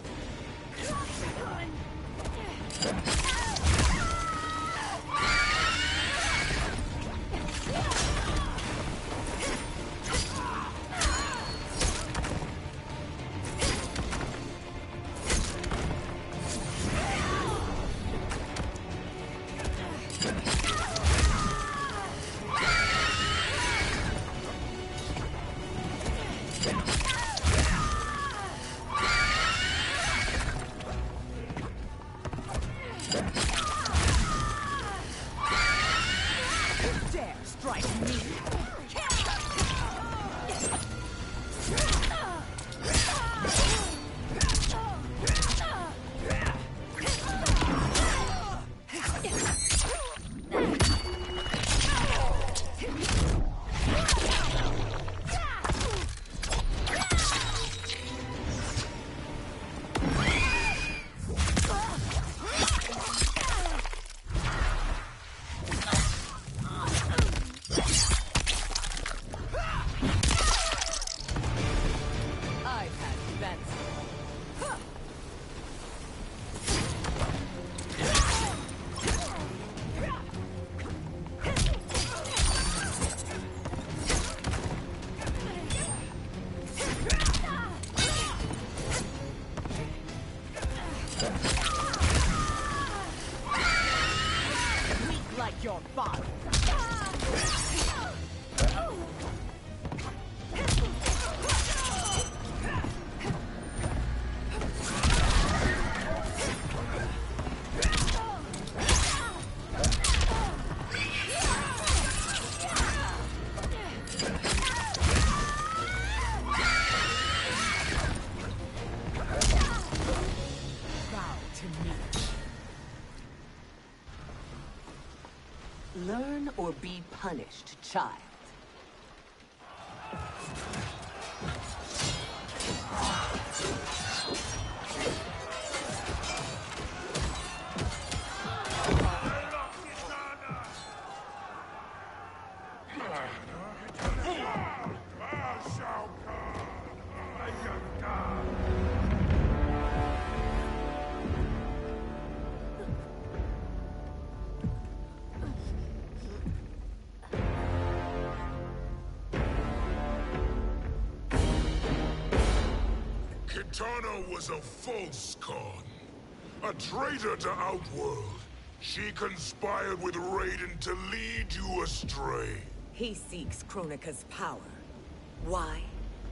Your father. Learn or be punished, child. Kitana was a false Khan, a traitor to Outworld. She conspired with Raiden to lead you astray. He seeks Kronika's power. Why?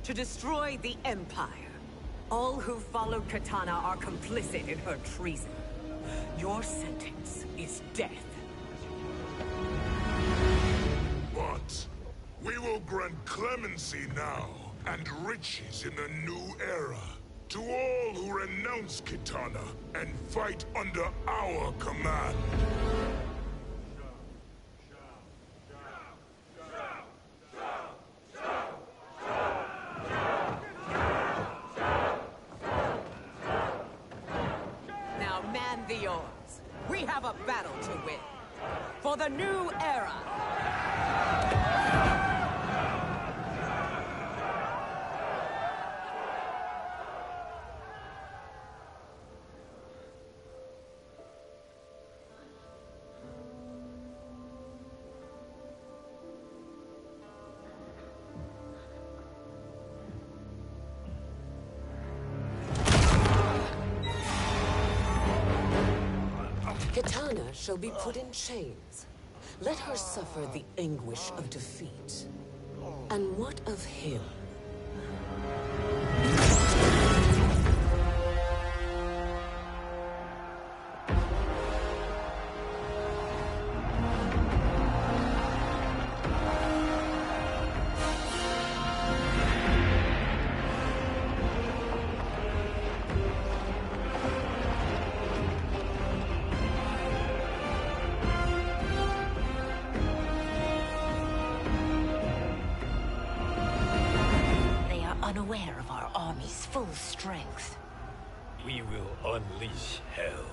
To destroy the Empire. All who followed Kitana are complicit in her treason. Your sentence is death. But we will grant clemency now, and riches in the new era. To all who renounce Kitana and fight under our command. Now man the oars. We have a battle to win. For the new era. Kitana shall be put in chains. Let her suffer the anguish of defeat. And what of him? Unaware of our army's full strength. We will unleash hell.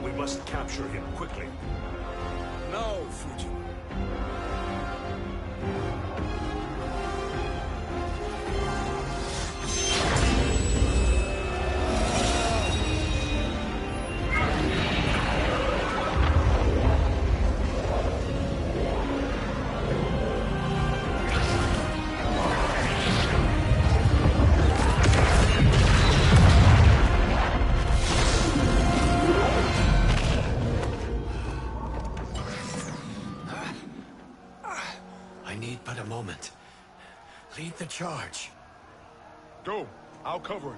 We must capture him quickly. No, Fujin. I need but a moment. Lead the charge. Go. I'll cover it.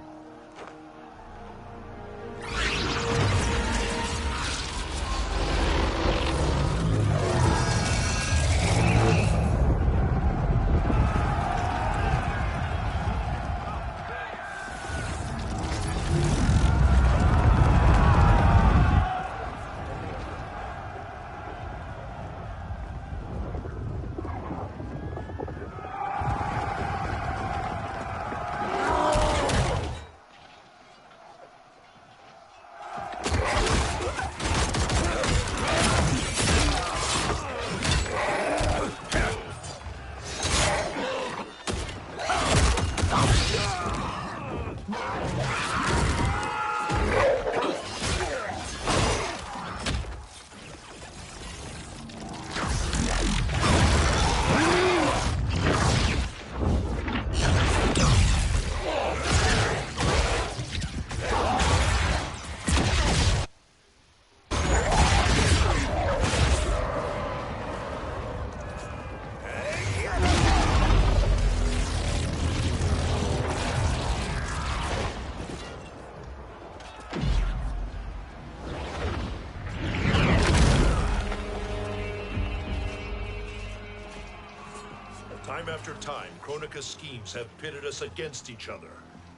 Time after time, Kronika's schemes have pitted us against each other.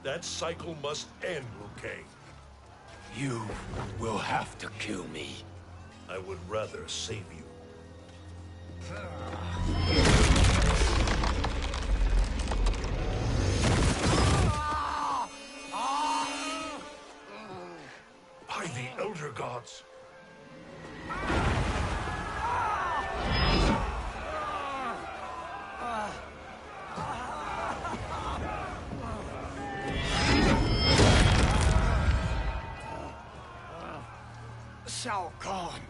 That cycle must end, Liu Kang. You will have to kill me. I would rather save you. By the Elder Gods! Shao Kahn.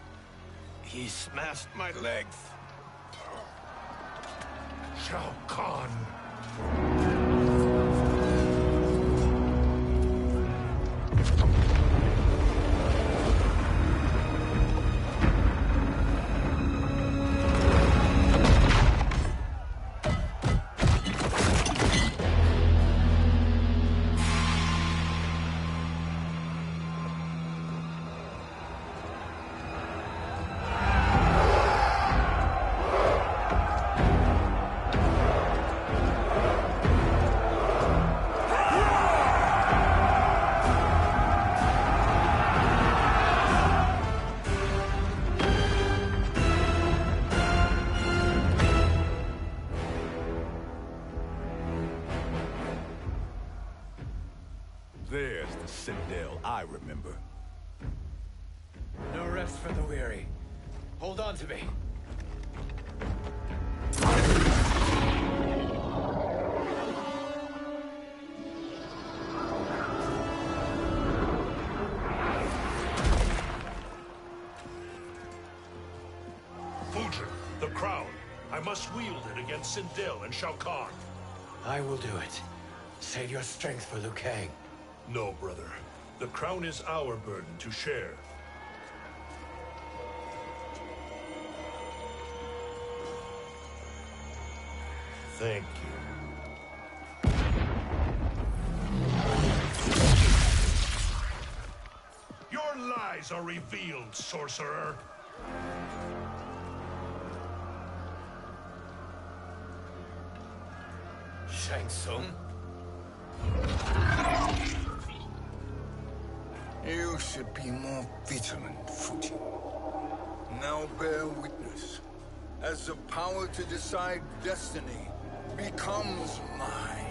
He smashed my legs. Shao Kahn. Sindel, I remember. No rest for the weary. Hold on to me. Fujin, the crown. I must wield it against Sindel and Shao Kahn. I will do it. Save your strength for Liu Kang. No, brother. The crown is our burden to share. Thank you. Your lies are revealed, sorcerer. Shang Tsung? You should be more vigilant, Fujin. Now bear witness, as the power to decide destiny becomes mine.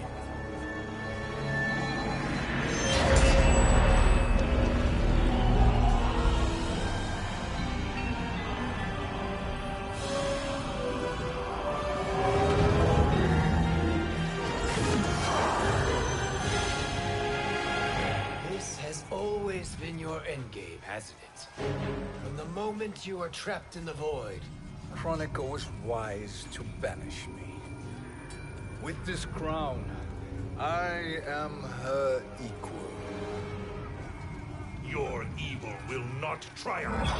This has always been your endgame, hasn't it? From the moment you were trapped in the void. Kronika was wise to banish me. With this crown, I am her equal. Your evil will not triumph.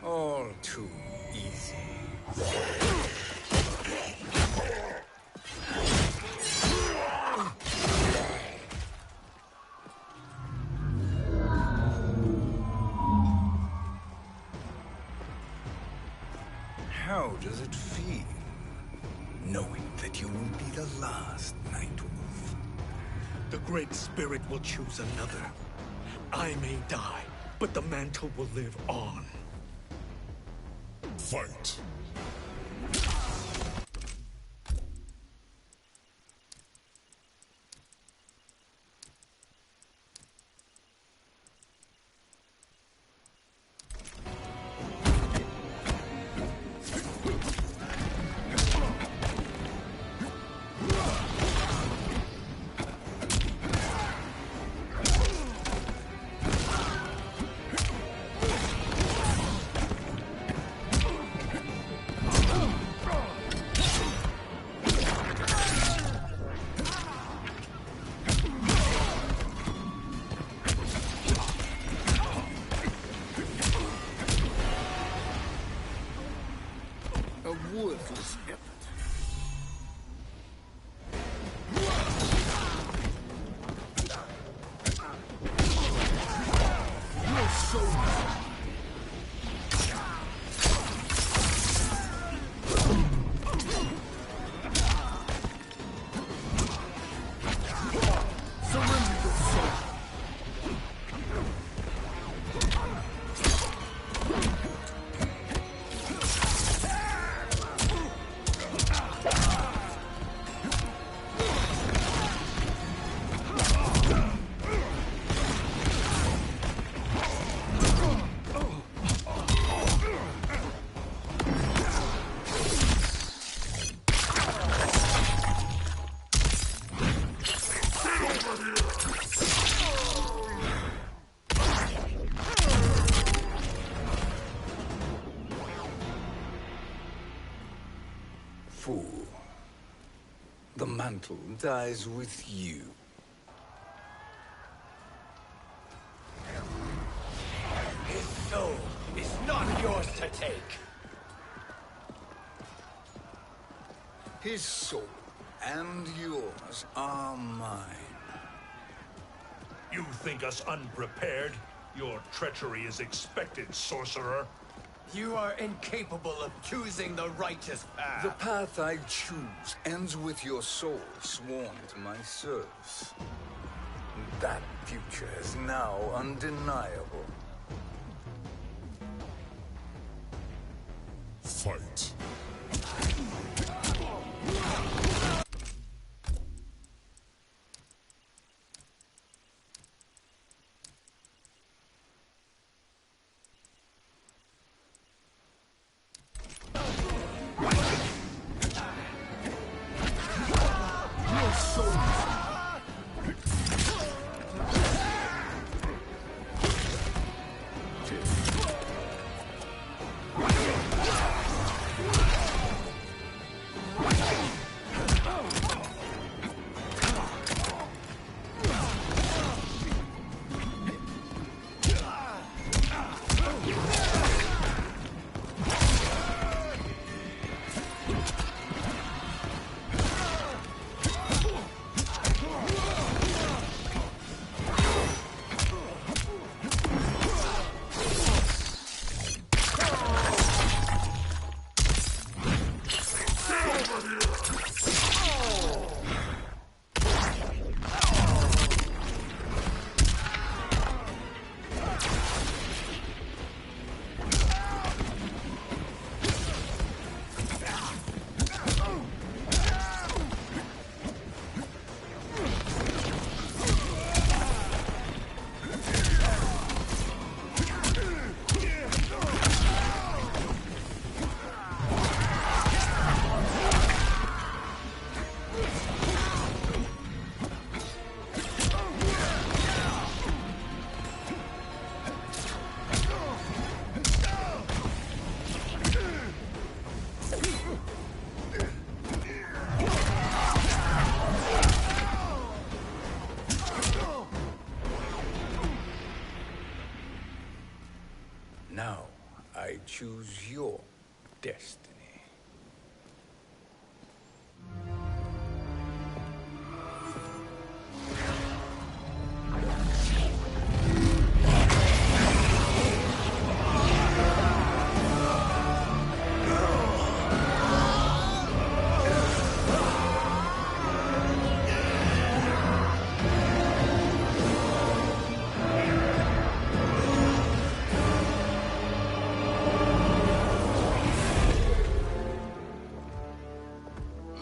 All too easy. How does it feel, knowing that you will be the last Nightwolf? The Great Spirit will choose another. I may die, but the mantle will live on. Fight. A worthless effort. You're so surrender your soul. Fool. The mantle dies with you. His soul is not yours to take. His soul and yours are mine. You think us unprepared? Your treachery is expected, sorcerer. You are incapable of choosing the righteous path. The path I choose ends with your soul sworn to my service. That future is now undeniable. Fight. Now, I choose your destiny.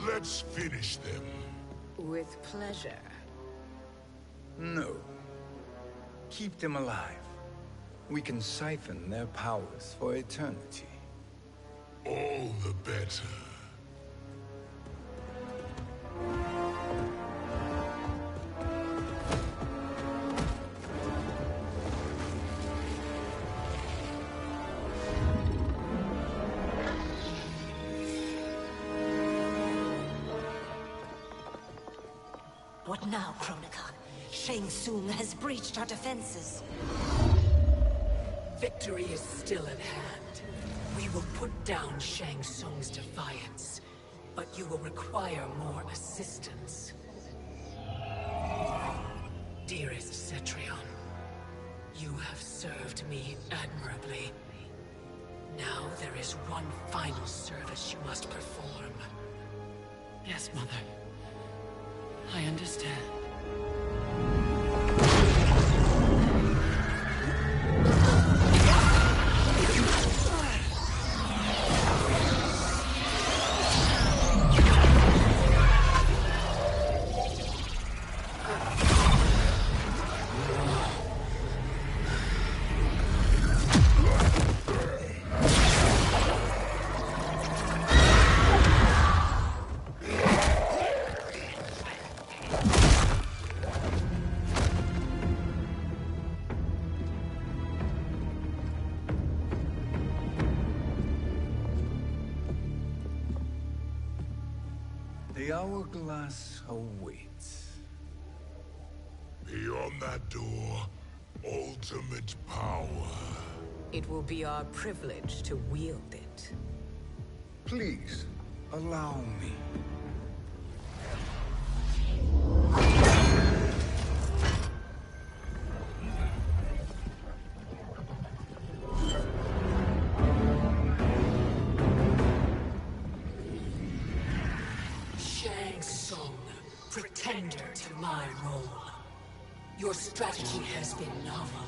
Let's finish them. With pleasure. No. Keep them alive. We can siphon their powers for eternity. All the better. What now, Kronika? Shang Tsung has breached our defenses. Victory is still at hand. We will put down Shang Tsung's defiance, but you will require more assistance. Dearest Cetrion, you have served me admirably. Now there is one final service you must perform. Yes, Mother. I understand. The hourglass awaits. Beyond that door, ultimate power. It will be our privilege to wield it. Please, allow me. my role. Your strategy has been novel,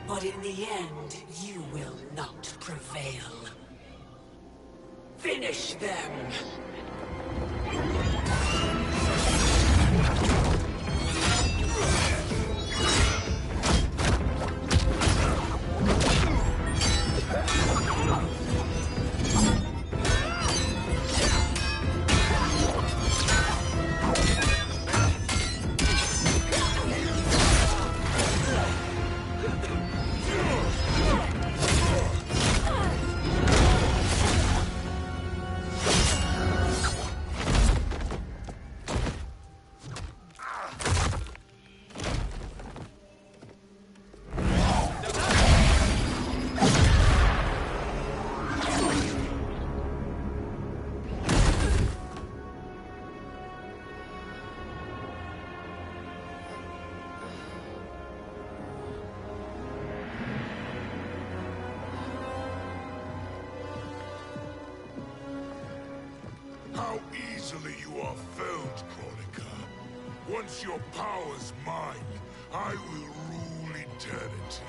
but in the end, you will not prevail. Finish them! How easily you are felled, Kronika. Once your power's mine, I will rule eternity.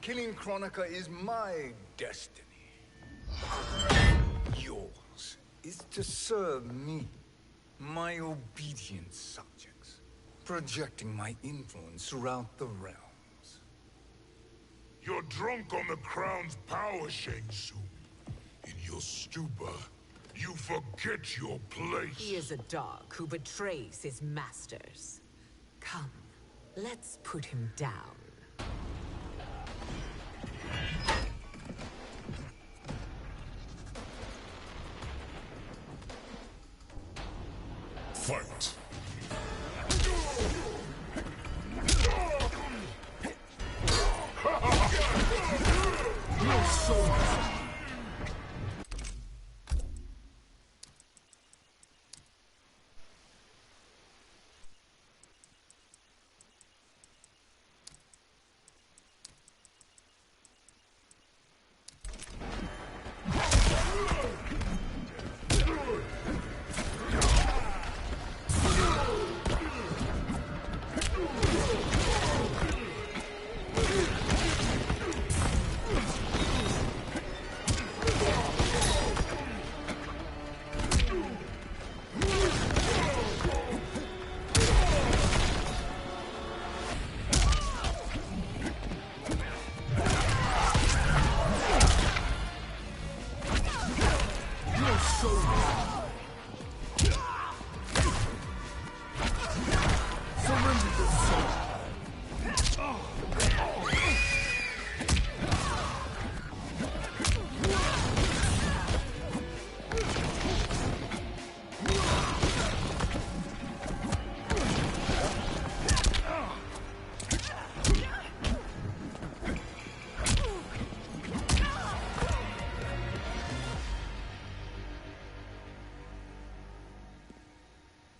Killing Kronika is my destiny. Yours is to serve me, my obedient subjects, projecting my influence throughout the realms. You're drunk on the Crown's power, Shang Tsung. In your stupor, you forget your place. He is a dog who betrays his masters. Come, let's put him down. Fight! Your soul!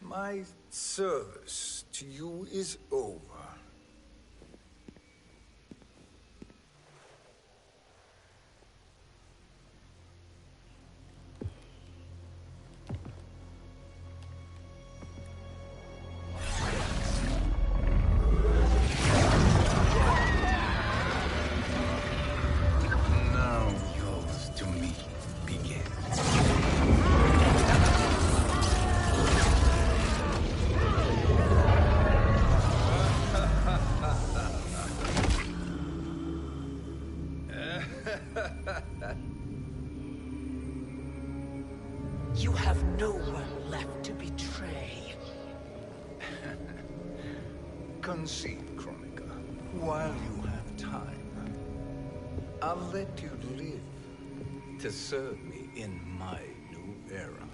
My service to you is over. Now yours to me begins. You have no one left to betray. Concede, Kronika, while you have time. I'll let you live to serve me in my new era.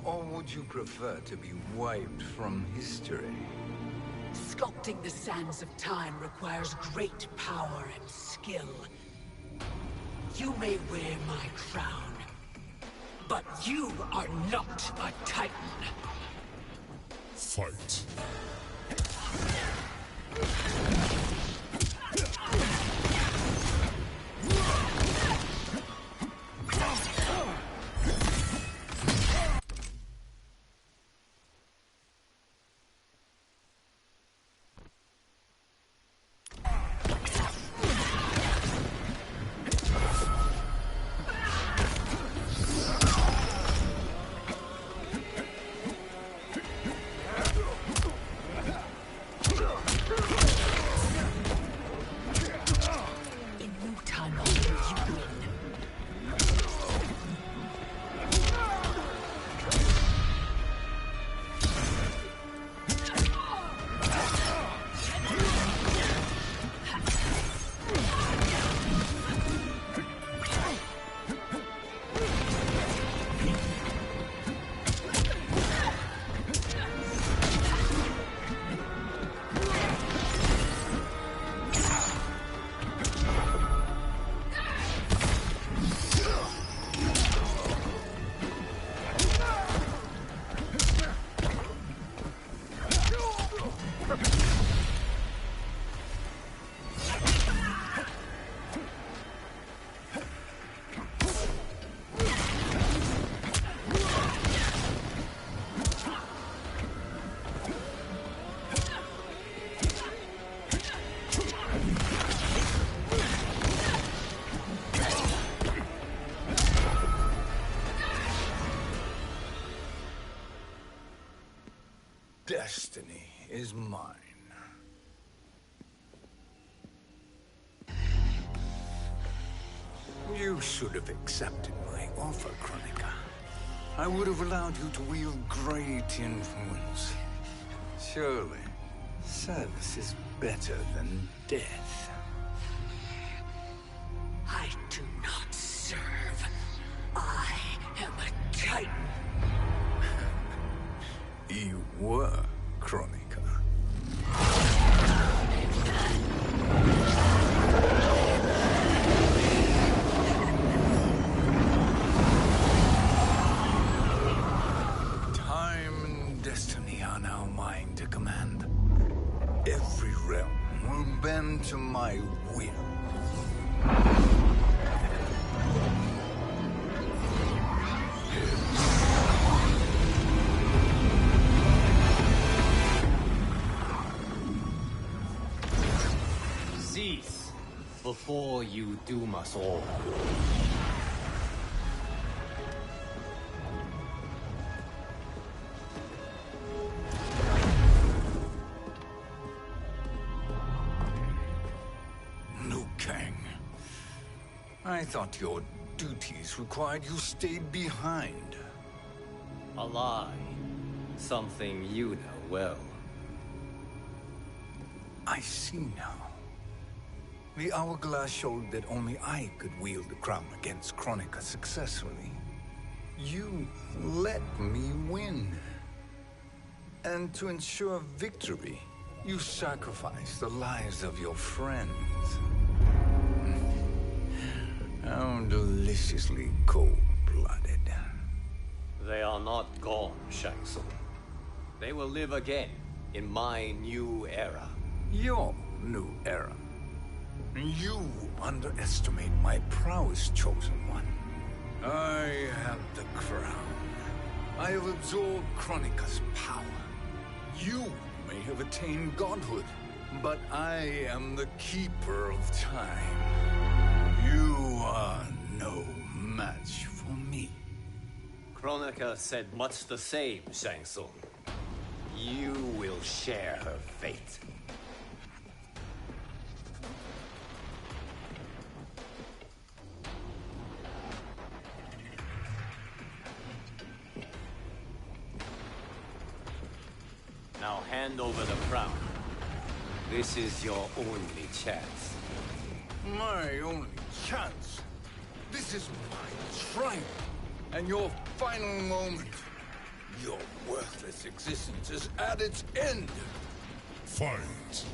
Or would you prefer to be wiped from history? Sculpting the sands of time requires great power and skill. You may wear my crown, but you are not a Titan. Fight. Destiny is mine. You should have accepted my offer, Kronika. I would have allowed you to wield great influence. Surely, service is better than death. I do not serve. I am a Titan. You were, Kronika. Time and destiny are now mine to command. Every realm will bend to my will. Cease before you doom us all. Liu Kang. I thought your duties required you stayed behind. A lie. Something you know well. I see now. The hourglass showed that only I could wield the crown against Kronika successfully. You let me win. And to ensure victory, you sacrificed the lives of your friends. How deliciously cold-blooded. They are not gone, Shang Tsung. They will live again in my new era. Your new era. You underestimate my prowess, Chosen One. I have the crown. I have absorbed Kronika's power. You may have attained godhood, but I am the keeper of time. You are no match for me. Kronika said much the same, Shang Tsung. You will share her fate. Now hand over the crown. This is your only chance. My only chance? This is my triumph. And your final moment. Your worthless existence is at its end. Fight.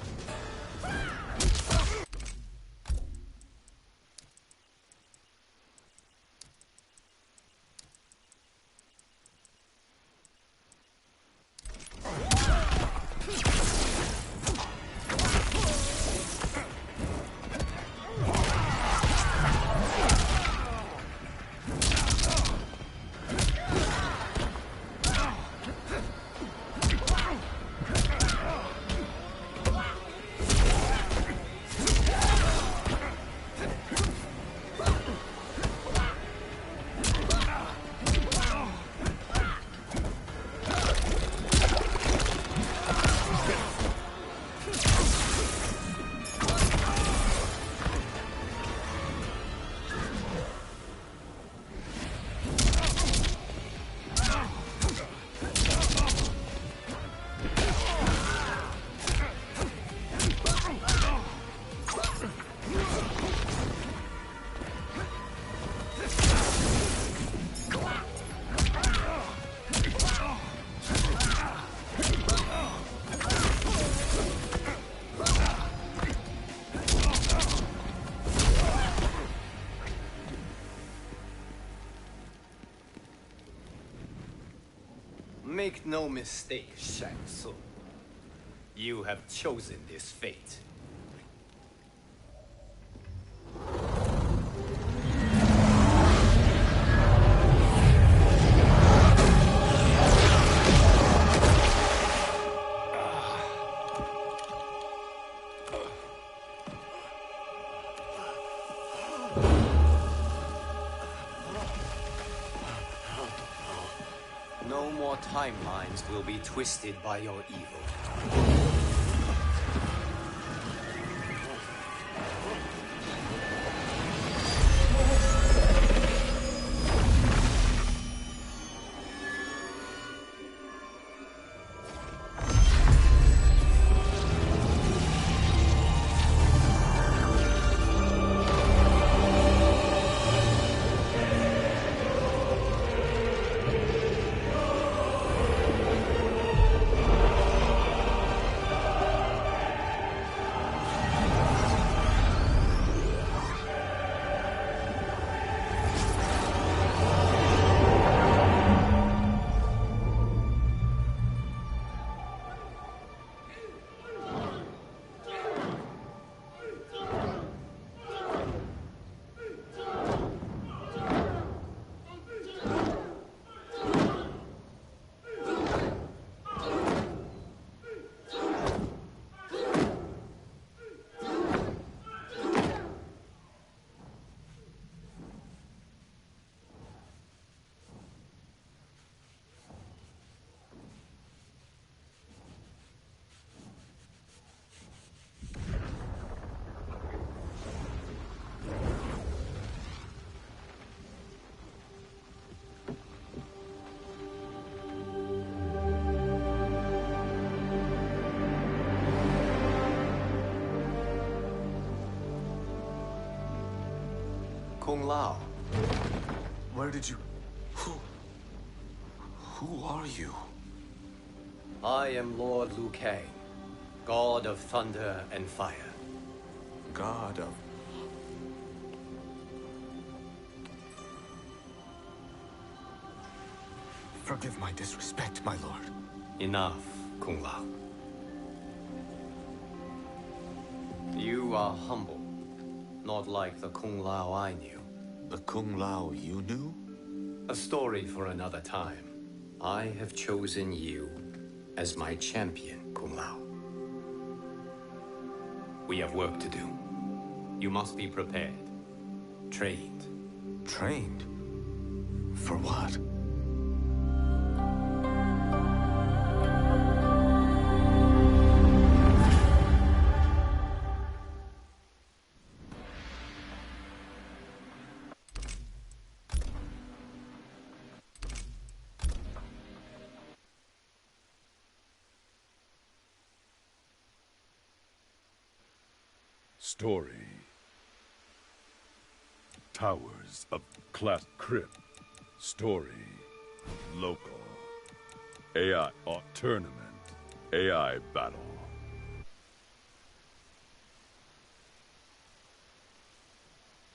Make no mistake, Shang Tsung. You have chosen this fate. No more timelines will be twisted by your evil. Kung Lao. Where did you... Who are you? I am Lord Liu Kang, God of Thunder and Fire. God of... Forgive my disrespect, my lord. Enough, Kung Lao. You are humble, not like the Kung Lao I knew. The Kung Lao you knew? A story for another time. I have chosen you as my champion, Kung Lao. We have work to do. You must be prepared. Trained. Trained? For what? Story. Towers of Class Crypt. Story. Local. AI Tournament. AI Battle.